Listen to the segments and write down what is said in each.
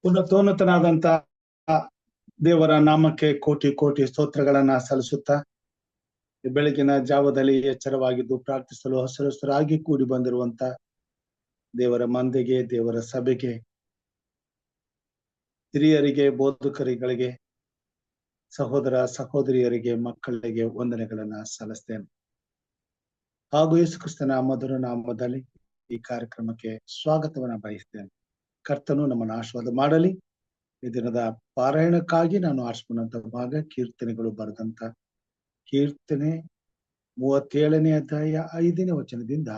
ಉನ್ನತೋನ್ನತನಾದಂತ ದೇವರ ನಾಮಕ್ಕೆ ಕೋಟಿ ಕೋಟಿ ಸ್ತೋತ್ರಗಳನ್ನ ಸಲ್ಲಿಸುತ್ತಾ ಬೆಳಗಿನ ಜಾವದಲ್ಲಿ ಎಚ್ಚರವಾಗಿದ್ದು ಪ್ರಾರ್ಥಿಸಲು ಹಸರಸರಾಗಿ ಕೂಡಿ ಬಂದಿರುವಂತ ದೇವರ ಮಂದೆಗೆ, ದೇವರ ಸಭೆಗೆ, ಹಿರಿಯರಿಗೆ, ಬೋಧಕರಿಗಳಿಗೆ, ಸಹೋದರ ಸಹೋದರಿಯರಿಗೆ, ಮಕ್ಕಳಿಗೆ ವಂದನೆಗಳನ್ನ ಸಲ್ಲಿಸ್ತೇನೆ. ಹಾಗೂ ಯೇಸು ಕ್ರಿಸ್ತನ ಮಧುರ ನಾಮದಲ್ಲಿ ಈ ಕಾರ್ಯಕ್ರಮಕ್ಕೆ ಸ್ವಾಗತವನ್ನ ಬಯಸ್ತೇನೆ. ಕರ್ತನು ನಮ್ಮನ್ನು ಆಶೀರ್ವಾದ ಮಾಡಲಿ. ಈ ದಿನದ ಪಾರಾಯಣಕ್ಕಾಗಿ ನಾನು ಆರಿಸಿಕೊಂಡಂತ ಭಾಗ ಕೀರ್ತನೆಗಳು ಬರೆದಂತ ಕೀರ್ತನೆ 37ನೇ ಅಧ್ಯಾಯ 5ನೇ ವಚನದಿಂದ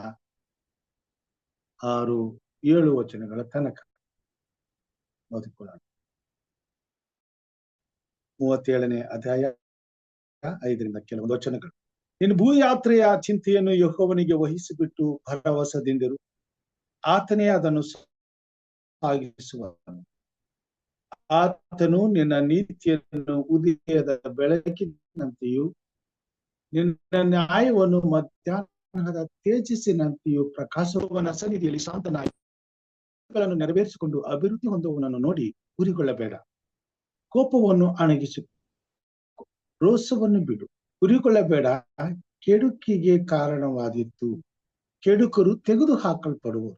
6-7 ವಚನಗಳ ತನಕ ಓದಿಕೊಳ್ಳೋಣ. 37ನೇ ಅಧ್ಯಾಯ 5ರಿಂದ ಕೆಲವೊಂದು ವಚನಗಳು. ನಿನ್ನ ಭೂಯಾತ್ರೆಯ ಚಿಂತೆಯನ್ನು ಯೆಹೋವನಿಗೆ ವಹಿಸಿಬಿಟ್ಟು ಭರವಸದಿಂದಿರು. ಆತನೇ ಅದನ್ನು ಸಾಗಿಸುವನು. ಆತನು ನಿನ್ನ ನೀತಿಯನ್ನು ಉದಯದ ಬೆಳಕಿನಂತೆಯೂ ನಿನ್ನ ನ್ಯಾಯವನ್ನು ಮಧ್ಯಾಹ್ನದ ತೇಜಸ್ಸಿನಂತೆಯೂ ಪ್ರಕಾಶವನ ಸನ್ನಿಧಿಯಲ್ಲಿ ಶಾಂತನಾಗಿ ನೆರವೇರಿಸಿಕೊಂಡು ಅಭಿವೃದ್ಧಿ ಹೊಂದುವವನನ್ನು ನೋಡಿ ಉರಿಗೊಳ್ಳಬೇಡ. ಕೋಪವನ್ನು ಅಣಗಿಸಿ ರೋಷವನ್ನು ಬಿಡು. ಉರಿಗೊಳ್ಳಬೇಡ, ಕೆಡುಕಿಗೆ ಕಾರಣವಾದೀತು. ಕೆಡುಕರು ತೆಗೆದು ಹಾಕಲ್ಪಡುವರು.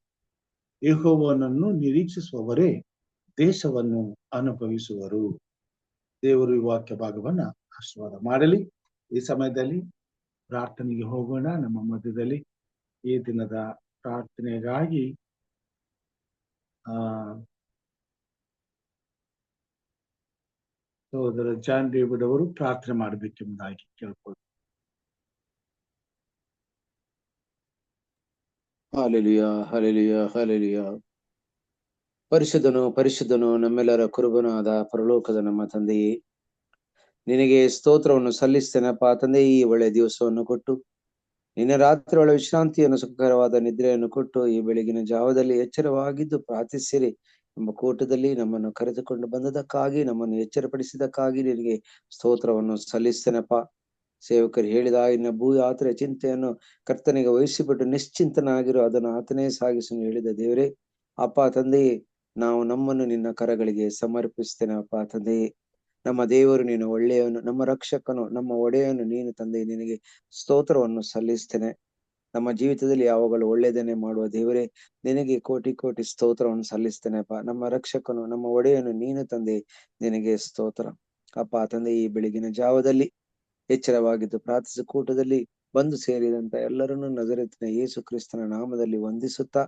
ಯೆಹೋವನನ್ನು ನಿರೀಕ್ಷಿಸುವವರೇ ದೇಶವನ್ನು ಅನುಭವಿಸುವರು. ದೇವರು ಈ ವಾಕ್ಯ ಭಾಗವನ್ನ ಆಶೀರ್ವಾದ ಮಾಡಲಿ. ಈ ಸಮಯದಲ್ಲಿ ಪ್ರಾರ್ಥನೆಗೆ ಹೋಗೋಣ. ನಮ್ಮ ಮಧ್ಯದಲ್ಲಿ ಈ ದಿನದ ಪ್ರಾರ್ಥನೆಗಾಗಿ ಸಹೋದರ ಜಾನ್ ಡೇವಿಡ್ ಅವರು ಪ್ರಾರ್ಥನೆ ಮಾಡಬೇಕೆಂಬುದಾಗಿ ಕೇಳ್ಕೊಳ್ತಾರೆ. Hallelujah, hallelujah, hallelujah. ಪರಿಶುದ್ಧನು ಪರಿಶುದ್ಧನು ನಮ್ಮೆಲ್ಲರ ಕುರುಬನಾದ ಪರಲೋಕದ ನಮ್ಮ ತಂದೆಯೇ, ನಿನಗೆ ಸ್ತೋತ್ರವನ್ನು ಸಲ್ಲಿಸ್ತೇನಪ್ಪ ತಂದೆ. ಈ ಒಳ್ಳೆಯ ದಿವಸವನ್ನು ಕೊಟ್ಟು ನಿನ್ನೆ ರಾತ್ರಿ ಒಳ್ಳೆ ವಿಶ್ರಾಂತಿಯನ್ನು, ಸುಖಕರವಾದ ನಿದ್ರೆಯನ್ನು ಕೊಟ್ಟು ಈ ಬೆಳಗಿನ ಜಾವದಲ್ಲಿ ಎಚ್ಚರವಾಗಿದ್ದು ಪ್ರಾರ್ಥಿಸಿರಿ ಎಂಬ ಕೂಟದಲ್ಲಿ ನಮ್ಮನ್ನು ಕರೆದುಕೊಂಡು ಬಂದದಕ್ಕಾಗಿ, ನಮ್ಮನ್ನು ಎಚ್ಚರಪಡಿಸಿದಕ್ಕಾಗಿ ನಿನಗೆ ಸ್ತೋತ್ರವನ್ನು ಸಲ್ಲಿಸ್ತೇನಪ್ಪ. ಸೇವಕರು ಹೇಳಿದ ಇನ್ನ ಭೂ ಯಾತ್ರೆಯ ಚಿಂತೆಯನ್ನು ಕರ್ತನಿಗೆ ವಹಿಸಿಬಿಟ್ಟು ನಿಶ್ಚಿಂತನಾಗಿರು, ಅದನ್ನು ಆತನೇ ಸಾಗಿಸಲು ಹೇಳಿದ ದೇವರೇ ಅಪ್ಪ ತಂದೆಯೇ, ನಾವು ನಮ್ಮನ್ನು ನಿನ್ನ ಕರಗಳಿಗೆ ಸಮರ್ಪಿಸ್ತೇನೆ ಅಪ್ಪ ತಂದೆಯೇ. ನಮ್ಮ ದೇವರು ನೀನು ಒಳ್ಳೆಯವನು, ನಮ್ಮ ರಕ್ಷಕನು, ನಮ್ಮ ಒಡೆಯನು ನೀನು ತಂದೆ. ನಿನಗೆ ಸ್ತೋತ್ರವನ್ನು ಸಲ್ಲಿಸ್ತೇನೆ. ನಮ್ಮ ಜೀವಿತದಲ್ಲಿ ಯಾವಾಗಲೂ ಒಳ್ಳೆಯದನ್ನೇ ಮಾಡುವ ದೇವರೇ, ನಿನಗೆ ಕೋಟಿ ಕೋಟಿ ಸ್ತೋತ್ರವನ್ನು ಸಲ್ಲಿಸ್ತೇನೆ ಅಪ್ಪ. ನಮ್ಮ ರಕ್ಷಕನು, ನಮ್ಮ ಒಡೆಯನು ನೀನು ತಂದೆ. ನಿನಗೆ ಸ್ತೋತ್ರ ಅಪ್ಪ ತಂದೆ. ಈ ಬೆಳಗಿನ ಜಾವದಲ್ಲಿ ಎಚ್ಚರವಾಗಿದ್ದು ಪ್ರಾರ್ಥಿಸ ಕೂಟದಲ್ಲಿ ಬಂದು ಸೇರಿದಂತ ಎಲ್ಲರನ್ನೂ ನಜರೇತಿನ ಯೇಸು ಕ್ರಿಸ್ತನ ನಾಮದಲ್ಲಿ ವಂದಿಸುತ್ತಾ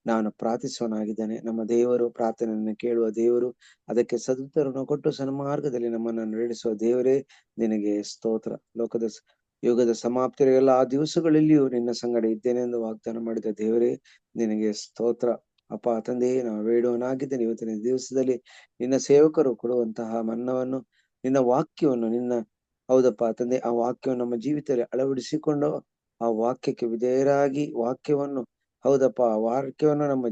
ನಾನು ಪ್ರಾರ್ಥಿಸುವನಾಗಿದ್ದೇನೆ. ನಮ್ಮ ದೇವರು ಪ್ರಾರ್ಥನೆಯನ್ನು ಕೇಳುವ ದೇವರು, ಅದಕ್ಕೆ ಸದುತ್ತರವನ್ನು ಕೊಟ್ಟು ಸನ್ಮಾರ್ಗದಲ್ಲಿ ನಮ್ಮನ್ನು ನಡೆಸುವ ದೇವರೇ, ನಿನಗೆ ಸ್ತೋತ್ರ. ಯುಗದ ಸಮಾಪ್ತಿಯಲ್ಲ ಆ ದಿವಸಗಳಲ್ಲಿಯೂ ನಿನ್ನ ಸಂಗಡ ಇದ್ದೇನೆ ಎಂದು ವಾಗ್ದಾನ ಮಾಡಿದ ದೇವರೇ, ನಿನಗೆ ಸ್ತೋತ್ರ ಅಪ್ಪ ತಂದೆಯೇ. ನಾವು ಬೇಡುವನಾಗಿದ್ದೇನೆ ಇವತ್ತಿನ ದಿವಸದಲ್ಲಿ ನಿನ್ನ ಸೇವಕರು ಕೊಡುವಂತಹ ಮನ್ನವನ್ನು, ನಿನ್ನ ವಾಕ್ಯವನ್ನು, ಹೌದಪ್ಪ ತಂದೆ, ಆ ವಾಕ್ಯವನ್ನು ನಮ್ಮ ಜೀವಿತದಲ್ಲಿ ಅಳವಡಿಸಿಕೊಂಡು ಆ ವಾಕ್ಯಕ್ಕೆ ವಿಧೇಯರಾಗಿ ವಾಕ್ಯವನ್ನು, ಹೌದಪ್ಪ, ಆ ವಾಕ್ಯವನ್ನು ನಮ್ಮ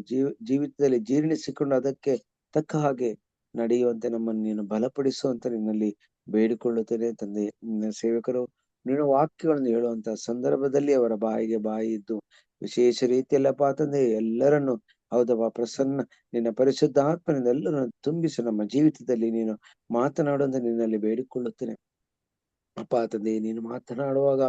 ಜೀವಿತದಲ್ಲಿ ಜೀರ್ಣಿಸಿಕೊಂಡು ಅದಕ್ಕೆ ತಕ್ಕ ಹಾಗೆ ನಡೆಯುವಂತೆ ನಮ್ಮನ್ನು ನೀನು ಬಲಪಡಿಸುವಂತ ನಿನ್ನಲ್ಲಿ ಬೇಡಿಕೊಳ್ಳುತ್ತೇನೆ ತಂದೆ. ನಿನ್ನ ಸೇವಕರು ನಿನ್ನ ವಾಕ್ಯಗಳನ್ನು ಹೇಳುವಂತ ಸಂದರ್ಭದಲ್ಲಿ ಅವರ ಬಾಯಿಗೆ ಬಾಯಿ ಇದ್ದು ವಿಶೇಷ ರೀತಿಯಲ್ಲಪ್ಪ ತಂದೆ ಎಲ್ಲರನ್ನು, ಹೌದಪ್ಪ, ನಿನ್ನ ಪರಿಶುದ್ಧ ಆತ್ಮನಿಂದ ಎಲ್ಲರನ್ನು ತುಂಬಿಸಿ ನಮ್ಮ ಜೀವಿತದಲ್ಲಿ ನೀನು ಮಾತನಾಡುವಂತ ನಿನ್ನಲ್ಲಿ ಬೇಡಿಕೊಳ್ಳುತ್ತೇನೆ ಅಪ್ಪ ತಂದೆ. ನೀನು ಮಾತನಾಡುವಾಗ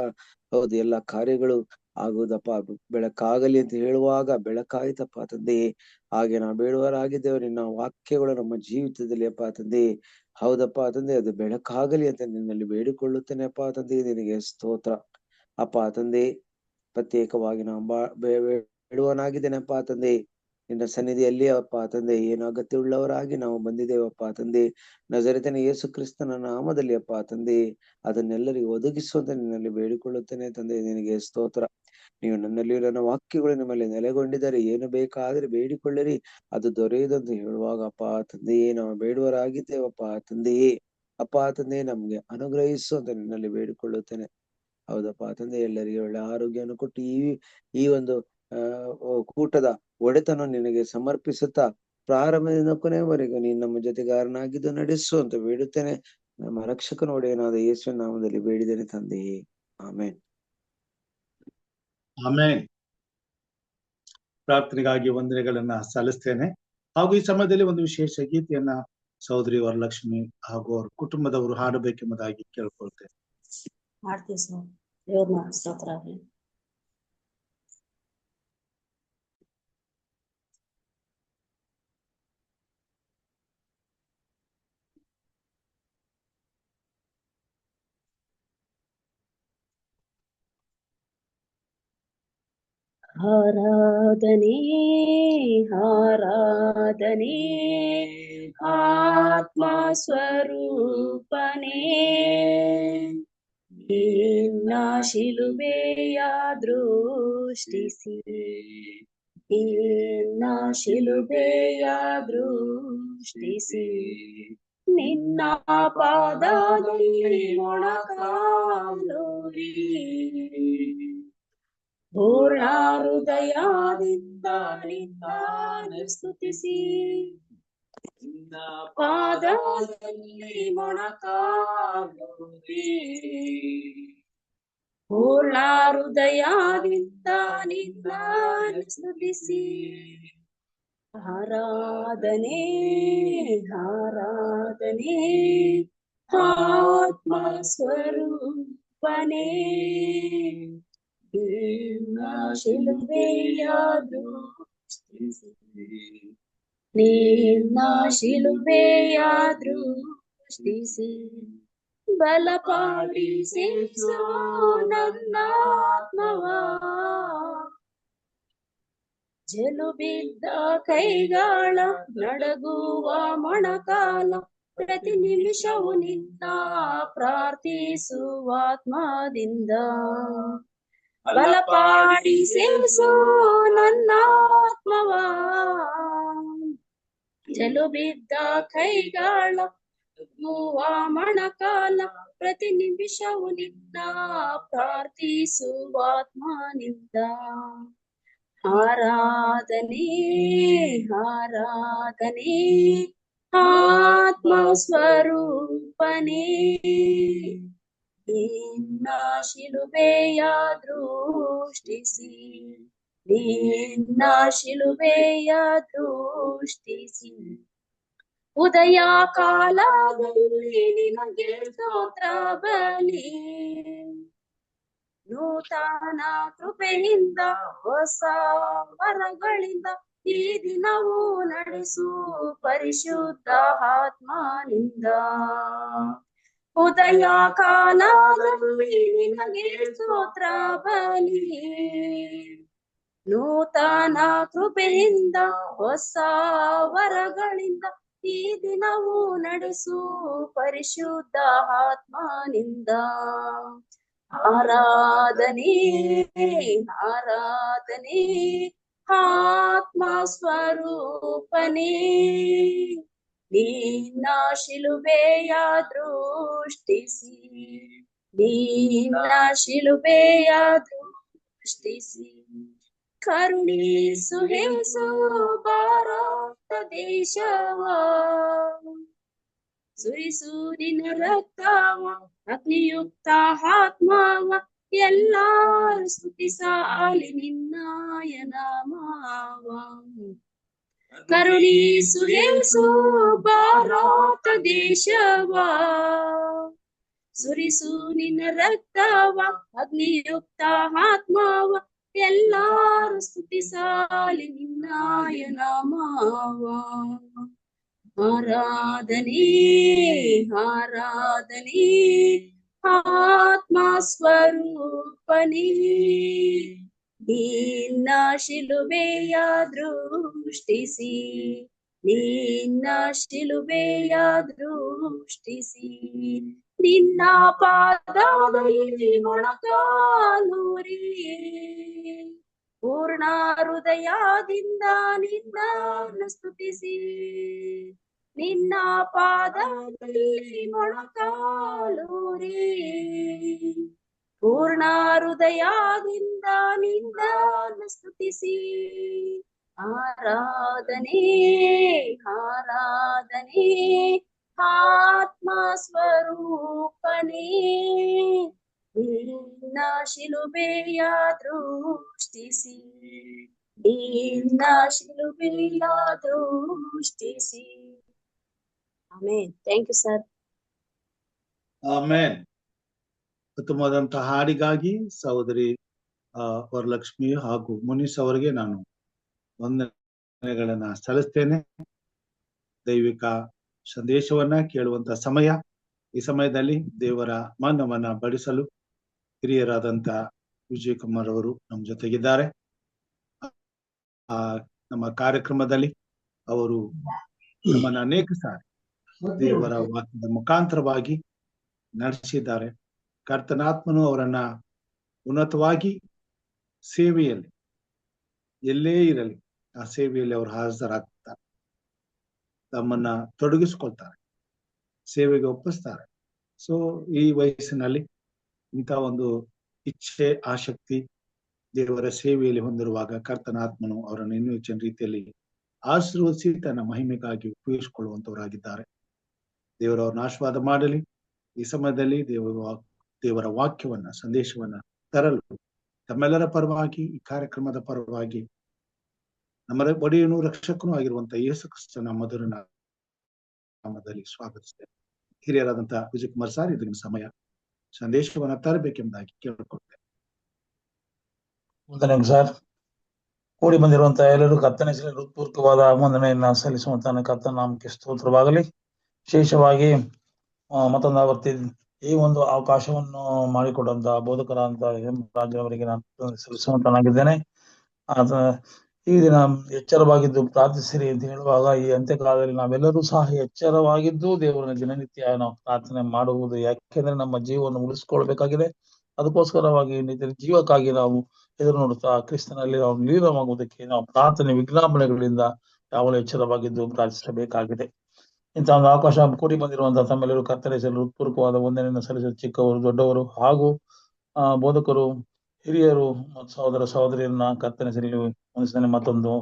ಹೌದು ಎಲ್ಲ ಕಾರ್ಯಗಳು ಆಗುವುದಪ್ಪ. ಬೆಳಕಾಗಲಿ ಅಂತ ಹೇಳುವಾಗ ಬೆಳಕಾಯ್ತಪ್ಪ ತಂದೆಯೇ. ಹಾಗೆ ನಾವು ಬೇಡುವರಾಗಿದ್ದೇವೆ, ನಿನ್ನ ವಾಕ್ಯಗಳು ನಮ್ಮ ಜೀವಿತದಲ್ಲಿ ಅಪ್ಪ ತಂದೆ, ಹೌದಪ್ಪ ತಂದೆ, ಅದು ಬೆಳಕಾಗಲಿ ಅಂತ ನಿನ್ನಲ್ಲಿ ಬೇಡಿಕೊಳ್ಳುತ್ತೇನೆ ಅಪ್ಪ ತಂದೆ. ನಿನಗೆ ಸ್ತೋತ್ರ ಅಪ್ಪ ತಂದೆ. ಪ್ರತ್ಯೇಕವಾಗಿ ನಾವು ಬೇಡುವನಾಗಿದ್ದೇನೆಪ್ಪ ತಂದೆ. ನಿನ್ನ ಸನ್ನಿಧಿಯಲ್ಲಿ ಅಪ್ಪ ತಂದೆ ಏನು ಅಗತ್ಯವುಳ್ಳವರಾಗಿ ನಾವು ಬಂದಿದ್ದೇವಪ್ಪ ತಂದೆ. ನಜರೇತಿನ ಯೇಸು ಕ್ರಿಸ್ತನ ನಾಮದಲ್ಲಿ ಅಪ್ಪ ತಂದೆ ಅದನ್ನೆಲ್ಲರಿಗೂ ಒದಗಿಸುವಂತ ನಿನ್ನಲ್ಲಿ ಬೇಡಿಕೊಳ್ಳುತ್ತೇನೆ ತಂದೆ. ನಿನಗೆ ಸ್ತೋತ್ರ. ನೀವು ನನ್ನಲ್ಲಿ ನನ್ನ ವಾಕ್ಯಗಳು ನಿಮ್ಮಲ್ಲಿ ನೆಲೆಗೊಂಡಿದ್ದಾರೆ, ಏನು ಬೇಕಾದ್ರೆ ಬೇಡಿಕೊಳ್ಳಿರಿ ಅದು ದೊರೆಯುದಂತ ಹೇಳುವಾಗ ಅಪ್ಪ ತಂದೆಯೇ ನಾವು ಬೇಡುವರಾಗಿದ್ದೇವಪ್ಪ ತಂದೆಯೇ. ಅಪ್ಪ ತಂದೆ ನಮ್ಗೆ ಅನುಗ್ರಹಿಸು ಅಂತ ನಿನ್ನಲ್ಲಿ ಬೇಡಿಕೊಳ್ಳುತ್ತೇನೆ. ಹೌದಪ್ಪ ತಂದೆ, ಎಲ್ಲರಿಗೆ ಒಳ್ಳೆ ಆರೋಗ್ಯವನ್ನು ಕೊಟ್ಟು ಈ ಒಂದು ಕೂಟದ ಒಡೆತನ ನಿನಗೆ ಸಮರ್ಪಿಸುತ್ತಾ ಪ್ರಾರಂಭದಿಂದ ಕೊನೆಯವರೆಗೂ ನೀನು ನಮ್ಮ ಜೊತೆಗಾರನಾಗಿದ್ದು ನಡೆಸು ಅಂತ ಬೇಡುತ್ತೇನೆ. ನಮ್ಮ ರಕ್ಷಕನ ಒಡೆಯನಾದ ಯೇಸುವಿನ ನಾಮದಲ್ಲಿ ಬೇಡಿದ್ದೇನೆ ತಂದೆಯೇ, ಆಮೇನ್. ಆಮೇನ್. ಪ್ರಾರ್ಥನೆಗಾಗಿ ವಂದನೆಗಳನ್ನ ಸಲ್ಲಿಸ್ತೇನೆ. ಹಾಗೂ ಈ ಸಮಯದಲ್ಲಿ ಒಂದು ವಿಶೇಷ ಗೀತೆಯನ್ನ ಸಹೋದರಿ ವರಲಕ್ಷ್ಮಿ ಹಾಗೂ ಅವ್ರ ಕುಟುಂಬದವರು ಹಾಡಬೇಕೆಂಬುದಾಗಿ ಕೇಳ್ಕೊಳ್ತೇವೆ. ಮಾಡ್ತೀವಿ ಸರ್. ದೇವ್ರ ಸ್ತೋತ್ರ ಆಗ್ಲಿ. ಆರಾಧನೆ ಆರಾಧನೆ ಆತ್ಮ ಸ್ವರೂಪನೇ, ನಿನ್ನ ಶಿಲುಬೆಯ ದೃಷ್ಟಿಸಿ, ನಿನ್ನ ಶಿಲುಬೆಯ ದೃಷ್ಟಿಸಿ, ನಿನ್ನ ಪಾದದಲ್ಲಿ ಮೊಣಕಾಲೂರಿ ಪೂರ್ಣ ಹೃದಯದಿಂದ ನಿನ್ನನ್ನು ಸ್ತುತಿಸಿ, ನಿನ್ನ ಪಾದದಲ್ಲಿ ಮೊಣಕಾಲೂರಿ ಪೂರ್ಣ ಹೃದಯದಿಂದ ನಿನ್ನನ್ನು ಸ್ತುತಿಸಿ, ಆರಾಧನೆ ಆರಾಧನೆ ಆತ್ಮ ಸ್ವರೂಪನೇ, ನಿನ್ನ ಶಿಲುಬೆಯ ದೃಷ್ಟಿಸಿ, ನಿನ್ನ ಶಿಲುಬೆಯ ದೃಷ್ಟಿಸಿ, ಬಲಪಡಿಸು ನನ್ನಾತ್ಮವ, ಜಲುಬಿದ್ದ ಕೈಗಳ ನಡಗುವ ಮೊಣಕಾಲ, ಪ್ರತಿ ನಿಮಿಷವು ನಿನ್ನ ಪ್ರಾರ್ಥಿಸುವ ಆತ್ಮದಿಂದ, ಬಲಪಡಿಸು ನನ್ನಾತ್ಮವ, ಜಲುಬಿದ್ದ ಕೈಗಳ ನಡಗುವ ಮೊಣಕಾಲ, ಪ್ರತಿ ನಿಮಿಷವು ನಿನ್ನ ಪ್ರಾರ್ಥಿಸುವ ಆತ್ಮನಿಂದ, ಆರಾಧನೆ ಆರಾಧನೆ ಆತ್ಮ ಸ್ವರೂಪನೇ, ನಿನ್ನ ಶಿಲುಬೆಯ ದೃಷ್ಟಿಸಿ, ನಿನ್ನ ಶಿಲುಬೆಯ ದೃಷ್ಟಿಸಿ, ಉದಯ ಕಾಲದಲ್ಲಿ ನಿನಗೆ ಸ್ತೋತ್ರ ಬಲಿ, ನೂತನ ಕೃಪೆಯಿಂದ ಹೊಸ ವರಗಳಿಂದ ಈ ದಿನವೂ ನಡೆಸು ಪರಿಶುದ್ಧ ಆತ್ಮನಿಂದ, ಉದಯ ಕಾಲದಲ್ಲಿ ನಿನಗೆ ಸ್ತೋತ್ರ ಬಲಿ, ನೂತನ ಕೃಪೆಯಿಂದ ಹೊಸ ವರಗಳಿಂದ ಈ ದಿನವೂ ನಡೆಸು ಪರಿಶುದ್ಧ ಆತ್ಮನಿಂದ, ಆರಾಧನೆ ಆರಾಧನೆ ಆತ್ಮ ಸ್ವರೂಪನೇ, ನಿನ್ನ ಶಿಲುಬೆಯ ದೃಷ್ಟಿಸಿ, ನಿನ್ನ ಶಿಲುಬೆಯ ದೃಷ್ಟಿಸಿ, ಕರುಣಿಸು ಯೇಸು ಭಾರತ ದೇಶವ, ಸುರಿಸು ನಿನ್ನ ರಕ್ತವ, ಅಗ್ನಿಯುಕ್ತ ಆತ್ಮವ, ಎಲ್ಲಾರು ಸ್ತುತಿಸಲಿ ನಿನ್ನಯ ನಾಮವ, ಕರುಣಿಸು ಯೇಸು ಭಾರತ ದೇಶವ, ಸುರಿಸು ನಿನ್ನ ರಕ್ತವ, ಅಗ್ನಿಯುಕ್ತ ಆತ್ಮವ, ಎಲ್ಲಾರು ಸ್ತುತಿಸಲಿ ನಿನ್ನಯ ನಾಮವ, ಆರಾಧನೆ ಆರಾಧನೆ ಆತ್ಮ ಸ್ವರೂಪನೇ, ನಿನ್ನ ಶಿಲುಬೆಯ ದೃಷ್ಟಿಸಿ, ನಿನ್ನ ಶಿಲುಬೆಯ ದೃಷ್ಟಿಸಿ, ನಿನ್ನ ಪಾದದಲ್ಲಿ ಮೊಣಕಾಲೂರಿ ಪೂರ್ಣ ಹೃದಯದಿಂದ ನಿನ್ನನ್ನು ಸ್ತುತಿಸಿ, ನಿನ್ನ ಪಾದದಲ್ಲಿ ಮೊಣಕಾಲೂರಿ ಪೂರ್ಣ ಹೃದಯದಿಂದ ನಿನ್ನನ್ನು ಸ್ತುತಿಸಿ, ಆರಾಧನೆ ಆರಾಧನೆ ಆತ್ಮ ಸ್ವರೂಪನೇ, ನಿನ್ನ ಶಿಲುಬೆಯ ದೃಷ್ಟಿಸಿ, ನಿನ್ನ ಶಿಲುಬೆಯ ದೃಷ್ಟಿಸಿ. Amen. Thank you sir. Amen. ಉತ್ತಮವಾದಂತಹ ಹಾಡಿಗಾಗಿ ಸಹೋದರಿ ವರಲಕ್ಷ್ಮಿ ಹಾಗೂ ಮುನೀಸ್ ಅವರಿಗೆ ನಾನು ವಂದನೆಗಳನ್ನ ಸಲ್ಲಿಸ್ತೇನೆ. ದೈವಿಕ ಸಂದೇಶವನ್ನ ಕೇಳುವಂತ ಸಮಯ. ಈ ಸಮಯದಲ್ಲಿ ದೇವರ ಮನ್ನವನ್ನ ಬಡಿಸಲು ಹಿರಿಯರಾದಂತ ವಿಜಯ್ ಕುಮಾರ್ ಅವರು ನಮ್ಮ ಜೊತೆಗಿದ್ದಾರೆ. ನಮ್ಮ ಕಾರ್ಯಕ್ರಮದಲ್ಲಿ ಅವರು ನಮ್ಮನ್ನ ಅನೇಕ ಸಾರಿ ದೇವರ ವಾಕ್ಯದ ಮುಖಾಂತರವಾಗಿ ನಡೆಸಿದ್ದಾರೆ. ಕರ್ತನಾತ್ಮನು ಅವರನ್ನ ಉನ್ನತವಾಗಿ ಸೇವೆಯಲ್ಲಿ ಎಲ್ಲೇ ಇರಲಿ ಆ ಸೇವೆಯಲ್ಲಿ ಅವರು ಹಾಜರಾಗ್ತಾರೆ, ತಮ್ಮನ್ನ ತೊಡಗಿಸ್ಕೊಳ್ತಾರೆ, ಸೇವೆಗೆ ಒಪ್ಪಿಸ್ತಾರೆ. ಸೊ ಈ ವಯಸ್ಸಿನಲ್ಲಿ ಇಂಥ ಒಂದು ಇಚ್ಛೆ, ಆಸಕ್ತಿ ದೇವರ ಸೇವೆಯಲ್ಲಿ ಹೊಂದಿರುವಾಗ ಕರ್ತನಾತ್ಮನು ಅವರನ್ನು ಇನ್ನೂ ಹೆಚ್ಚಿನ ರೀತಿಯಲ್ಲಿ ಆಶೀರ್ವದಿಸಿ ತನ್ನ ಮಹಿಮೆಗಾಗಿ ಉಪಯೋಗಿಸಿಕೊಳ್ಳುವಂತವರಾಗಿದ್ದಾರೆ. ದೇವರವ್ರನ್ನ ಆಶೀರ್ವಾದ ಮಾಡಲಿ. ಈ ಸಮಯದಲ್ಲಿ ದೇವರ ವಾಕ್ಯವನ್ನ, ಸಂದೇಶವನ್ನ ತರಲು ತಮ್ಮೆಲ್ಲರ ಪರವಾಗಿ, ಈ ಕಾರ್ಯಕ್ರಮದ ಪರವಾಗಿ ನಮ್ಮ ಒಡೆಯನು ರಕ್ಷಕನೂ ಆಗಿರುವಂತಹ ಯೇಸು ಕ್ರಿಸ್ತನ ಮಧುರ ನಾಮದಲ್ಲಿ ಸ್ವಾಗತಿಸ್ತೇನೆ. ಹಿರಿಯರಾದಂತ ವಿಜಯ್ ಕುಮಾರ್ ಸರ್, ಇದನ್ನ ಸಮಯ ಸಂದೇಶವನ್ನ ತರಬೇಕೆಂಬುದಾಗಿ ಕೇಳಿಕೊಳ್ತೇನೆ. ವಂದನೆಗಳು ಸರ್. ಕೂಡಿ ಬಂದಿರುವಂತಹ ಎಲ್ಲರೂ ಕರ್ತನ ಹೆಸರಲ್ಲಿ ಹೃತ್ಪೂರ್ವಕವಾದ ವಂದನೆಯನ್ನ ಸಲ್ಲಿಸುವಂತ ಕರ್ತನ ನಾಮಕ್ಕೆ ಸ್ತೋತ್ರವಾಗಲಿ. ವಿಶೇಷವಾಗಿ ಮತ್ತೊಂದು ಆವರ್ತಿ ಈ ಒಂದು ಅವಕಾಶವನ್ನು ಮಾಡಿಕೊಡುವಂತಹ ಬೋಧಕರಾದಂತ ರಾಜರವರಿಗೆ ನಾನು ಸಲ್ಲಿಸುವಂತನಾಗಿದ್ದೇನೆ. ಈ ದಿನ ಎಚ್ಚರವಾಗಿದ್ದು ಪ್ರಾರ್ಥಿಸಿರಿ ಅಂತ ಹೇಳುವಾಗ, ಈ ಅಂತ್ಯಕಾಲದಲ್ಲಿ ನಾವೆಲ್ಲರೂ ಸಹ ಎಚ್ಚರವಾಗಿದ್ದು ದೇವರನ್ನ ದಿನನಿತ್ಯ ನಾವು ಪ್ರಾರ್ಥನೆ ಮಾಡುವುದು. ಯಾಕೆಂದ್ರೆ ನಮ್ಮ ಜೀವವನ್ನು ಉಳಿಸ್ಕೊಳ್ಬೇಕಾಗಿದೆ. ಅದಕ್ಕೋಸ್ಕರವಾಗಿ ಜೀವಕ್ಕಾಗಿ ನಾವು ಎದುರು ನೋಡುತ್ತಾ ಕ್ರಿಸ್ತನಲ್ಲಿ ನಾವು ಲೀನವಾಗುವುದಕ್ಕೆ ನಾವು ಪ್ರಾರ್ಥನೆ ವಿಜ್ಞಾಪನೆಗಳಿಂದ ಯಾವಾಗಲೂ ಎಚ್ಚರವಾಗಿದ್ದು ಪ್ರಾರ್ಥಿಸಬೇಕಾಗಿದೆ. ಇಂತಹ ಒಂದು ಅವಕಾಶ ಕೂಡಿ ಬಂದಿರುವಂತಹ ತಮ್ಮೆಲ್ಲರೂ ಕರ್ತನ ಹೆಸರಲ್ಲಿ ಹೃತ್ಪೂರ್ವಕವಾದ ವಂದನೆಯನ್ನು ಸಲ್ಲಿಸುವ ಚಿಕ್ಕವರು, ದೊಡ್ಡವರು ಹಾಗೂ ಬೋಧಕರು, ಹಿರಿಯರು ಮತ್ತು ಸಹೋದರ ಸಹೋದರಿಯರನ್ನ ಕರ್ತನ ಹೆಸರಲ್ಲಿ ವಂದಿಸುತ್ತೇನೆ. ಮತ್ತೊಂದು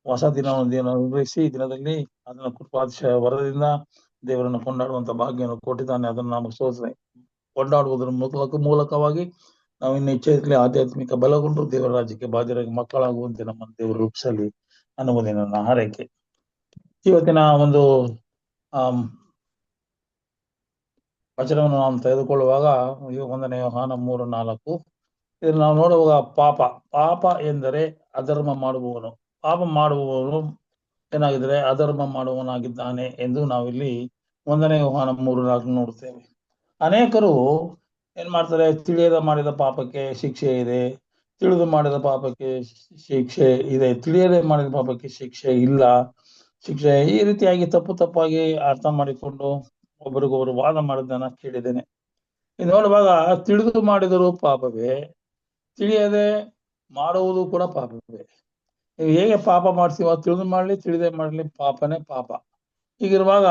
ಹೊಸ ದಿನವನ್ನು ನಿರ್ವಹಿಸಿ ಈ ದಿನದಲ್ಲಿ ಅದನ್ನ ಕೃಪಾತಿಶಯ ವರದಿಂದ ದೇವರನ್ನು ಕೊಂಡಾಡುವಂತ ಭಾಗ್ಯವನ್ನು ಕೊಟ್ಟಿದ್ದಾನೆ. ಅದನ್ನು ನಮಗೆ ಸ್ತೋತ್ರ. ಕೊಂಡಾಡುವುದರ ಮೂಲಕವಾಗಿ ನಾವು ಇನ್ನು ಇಚ್ಛೆಯಲ್ಲಿ ಆಧ್ಯಾತ್ಮಿಕ ಬಲಗೊಂಡು ದೇವರ ರಾಜ್ಯಕ್ಕೆ ಬಾಧ್ಯರಾಗಿ ಮಕ್ಕಳಾಗುವಂತೆ ನಮ್ಮನ್ನು ದೇವರು ರೂಪಿಸಲಿ ಅನ್ನುವುದೇ ನನ್ನ ಹಾರೈಕೆ. ಇವತ್ತಿನ ಒಂದು ವಚನವನ್ನು ನಾವು ತೆಗೆದುಕೊಳ್ಳುವಾಗ 1 ಯೋಹಾನ 3:4 ಇದನ್ನು ನಾವು ನೋಡುವಾಗ, ಪಾಪ ಎಂದರೆ ಅಧರ್ಮ ಮಾಡುವವನು, ಪಾಪ ಮಾಡುವವನು ಏನಾಗಿದ್ರೆ ಅಧರ್ಮ ಮಾಡುವವನಾಗಿದ್ದಾನೆ ಎಂದು ನಾವಿಲ್ಲಿ 1 ಯೋಹಾನ 3:4 ನೋಡುತ್ತೇವೆ. ಅನೇಕರು ಏನ್ ಮಾಡ್ತಾರೆ, ತಿಳಿಯದ ಮಾಡಿದ ಪಾಪಕ್ಕೆ ಶಿಕ್ಷೆ ಇದೆ, ತಿಳಿದು ಮಾಡಿದ ಪಾಪಕ್ಕೆ ಶಿಕ್ಷೆ ಇದೆ, ತಿಳಿಯದೆ ಮಾಡಿದ ಪಾಪಕ್ಕೆ ಶಿಕ್ಷೆ ಇಲ್ಲ, ಶಿಕ್ಷೆ ಈ ರೀತಿಯಾಗಿ ತಪ್ಪಾಗಿ ಅರ್ಥ ಮಾಡಿಕೊಂಡು ಒಬ್ಬರಿಗೊಬ್ಬರು ವಾದ ಮಾಡಿದ್ದನ್ನ ಕೇಳಿದ್ದೇನೆ. ಇದು ನೋಡುವಾಗ ತಿಳಿದು ಮಾಡಿದರೂ ಪಾಪವೇ, ತಿಳಿಯದೆ ಮಾಡುವುದು ಕೂಡ ಪಾಪವೇ. ನೀವು ಹೇಗೆ ಪಾಪ ಮಾಡ್ತೀವೋ, ತಿಳಿದು ಮಾಡ್ಲಿ ತಿಳಿದೇ ಮಾಡ್ಲಿ ಪಾಪನೇ ಪಾಪ. ಹೀಗಿರುವಾಗ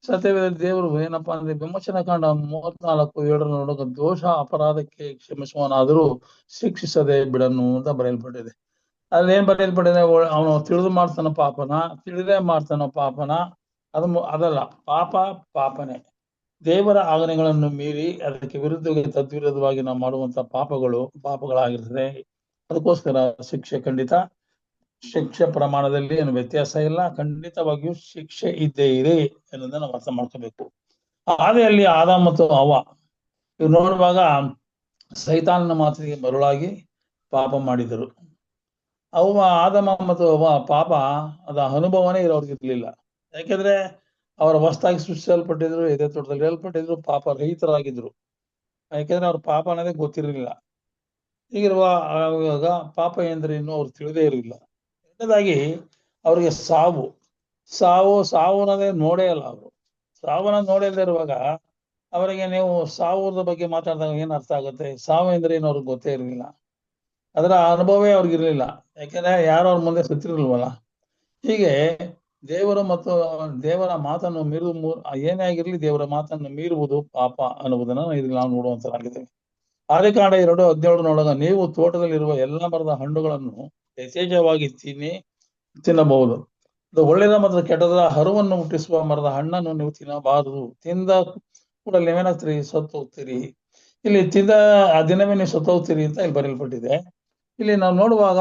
ಸತ್ಯವೇದ ದೇವರು ಏನಪ್ಪಾ ಅಂದ್ರೆ ವಿಮೋಚನಾ ಕಾಂಡ 34:7 ನೋಡುವಾಗ, ದೋಷ ಅಪರಾಧಕ್ಕೆ ಕ್ಷಮಿಸುವನಾದರೂ ಶಿಕ್ಷಿಸದೆ ಬಿಡನು ಅಂತ ಬರೆಯಲ್ಪಟ್ಟಿದೆ. ಅದ್ರಲ್ಲಿ ಏನ್ ಬರೆಯಲ್ಪಟ್ಟಿದೆ, ಅವನು ತಿಳಿದು ಮಾಡ್ತಾನೋ ಪಾಪನ, ತಿಳಿದೇ ಮಾಡ್ತಾನೋ ಪಾಪನ, ಅದಲ್ಲ, ಪಾಪನೇ. ದೇವರ ಆಜ್ಞೆಗಳನ್ನು ಮೀರಿ ಅದಕ್ಕೆ ತದ್ವಿರುದ್ಧವಾಗಿ ನಾವು ಮಾಡುವಂತ ಪಾಪಗಳಾಗಿರ್ತದೆ. ಅದಕ್ಕೋಸ್ಕರ ಶಿಕ್ಷೆ ಖಂಡಿತ, ಶಿಕ್ಷೆ ಪ್ರಮಾಣದಲ್ಲಿ ಏನು ವ್ಯತ್ಯಾಸ ಇಲ್ಲ, ಖಂಡಿತವಾಗಿಯೂ ಶಿಕ್ಷೆ ಇದ್ದೇ ಇದೆ ಎನ್ನುವುದನ್ನು ನಾವು ಅರ್ಥ ಮಾಡ್ಕೋಬೇಕು. ಆದಿಯಲ್ಲಿ ಆದ ಮತ್ತು ಅವ್ವ ಇವ್ರು ನೋಡುವಾಗ ಸೈತಾನನ ಮಾತಿಗೆ ಮರುಳಾಗಿ ಪಾಪ ಮಾಡಿದರು. ಆದಮ ಮತ್ತು ಅವ್ವ ಪಾಪ ಅದ ಅನುಭವನೇ ಇರೋರ್ಗಿರ್ಲಿಲ್ಲ. ಯಾಕೆಂದ್ರೆ ಅವರ ಹೊಸದಾಗಿ ಸೃಷ್ಟಿಸಲ್ಪಟ್ಟಿದ್ರು, ಎದೆ ತೋಟದಲ್ಲಿ ಹೇಳ್ಪಟ್ಟಿದ್ರು, ಪಾಪ ರಹಿತರಾಗಿದ್ರು. ಯಾಕೆಂದ್ರೆ ಅವ್ರ ಪಾಪ ಅನ್ನೋದೇ ಗೊತ್ತಿರಲಿಲ್ಲ. ಹೀಗಿರುವಾಗ ಪಾಪ ಎಂದ್ರೆ ಇನ್ನೂ ಅವ್ರು ತಿಳಿದೇ ಇರಲಿಲ್ಲ. ಎರಡನೇದಾಗಿ ಅವ್ರಿಗೆ ಸಾವು ಅನ್ನೋದೇ ನೋಡೇ ಇಲ್ಲ. ಅವರು ಸಾವನ್ನ ನೋಡದೇ ಇರುವಾಗ ಅವರಿಗೆ ನೀವು ಸಾವುದ ಬಗ್ಗೆ ಮಾತಾಡಿದಾಗ ಏನ್ ಅರ್ಥ ಆಗುತ್ತೆ, ಸಾವು ಎಂದ್ರೆ ಏನು ಅವ್ರಿಗೆ ಗೊತ್ತೇ ಇರಲಿಲ್ಲ, ಅದರ ಅನುಭವವೇ ಅವ್ರಿಗಿರ್ಲಿಲ್ಲ. ಯಾಕೆಂದ್ರೆ ಯಾರು ಅವ್ರ ಮುಂದೆ ಸತ್ತಿರಲ್ವಲ್ಲ. ಹೀಗೆ ದೇವರ ಮತ್ತು ದೇವರ ಮಾತನ್ನು ಏನೇ ಆಗಿರ್ಲಿ ದೇವರ ಮಾತನ್ನು ಮೀರುವುದು ಪಾಪ ಅನ್ನುವುದನ್ನ ಇಲ್ಲಿ ನಾವು ನೋಡುವಂತರಾಗಿದ್ದೇವೆ. ಆದಿಕಾಂಡ 2:17 ನೋಡುವಾಗ, ನೀವು ತೋಟದಲ್ಲಿರುವ ಎಲ್ಲ ಮರದ ಹಣ್ಣುಗಳನ್ನು ಯಥೇಚ್ಛವಾಗಿ ತಿನ್ನಬಹುದು, ಅದು ಒಳ್ಳೆಯದ ಮತ್ತು ಕೆಟ್ಟದ ಹರುವನ್ನು ಹುಟ್ಟಿಸುವ ಮರದ ಹಣ್ಣನ್ನು ನೀವು ತಿನ್ನಬಾರದು, ತಿಂದ ಕೂಡ ನೀವೇನಾಗ್ತೀರಿ, ಸತ್ತು ಹೋಗ್ತೀರಿ. ಇಲ್ಲಿ ತಿಂದ ಆ ದಿನವೇ ನೀವು ಸತ್ತು ಹೋಗ್ತೀರಿ ಅಂತ ಇಲ್ಲಿ ಬರೆಯಲ್ಪಟ್ಟಿದೆ. ಇಲ್ಲಿ ನಾವು ನೋಡುವಾಗ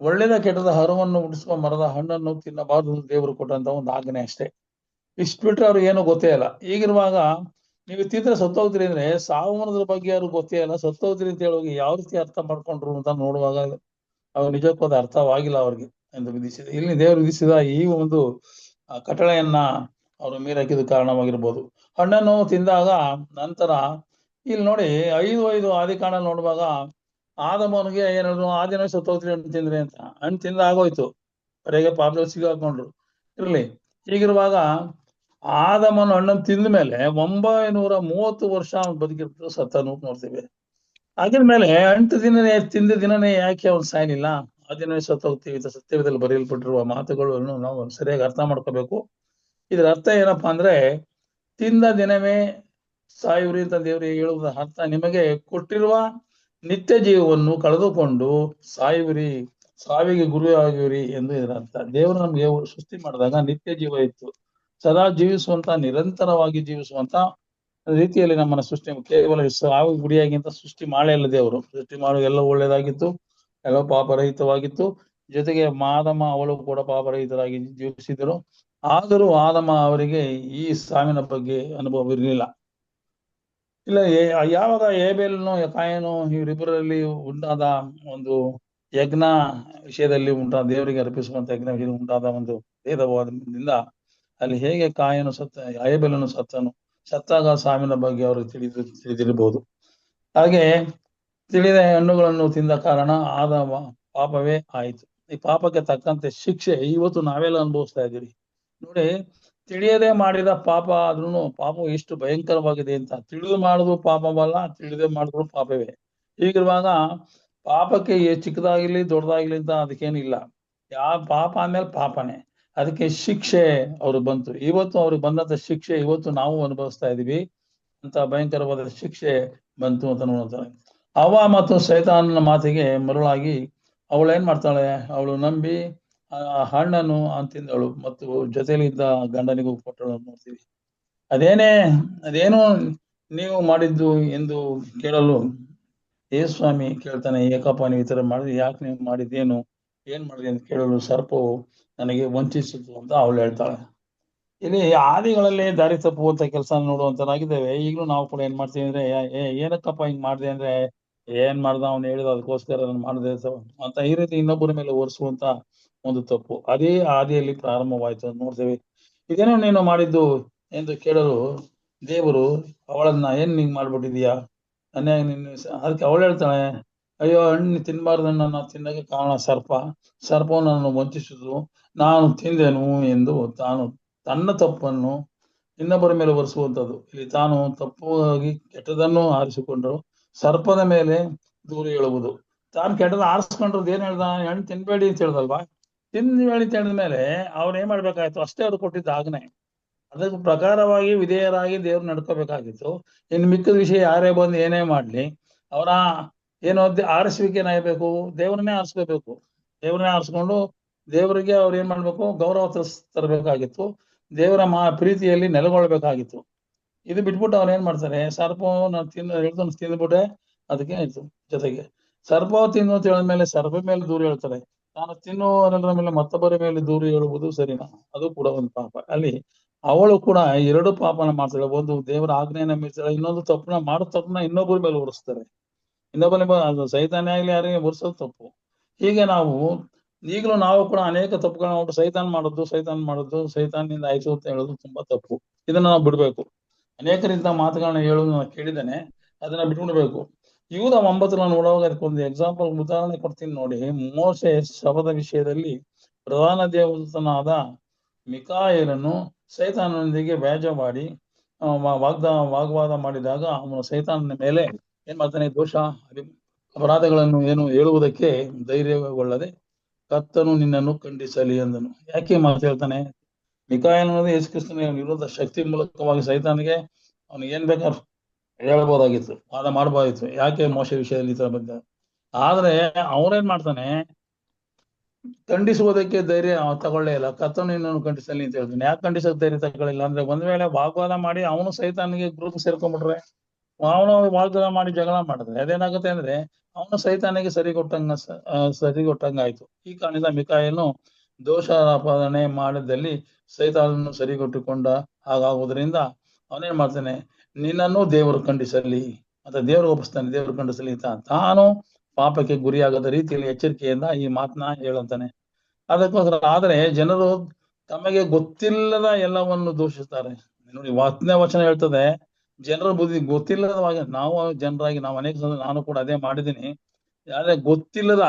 ಒಳ್ಳೇದ ಕೆಟ್ಟದ ಹರವನ್ನು ಉಡಿಸುವ ಮರದ ಹಣ್ಣನ್ನು ತಿನ್ನಬಾರದು ದೇವರು ಕೊಟ್ಟಂತ ಒಂದು ಆಜ್ಞೆ ಅಷ್ಟೇ. ಇಷ್ಟು ಬಿಟ್ರೆ ಅವ್ರಿಗೆ ಏನೂ ಗೊತ್ತೇ ಇಲ್ಲ. ಈಗಿರುವಾಗ ನೀವು ತಿಂದ್ರೆ ಸತ್ತೋಗ್ತೀರಿ ಅಂದ್ರೆ ಸಾವನ್ನದ್ರ ಬಗ್ಗೆ ಯಾರು ಗೊತ್ತೇ ಇಲ್ಲ. ಸತ್ತೋಗ್ತೀರಿ ಅಂತ ಹೇಳುವಾಗ ಯಾವ ರೀತಿ ಅರ್ಥ ಮಾಡ್ಕೊಂಡ್ರು ಅಂತ ನೋಡುವಾಗ ಅವ್ರು ನಿಜಕ್ಕೂ ಅದು ಅರ್ಥವಾಗಿಲ್ಲ ಅವ್ರಿಗೆ ಎಂದು ವಿಧಿಸಿದ. ಇಲ್ಲಿ ದೇವರು ವಿಧಿಸಿದ ಈ ಒಂದು ಕಟ್ಟಳೆಯನ್ನ ಅವರು ಮೀರಕ್ಕಿದ ಕಾರಣವಾಗಿರ್ಬೋದು. ಹಣ್ಣನ್ನು ತಿಂದಾಗ ನಂತರ ಇಲ್ಲಿ ನೋಡಿ 5 ಆದಿಕಾಂಡ ನೋಡುವಾಗ ಆದಮನಿಗೆ ಏನಾದ್ರು ಆ ದಿನ ಸತ್ತೋಗ್ತೀರಿ ಹಣ್ಣು ತಿಂದ್ರಿ ಅಂತ. ಹಣ್ಣು ತಿಂದ ಆಗೋಯ್ತು, ಕಡೆಗೆ ಪಾಪದಲ್ಲಿ ಸಿಗಾಕೊಂಡು ಇರ್ಲಿ. ಹೀಗಿರುವಾಗ ಆದಮನ ಹಣ್ಣನ್ನು ತಿಂದ ಮೇಲೆ 930 ವರ್ಷ ಅವ್ನು ಬದುಕಿರ್ತಾರೆ, ಸತ್ತನು ನೋಡ್ತೀವಿ. ಅದ್ರ ಅಂಟು ತಿಂದ ದಿನನೇ ಯಾಕೆ ಅವ್ನು ಸಾಯ್ಲಿಲ್ಲ, ಆ ದಿನವೇ ಸತ್ತೋಗ್ತೀವಿ ಅಂತ ಸತ್ಯವೇದದಲ್ಲಿ ಬರೆಯಲ್ಪಟ್ಟಿರುವ ಮಾತುಗಳನ್ನು ನಾವು ಸರಿಯಾಗಿ ಅರ್ಥ ಮಾಡ್ಕೋಬೇಕು. ಇದ್ರ ಅರ್ಥ ಏನಪ್ಪಾ ಅಂದ್ರೆ, ತಿಂದ ದಿನವೇ ಸಾಯುವ್ರಿ ಅಂತ ದೇವ್ರಿಗೆ ಹೇಳುವುದ ಅರ್ಥ, ನಿಮಗೆ ಕೊಟ್ಟಿರುವ ನಿತ್ಯ ಜೀವವನ್ನು ಕಳೆದುಕೊಂಡು ಸಾಯುವಿರಿ, ಸಾವಿಗೆ ಗುರಿ ಆಗಿವ್ರಿ ಎಂದು ಇದರ ಅರ್ಥ. ದೇವರು ನಮ್ಗೆ ಸೃಷ್ಟಿ ಮಾಡಿದಾಗ ನಿತ್ಯ ಜೀವ ಇತ್ತು, ಸದಾ ಜೀವಿಸುವಂತ, ನಿರಂತರವಾಗಿ ಜೀವಿಸುವಂತ ರೀತಿಯಲ್ಲಿ ನಮ್ಮನ್ನ ಸೃಷ್ಟಿ, ಕೇವಲ ಸಾವು ಗುರಿಯಾಗಿಂತ ಸೃಷ್ಟಿ ಮಾಡೇ ಇಲ್ಲ ದೇವರು. ಸೃಷ್ಟಿ ಮಾಡುವ ಎಲ್ಲ ಒಳ್ಳೇದಾಗಿತ್ತು, ಎಲ್ಲ ಪಾಪರಹಿತವಾಗಿತ್ತು. ಜೊತೆಗೆ ಆದಮ ಅವಳು ಕೂಡ ಪಾಪರಹಿತರಾಗಿ ಜೀವಿಸಿದರು. ಆದರೂ ಆದಮ ಅವರಿಗೆ ಈ ಸಾವಿನ ಬಗ್ಗೆ ಅನುಭವ ಇರಲಿಲ್ಲ. ಇಲ್ಲ, ಯಾವಾಗ ಏಬೇಲನು ಕಾಯನು ಇವರಿಬ್ಬರಲ್ಲಿ ಉಂಟಾದ ಒಂದು ಯಜ್ಞ ವಿಷಯದಲ್ಲಿ ದೇವರಿಗೆ ಅರ್ಪಿಸುವಂತ ಯಜ್ಞ ವಿಷಯದಲ್ಲಿ ಉಂಟಾದ ಒಂದು ಭೇದವಾದದಿಂದ ಅಲ್ಲಿ ಹೇಗೆ ಕಾಯನು ಏಬೇಲನು ಸತ್ತಾಗ ಸಾವಿನ ಬಗ್ಗೆ ಅವರು ತಿಳಿದಿರಬಹುದು. ಹಾಗೆ ತಿಳಿದ ಹಣ್ಣುಗಳನ್ನು ತಿಂದ ಕಾರಣ ಆದ ಪಾಪವೇ ಆಯಿತು. ಈ ಪಾಪಕ್ಕೆ ತಕ್ಕಂತೆ ಶಿಕ್ಷೆ ಇವತ್ತು ನಾವೆಲ್ಲ ಅನುಭವಿಸ್ತಾ ಇದ್ದೀವಿ ನೋಡಿ. ತಿಳಿಯದೆ ಮಾಡಿದ ಪಾಪ ಆದ್ರೂ ಪಾಪವು ಎಷ್ಟು ಭಯಂಕರವಾಗಿದೆ ಅಂತ. ತಿಳಿದು ಮಾಡುದು ಪಾಪವಲ್ಲ, ತಿಳಿದೇ ಮಾಡಿದ್ರು ಪಾಪವೇ. ಹೀಗಿರುವಾಗ ಪಾಪಕ್ಕೆ ಚಿಕ್ಕದಾಗಿರ್ಲಿ ದೊಡ್ಡದಾಗಿರ್ಲಿ ಅಂತ ಅದಕ್ಕೇನಿಲ್ಲ. ಯಾವ ಪಾಪ ಅಂದ್ಮೇಲೆ ಪಾಪನೇ, ಅದಕ್ಕೆ ಶಿಕ್ಷೆ ಅವ್ರಿಗೆ ಬಂತು. ಇವತ್ತು ಅವ್ರಿಗೆ ಬಂದಂತ ಶಿಕ್ಷೆ ಇವತ್ತು ನಾವು ಅನುಭವಿಸ್ತಾ ಇದೀವಿ. ಅಂತ ಭಯಂಕರವಾದ ಶಿಕ್ಷೆ ಬಂತು ಅಂತ ನೋಡ್ತಾರೆ. ಹವ್ವ ಮತ್ತು ಸೈತಾನನ ಮಾತಿಗೆ ಮರುಳಾಗಿ ಅವಳು ಏನ್ ಮಾಡ್ತಾಳೆ, ಅವಳು ನಂಬಿ ಆ ಹಣ್ಣನ್ನು ತಿಂದಳು ಮತ್ತು ಜೊತೆಲಿದ್ದ ಗಂಡನಿಗೂ ಕೊಟ್ಟಳು ನೋಡ್ತೀವಿ. ಅದೇನು ನೀವು ಮಾಡಿದ್ದು ಎಂದು ಕೇಳಲು ಸ್ವಾಮಿ ಕೇಳ್ತಾನೆ, ಏಕಪ್ಪ ನೀವು ಈ ತರ ಮಾಡಿದ್ರಿ, ಯಾಕೆ ನೀವು ಮಾಡಿದ್ದೇನು, ಏನ್ ಮಾಡಿದ್ರಿ ಅಂತ ಕೇಳಲು ಸರ್ಪವು ನನಗೆ ವಂಚಿಸಿತು ಅಂತ ಅವಳು ಹೇಳ್ತಾಳೆ. ಇಲ್ಲಿ ಆದಿಗಳಲ್ಲಿ ದಾರಿ ತಪ್ಪುವಂತ ಕೆಲಸ ನೋಡುವಂತನಾಗಿದ್ದೇವೆ. ಈಗಲೂ ನಾವು ಕೂಡ ಏನ್ ಮಾಡ್ತೀವಿ ಅಂದ್ರೆ, ಏನಕ್ಕಪ್ಪ ಹಿಂಗ್ ಮಾಡಿದೆ ಅಂದ್ರೆ, ಏನ್ ಮಾಡ್ದ ಅವ್ನು ಹೇಳಿದ ಅದಕ್ಕೋಸ್ಕರ ನಾನು ಮಾಡಿದೆ ಅಂತ ಈ ರೀತಿ ಇನ್ನೊಬ್ಬರ ಮೇಲೆ ಒರೆಸುವಂತ ಒಂದು ತಪ್ಪು ಅದೇ ಆದಿಯಲ್ಲಿ ಪ್ರಾರಂಭವಾಯ್ತು ಅಂತ ನೋಡ್ತೇವೆ. ಇದೇನೋ ನೀನು ಮಾಡಿದ್ದು ಎಂದು ಕೇಳಲು ದೇವರು ಅವಳನ್ನ ಏನ್ ಹಿಂಗ್ ಮಾಡ್ಬಿಟ್ಟಿದೀಯಾ ಅನ್ಯಾಯ ನಿನ್ನ. ಅದಕ್ಕೆ ಅವಳು ಹೇಳ್ತಾಳೆ, ಅಯ್ಯೋ ಹಣ್ಣು ತಿನ್ಬಾರ್ದನ್ನ ನಾನು ತಿನ್ನಕ್ಕೆ ಕಾರಣ ಸರ್ಪವು ನನ್ನನ್ನು ವಂಚಿಸಿದ್ರು, ನಾನು ತಿಂದೆನು ಎಂದು ತಾನು ತನ್ನ ತಪ್ಪನ್ನು ಇನ್ನೊಬ್ಬರ ಮೇಲೆ ಒರೆಸುವಂಥದ್ದು. ಇಲ್ಲಿ ತಾನು ತಪ್ಪಾಗಿ ಕೆಟ್ಟದನ್ನು ಆರಿಸಿಕೊಂಡ್ರು, ಸರ್ಪದ ಮೇಲೆ ದೂರು ಹೇಳುವುದು. ತಾನು ಕೆಟ್ಟದ ಆರಿಸ್ಕೊಂಡ್ರದ್ದು ಏನ್ ಹೇಳ್ದ, ಹಣ್ಣು ತಿನ್ಬೇಡಿ ಅಂತ ಹೇಳ್ದಲ್ವಾ, ತಿನ್ಬೇಡಿ ಅಂತ ಹೇಳಿದ ಮೇಲೆ ಅವ್ರು ಏನ್ ಮಾಡ್ಬೇಕಾಯ್ತು, ಅಷ್ಟೇ ಅವ್ರು ಕೊಟ್ಟಿದ್ದ ಆಜ್ಞೆ. ಅದಕ್ಕೆ ಪ್ರಕಾರವಾಗಿ ವಿಧೇಯರಾಗಿ ದೇವ್ರು ನಡ್ಕೋಬೇಕಾಗಿತ್ತು. ಇನ್ನು ಮಿಕ್ಕದ ವಿಷಯ ಯಾರೇ ಬಂದು ಏನೇ ಮಾಡ್ಲಿ, ಅವರ ಏನೋ ಆರಿಸುವಿಕೆ ಏನಾಗಬೇಕು, ದೇವ್ರನ್ನೇ ಆರಿಸ್ಕೋಬೇಕು. ದೇವ್ರನ್ನೇ ಆರಿಸ್ಕೊಂಡು ದೇವರಿಗೆ ಅವ್ರು ಏನ್ ಮಾಡ್ಬೇಕು, ಗೌರವ ತರಬೇಕಾಗಿತ್ತು, ದೇವರ ಪ್ರೀತಿಯಲ್ಲಿ ನೆಲೆಗೊಳ್ಬೇಕಾಗಿತ್ತು. ಇದು ಬಿಟ್ಬಿಟ್ಟು ಅವ್ರು ಏನ್ ಮಾಡ್ತಾರೆ, ಸರ್ಪ ತಿಂದ್ಬಿಟ್ಟೆ ಅದಕ್ಕೆ ಆಯ್ತು. ಜೊತೆಗೆ ಸರ್ಪ ತಿನ್ನು ಅಂತ ಹೇಳಿದ್ಮೇಲೆ ಸರ್ಪ ಮೇಲೆ ದೂರ ಹೇಳ್ತಾರೆ, ನಾನು ತಿನ್ನುವರ ಮೇಲೆ ಮತ್ತೊಬ್ಬರ ಮೇಲೆ ದೂರ ಹೇಳುವುದು ಸರಿನಾ? ಅದು ಕೂಡ ಒಂದು ಪಾಪ. ಅಲ್ಲಿ ಅವಳು ಕೂಡ 2 ಪಾಪನ ಮಾಡ್ತಾಳೆ. ಒಂದು ದೇವರ ಆಜ್ಞೆಯನ್ನ ಮೀರ್ತಾಳೆ, ಇನ್ನೊಂದು ಮಾಡೋ ತಪ್ಪನ್ನ ಇನ್ನೊಬ್ಬರ ಮೇಲೆ ಹೊರಿಸ್ತಾರೆ. ಇನ್ನೊಬ್ಬರ ಸೈತಾನೇ ಆಗ್ಲಿ ಯಾರಿಗೆ ಹೊರಿಸೋದು ತಪ್ಪು. ಹೀಗೆ ಈಗಲೂ ನಾವು ಕೂಡ ಅನೇಕ ತಪ್ಪುಗಳನ್ನ ನೋಡು, ಸೈತಾನ್ನಿಂದ ಆಯ್ತು ಅಂತ ಹೇಳೋದು ತುಂಬಾ ತಪ್ಪು. ಇದನ್ನ ನಾವು ಬಿಡ್ಬೇಕು. ಅನೇಕರಿಂದ ಮಾತುಗಳನ್ನ ಹೇಳೋದು ನಾನು ಕೇಳಿದ್ದೇನೆ, ಅದನ್ನ ಬಿಟ್ಬಿಡ್ಬೇಕು. ಯೂದ 9 ನೋಡುವಾಗ ಅದಕ್ಕೊಂದು ಎಕ್ಸಾಂಪಲ್ ಉದಾಹರಣೆ ಕೊಡ್ತೀನಿ ನೋಡಿ. ಮೋಶೆ ಶಬದ ವಿಷಯದಲ್ಲಿ ಪ್ರಧಾನ ದೇವದೂತನಾದ ಮಿಕಾಯೇಲನು ಸೈತಾನನೊಂದಿಗೆ ವ್ಯಾಜ್ಯ ಮಾಡಿ ವಾಗ್ವಾದ ಮಾಡಿದಾಗ ಅವನು ಸೈತಾನನ ಮೇಲೆ ಏನ್ ಮಾಡ್ತಾನೆ, ದೋಷ ಅಪರಾಧಗಳನ್ನು ಏನು ಹೇಳುವುದಕ್ಕೆ ಧೈರ್ಯಗೊಳ್ಳದೆ ಕರ್ತನು ನಿನ್ನನ್ನು ಖಂಡಿಸಲಿ ಎಂದನು. ಯಾಕೆ ಮಾತು ಹೇಳ್ತಾನೆ? ಮಿಕಾಯೇಲನು ಯೇಸು ಕ್ರಿಸ್ತನ ವಿರೋಧ ಶಕ್ತಿ ಮೂಲಕವಾಗಿ ಸೈತಾನಿಗೆ ಅವನು ಏನ್ ಬೇಕಾದ್ರು ಹೇಳ್ಬೋದಾಗಿತ್ತು, ವಾದ ಮಾಡಬಹುದಿತ್ತು. ಯಾಕೆ ಮೋಶೆ ವಿಷಯದಲ್ಲಿ ಈ ತರ ಬಂದ? ಆದ್ರೆ ಅವನೇನ್ ಮಾಡ್ತಾನೆ, ಖಂಡಿಸುವುದಕ್ಕೆ ಧೈರ್ಯ ತಗೊಳ್ಳೇ ಇಲ್ಲ. ಕರ್ತನು ನಿನ್ನನ್ನು ಖಂಡಿಸಲಿ ಅಂತ ಹೇಳ್ತಾನೆ. ಯಾಕೆ ಖಂಡಿಸೋಕೆ ಧೈರ್ಯ ತಗೊಳ್ಳಿಲ್ಲ ಅಂದ್ರೆ, ಒಂದ್ ವೇಳೆ ವಾಗ್ವಾದ ಮಾಡಿ ಅವನು ಸೈತಾನಿಗೆ ಗ್ರೂಪ್ ಸೇರ್ಕೊಂಡ್ಬಿಟ್ರೆ, ಅವನು ವಾಗ್ವಾದ ಮಾಡಿ ಜಗಳ ಮಾಡಿದ್ರೆ ಅದೇನಾಗುತ್ತೆ ಅಂದ್ರೆ ಅವನು ಸೈತಾನಿಗೆ ಸರಿ ಕೊಟ್ಟಂಗಾಯ್ತು. ಈ ಕಾರಣದಿಂದ ಮಿಕಾಯನು ದೋಷಾರೋಪಣೆ ಮಾಡಿದಲ್ಲಿ ಸೈತಾನನ್ನು ಸರಿಗೊಟ್ಟುಕೊಂಡ ಹಾಗಾಗುವುದರಿಂದ ಅವನೇನ್ ಮಾಡ್ತಾನೆ, ನಿನ್ನನ್ನು ದೇವರು ಖಂಡಿಸಲಿ ಅಂತ ದೇವರು ಒಪ್ಪಿಸ್ತಾನೆ. ದೇವರು ಖಂಡಿಸಲಿ ಅಂತ ತಾನು ಪಾಪಕ್ಕೆ ಗುರಿಯಾಗದ ರೀತಿಯಲ್ಲಿ ಎಚ್ಚರಿಕೆಯಿಂದ ಈ ಮಾತನ್ನ ಹೇಳಂತಾನೆ. ಅದಕ್ಕೋಸ್ಕರ ಆದ್ರೆ ಜನರು ತಮಗೆ ಗೊತ್ತಿಲ್ಲದ ಎಲ್ಲವನ್ನು ದೂಷಿಸ್ತಾರೆ. ನೋಡಿ, 10ನೇ ವಚನ ಹೇಳ್ತದೆ, ಜನರ ಬುದ್ಧಿ ಗೊತ್ತಿಲ್ಲದವಾಗಿ ನಾವು ಜನರಾಗಿ ನಾವು ಅನೇಕ ಸಲ ನಾನು ಕೂಡ ಅದೇ ಮಾಡಿದ್ದೀನಿ. ಆದ್ರೆ ಗೊತ್ತಿಲ್ಲದ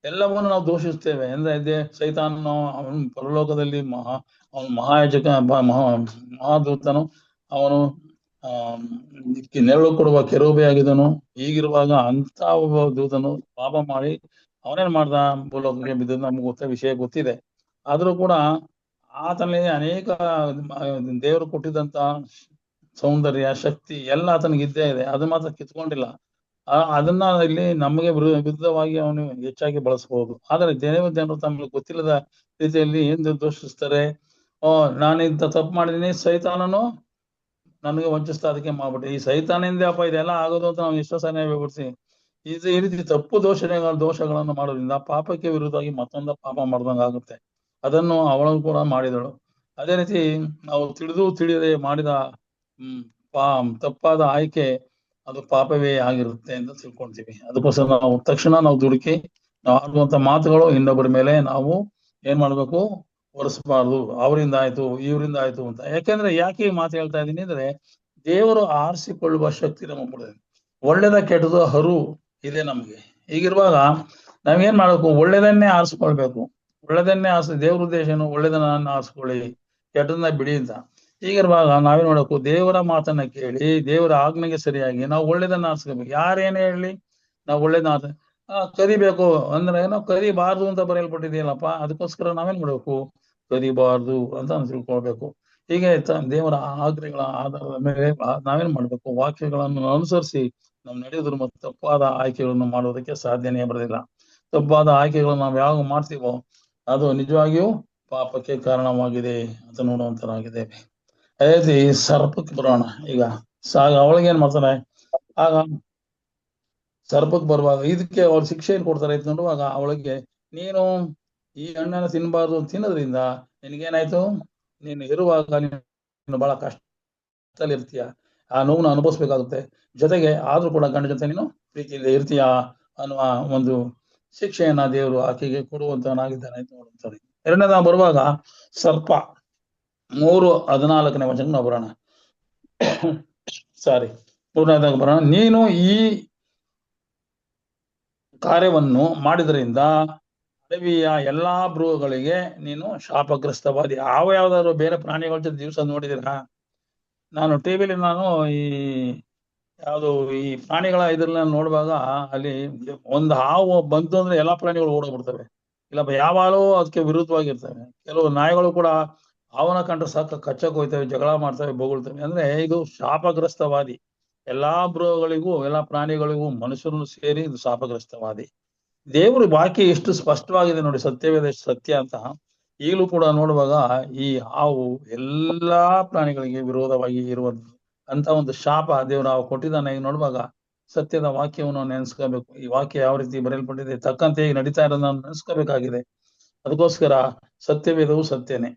ಎಲ್ಲವನ್ನು ನಾವು ದೂಷಿಸ್ತೇವೆ. ಅಂದ್ರೆ ಸೈತಾನನು ಅವನು ಪರಲೋಕದಲ್ಲಿ ಅವನು ಮಹಾಯಾಜಕ ಮಹಾದೂತನು, ಅವನು ನೆರಳು ಕೊಡುವ ಕೆರೂಬಿ ಆಗಿದನು. ಹೀಗಿರುವಾಗ ಅಂತ ಒಬ್ಬ ದೂತನು ಪಾಪ ಮಾಡಿ ಅವನೇನ್ ಮಾಡ್ದ, ಭೂಲೋಕಕ್ಕೆ ಬಿದ್ದದ್ದು ನಮ್ಗೆ ವಿಷಯ ಗೊತ್ತಿದೆ. ಆದ್ರೂ ಕೂಡ ಆತನಲ್ಲಿ ಅನೇಕ ದೇವರು ಕೊಟ್ಟಿದ್ದಂತ ಸೌಂದರ್ಯ, ಶಕ್ತಿ ಎಲ್ಲ ಆತನಿಗೆ ಇದ್ದೇ ಇದೆ. ಅದು ಮಾತ್ರ ಕಿತ್ಕೊಂಡಿಲ್ಲ. ಅದನ್ನ ಇಲ್ಲಿ ನಮಗೆ ವಿರುದ್ಧವಾಗಿ ಅವನು ಹೆಚ್ಚಾಗಿ ಬಳಸಬಹುದು. ಆದ್ರೆ ಜನರು ತಮಗೆ ಗೊತ್ತಿಲ್ಲದ ರೀತಿಯಲ್ಲಿ ಏನ್ ದೋಷಿಸ್ತಾರೆ, ನಾನಿಂತ ತಪ್ಪು ಮಾಡಿದೀನಿ, ಸೈತಾನನು ನನಗೆ ವಂಚಿಸ್ತಾ ಅದಕ್ಕೆ ಮಾಡ್ಬಿಟ್ಟೆ, ಈ ಸೈತಾನಿಂದ ಅಪ್ಪ ಇದೆಲ್ಲ ಆಗೋದು ಅಂತ ನಾವು ಎಷ್ಟೋ ಸಲ ಹೇಳ್ಬಿಡ್ತೀವಿ. ಈ ರೀತಿ ತಪ್ಪು ದೋಷಗಳನ್ನು ಮಾಡೋದ್ರಿಂದ ಪಾಪಕ್ಕೆ ವಿರುದ್ಧವಾಗಿ ಮತ್ತೊಂದು ಪಾಪ ಮಾಡ್ದಂಗ ಆಗುತ್ತೆ. ಅದನ್ನು ಅವಳು ಕೂಡ ಮಾಡಿದಳು. ಅದೇ ರೀತಿ ನಾವು ತಿಳಿಯದೆ ಮಾಡಿದ ತಪ್ಪಾದ ಆಯ್ಕೆ ಅದು ಪಾಪವೇ ಆಗಿರುತ್ತೆ ಅಂತ ತಿಳ್ಕೊಂತೀವಿ. ಅದಕ್ಕೋಸ್ಕರ ನಾವು ತಕ್ಷಣ ನಾವು ದುಡುಕಿ ನಾವು ಆಡುವಂತ ಮಾತುಗಳು ಇನ್ನೊಬ್ಬರ ಮೇಲೆ ನಾವು ಏನ್ ಮಾಡ್ಬೇಕು, ಹೊರಿಸಬಾರ್ದು. ಅವರಿಂದ ಆಯ್ತು, ಇವರಿಂದ ಆಯ್ತು ಅಂತ. ಯಾಕೆ ಈ ಮಾತು ಹೇಳ್ತಾ ಇದ್ದೀನಿ ಅಂದ್ರೆ, ದೇವರು ಆರಿಸಿಕೊಳ್ಳುವ ಶಕ್ತಿ ನಮಗೆ ಕೊಡಿದೆ. ಒಳ್ಳೇದ ಕೆಟ್ಟದು ಹರು ಇದೆ ನಮ್ಗೆ. ಹೀಗಿರುವಾಗ ನಾವೇನ್ ಮಾಡ್ಬೇಕು, ಒಳ್ಳೇದನ್ನೇ ಆರಿಸ್ಕೊಳ್ಬೇಕು. ಒಳ್ಳೇದನ್ನೇ ದೇವ್ರ ಉದ್ದೇಶ ಏನು, ಒಳ್ಳೇದನ್ನ ಆರಿಸ್ಕೊಳ್ಳಿ, ಕೆಟ್ಟದನ್ನ ಬಿಡಿ ಅಂತ. ಹೀಗಿರುವಾಗ ನಾವೇನ್ ಮಾಡ್ಬೇಕು, ದೇವರ ಮಾತನ್ನ ಕೇಳಿ ದೇವರ ಆಜ್ಞೆಗೆ ಸರಿಯಾಗಿ ನಾವು ಒಳ್ಳೇದನ್ನ ಆರಿಸ್ಕೋಬೇಕು. ಯಾರೇನೇ ಹೇಳಿ ನಾವು ಒಳ್ಳೇದನ್ನ ಕದಿಬೇಕು ಅಂದ್ರೆ ನಾವು ಕದಿಬಾರ್ದು ಅಂತ ಬರೆಯಲ್ಪಟ್ಟಿದೆಯಲ್ಲಪ್ಪ. ಅದಕ್ಕೋಸ್ಕರ ನಾವೇನ್ ಮಾಡ್ಬೇಕು, ಕದಿಬಾರ್ದು ಅಂತ ತಿಳ್ಕೊಳ್ಬೇಕು. ಹೀಗೆ ದೇವರ ಆಜ್ಞೆಗಳ ಆಧಾರದ ಮೇಲೆ ನಾವೇನ್ ಮಾಡ್ಬೇಕು, ವಾಕ್ಯಗಳನ್ನು ಅನುಸರಿಸಿ ನಾವು ನಡೆಯೋದ್ರ ಮತ್ತು ತಪ್ಪಾದ ಆಯ್ಕೆಗಳನ್ನು ಮಾಡೋದಕ್ಕೆ ಸಾಧ್ಯನೇ ಬರೋದಿಲ್ಲ. ತಪ್ಪಾದ ಆಯ್ಕೆಗಳನ್ನು ನಾವು ಯಾವಾಗ ಮಾಡ್ತೀವೋ ಅದು ನಿಜವಾಗಿಯೂ ಪಾಪಕ್ಕೆ ಕಾರಣವಾಗಿದೆ ಅಂತ ನೋಡುವಂತರಾಗಿದೆ. ಅದೇ ರೀತಿ ಸರ್ಪಕ್ಕೆ ಬರೋಣ. ಈಗ ಅವಳಿಗೆ ಏನ್ ಮಾಡ್ತಾರೆ, ಆಗ ಸರ್ಪಕ್ಕೆ ಬರುವಾಗ ಇದಕ್ಕೆ ಅವ್ರು ಶಿಕ್ಷೆ ಏನ್ ಕೊಡ್ತಾರೆ ಅಂತ ನೋಡುವಾಗ, ಅವಳಿಗೆ ನೀನು ಈ ಹಣ್ಣನ್ನು ತಿನ್ಬಾರ್ದು ತಿನ್ನೋದ್ರಿಂದ ನಿನಗೇನಾಯ್ತು, ನೀನು ಇರುವಾಗ ನೀನು ಬಹಳ ಕಷ್ಟದಲ್ಲಿ ಇರ್ತೀಯ, ಆ ನೋವನ್ನು ಅನುಭವಿಸ್ಬೇಕಾಗುತ್ತೆ. ಜೊತೆಗೆ ಆದ್ರೂ ಕೂಡ ಗಂಡ ಜೊತೆ ನೀನು ಪ್ರೀತಿಯಿಂದ ಇರ್ತೀಯ ಅನ್ನುವ ಒಂದು ಶಿಕ್ಷೆಯನ್ನ ದೇವರು ಆಕೆಗೆ ಕೊಡುವಂತನಾಗಿದ್ದಾನೆ ಅಂತ ನೋಡುತ್ತಾರೆ. ಎರಡನೇದ ಬರುವಾಗ ಸರ್ಪ 3:14 ವಚನ ನಾವು ಬರೋಣ. ಮೂರನೇದಾಗ ಬರೋಣ. ನೀನು ಈ ಕಾರ್ಯವನ್ನು ಮಾಡಿದ್ರಿಂದ ಅಡವಿಯ ಎಲ್ಲಾ ಮೃಗಗಳಿಗೆ ನೀನು ಶಾಪಗ್ರಸ್ತವಾದಿ. ಯಾವ್ದಾದ್ರು ಬೇರೆ ಪ್ರಾಣಿಗಳ ಜೊತೆ ದಿವಸ ನೋಡಿದಿರಾ? ನಾನು ಟಿವಿಲಿ ಈ ಪ್ರಾಣಿಗಳ ಇದ್ರನ್ನ ನೋಡುವಾಗ ಅಲ್ಲಿ ಒಂದು ಹಾವು ಬಂತು ಅಂದ್ರೆ ಎಲ್ಲಾ ಪ್ರಾಣಿಗಳು ಓಡೋಗ್ಬಿಡ್ತವೆ. ಇಲ್ಲಪ್ಪ ಯಾವಾಗಲೂ ಅದಕ್ಕೆ ವಿರುದ್ಧವಾಗಿರ್ತವೆ. ಕೆಲವು ನಾಯಿಗಳು ಕೂಡ ಹಾವನ್ನ ಕಂಡ್ರೆ ಸಾಕ ಕಚ್ಚಕ್ ಹೋಯ್ತವೆ, ಜಗಳ ಮಾಡ್ತವೆ, ಬೊಗಳ್ತವೆ. ಅಂದ್ರೆ ಇದು ಶಾಪಗ್ರಸ್ತವಾದಿ. ಎಲ್ಲಾ ಮೃಗಗಳಿಗೂ ಎಲ್ಲಾ ಪ್ರಾಣಿಗಳಿಗೂ ಮನುಷ್ಯರನ್ನು ಸೇರಿ ಇದು ಶಾಪಗ್ರಸ್ತವಾದಿ. ದೇವರು ವಾಕ್ಯ ಎಷ್ಟು ಸ್ಪಷ್ಟವಾಗಿದೆ ನೋಡಿ, ಸತ್ಯವೇದ ಸತ್ಯ ಅಂತ. ಈಗಲೂ ಕೂಡ ನೋಡುವಾಗ ಈ ಹಾವು ಎಲ್ಲಾ ಪ್ರಾಣಿಗಳಿಗೆ ವಿರೋಧವಾಗಿ ಇರುವಂತ ಅಂತ ಒಂದು ಶಾಪ ದೇವರು ನಾವು ಕೊಟ್ಟಿದ್ದಾನೆ. ಈಗ ನೋಡುವಾಗ ಸತ್ಯದ ವಾಕ್ಯವನ್ನು ನೆನೆಸ್ಕೋಬೇಕು. ಈ ವಾಕ್ಯ ಯಾವ ರೀತಿ ಬರೆಯಲ್ಪಟ್ಟಿದೆ ತಕ್ಕಂತೆ ಈಗ ನಡೀತಾ ಇರೋದನ್ನ ನೆನೆಸ್ಕೋಬೇಕಾಗಿದೆ. ಅದಕ್ಕೋಸ್ಕರ ಸತ್ಯವೇದವು ಸತ್ಯನೇ.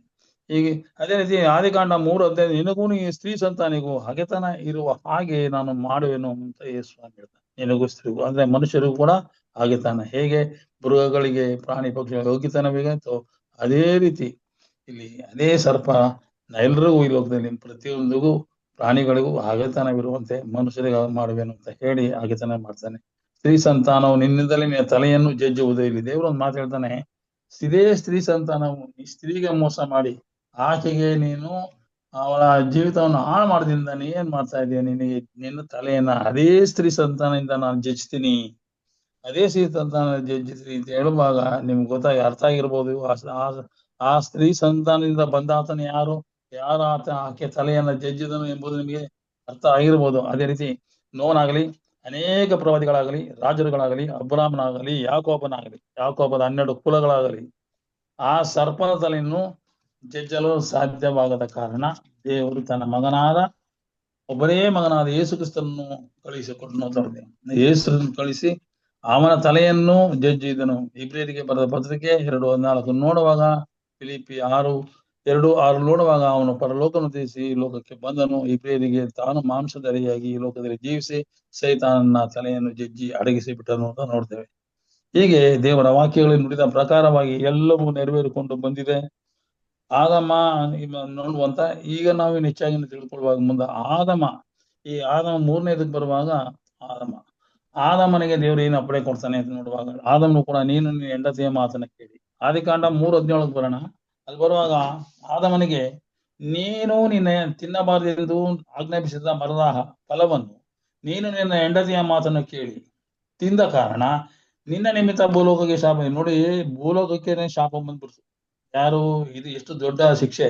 ಈಗ ಅದೇ ರೀತಿ ಆದಿಕಾಂಡ 3:15 ನಿನಗೂ ಈ ಸ್ತ್ರೀ ಸಂತಾನಿಗೂ ಹಗೆತನ ಇರುವ ಹಾಗೆ ನಾನು ಮಾಡುವೆನು ಅಂತ ಯೇಸು ಹೇಳ್ತಾನೆ. ನಿನಗೂ ಸ್ತ್ರೀಗೂ ಅಂದ್ರೆ ಮನುಷ್ಯರಿಗೂ ಕೂಡ ಹಗೆತನ, ಹೇಗೆ ಮೃಗಗಳಿಗೆ ಪ್ರಾಣಿ ಪಕ್ಷಿಗಳಿಗೆ ಹೋಗಿತನವೇಗೋ ಅದೇ ರೀತಿ ಇಲ್ಲಿ ಅದೇ ಸರ್ಪ ಎಲ್ರಿಗೂ ಈ ಲೋಕದಲ್ಲಿ ಪ್ರತಿಯೊಂದಿಗೂ ಪ್ರಾಣಿಗಳಿಗೂ ಹಗೆತನವಿರುವಂತೆ ಮನುಷ್ಯರಿಗೆ ಮಾಡುವೆನು ಅಂತ ಹೇಳಿ ಹಗೆತನ ಮಾಡ್ತಾನೆ. ಸ್ತ್ರೀ ಸಂತಾನವು ನಿನ್ನಿಂದಲೇ ನಿನ್ನ ತಲೆಯನ್ನು ಜಜ್ಜುವುದು. ಇಲ್ಲಿ ದೇವರು ಒಂದು ಮಾತು ಹೇಳ್ತಾನೆ, ಇದೇ ಸ್ತ್ರೀ ಸಂತಾನವು ಈ ಸ್ತ್ರೀಗೆ ಮೋಸ ಮಾಡಿ ಆಕೆಗೆ ನೀನು ಅವಳ ಜೀವಿತವನ್ನು ಹಾಳು ಮಾಡೋದ್ರಿಂದ ನೀ ಏನ್ ಮಾಡ್ತಾ ಇದೀಯ, ನಿನ್ನ ತಲೆಯನ್ನ ಅದೇ ಸ್ತ್ರೀ ಸಂತಾನದಿಂದ ನಾನು ಜಜ್ತೀನಿ, ಅದೇ ಸ್ತ್ರೀ ಸಂತಾನ ಜಜ್ಜಿಸ್ತೀನಿ ಅಂತ ಹೇಳುವಾಗ ನಿಮ್ಗೆ ಗೊತ್ತಾಗಿ ಅರ್ಥ ಆಗಿರ್ಬೋದು. ಆ ಸ್ತ್ರೀ ಸಂತಾನದಿಂದ ಬಂದ ಆತನ ಯಾರು ಆಕೆ ತಲೆಯನ್ನ ಜಜ್ಜಿದನು ಎಂಬುದು ನಿಮಗೆ ಅರ್ಥ ಆಗಿರ್ಬೋದು. ಅದೇ ರೀತಿ ನೋವನಾಗಲಿ, ಅನೇಕ ಪ್ರವಾದಿಗಳಾಗಲಿ, ರಾಜರುಗಳಾಗಲಿ, ಅಬ್ರಾಮನಾಗಲಿ, ಯಾಕೋಬನಾಗಲಿ, ಯಾಕೋಬದ 12 ಕುಲಗಳಾಗಲಿ ಆ ಸರ್ಪದ ತಲೆಯನ್ನು ಜಜ್ಜಲು ಸಾಧ್ಯವಾಗದ ಕಾರಣ ದೇವರು ತನ್ನ ಒಬ್ಬನೇ ಮಗನಾದ ಯೇಸು ಕ್ರಿಸ್ತನನ್ನು ಕಳಿಸಿಕೊಟ್ಟನು. ಯೇಸುವನ್ನು ಕಳಿಸಿ ಅವನ ತಲೆಯನ್ನು ಜಜ್ಜಿದನು. ಇಬ್ರಿಯರಿಗೆ ಬರೆದ ಪತ್ರಿಕೆ 2:14 ನೋಡುವಾಗ, ಫಿಲಿಪ್ಪಿ 6:2-6 ನೋಡುವಾಗ ಅವನು ಪರಲೋಕವನ್ನು ತ್ಯಜಿಸಿ ಲೋಕಕ್ಕೆ ಬಂದನು. ಇಬ್ರಿಯರಿಗೆ ತಾನು ಮಾಂಸಧಾರಿಯಾಗಿ ಈ ಲೋಕದಲ್ಲಿ ಜೀವಿಸಿ ಸೈತಾನನ ತಲೆಯನ್ನು ಜಜ್ಜಿ ಅಡಗಿಸಿ ಬಿಟ್ಟನು ಅಂತ ನೋಡ್ತೇವೆ. ಹೀಗೆ ದೇವರ ವಾಕ್ಯಗಳಲ್ಲಿ ನುಡಿದ ಪ್ರಕಾರವಾಗಿ ಎಲ್ಲವೂ ನೆರವೇರಿಕೊಂಡು ಬಂದಿದೆ. ಆದಮ ನೋಡುವಂತ ಈಗ ನಾವು ಹೆಚ್ಚಾಗಿ ತಿಳ್ಕೊಳ್ಳುವಾಗ ಮುಂದೆ ಈ ಆದಮ 3ನೇದಕ್ಕೆ ಬರುವಾಗ ಆದಮನಿಗೆ ದೇವರು ಏನು ಅಪ್ಪಣೆ ಕೊಡ್ತಾನೆ ಅಂತ ನೋಡುವಾಗ ಆದಮನು ಕೂಡ ನೀನು ನಿನ್ನ ಹೆಂಡತಿಯ ಮಾತನ್ನ ಕೇಳಿ. ಆದಿಕಾಂಡ 3:17 ಬರೋಣ. ಅಲ್ಲಿ ಬರುವಾಗ ಆದಮನಿಗೆ ನೀನು ನಿನ್ನ ತಿನ್ನಬಾರದೆಂದು ಆಜ್ಞಾಪಿಸಿದ ಮರದ ಫಲವನ್ನು ನೀನು ನಿನ್ನ ಹೆಂಡತಿಯ ಮಾತನ್ನು ಕೇಳಿ ತಿಂದ ಕಾರಣ ನಿನ್ನ ನಿಮಿತ್ತ ಭೂಲೋಕಕ್ಕೆ ಶಾಪ. ನೋಡಿ, ಭೂಲೋಕಕ್ಕೆ ಶಾಪ ಬಂದ್ಬಿಡ್ತು. ಯಾರು ಇದು ಎಷ್ಟು ದೊಡ್ಡ ಶಿಕ್ಷೆ.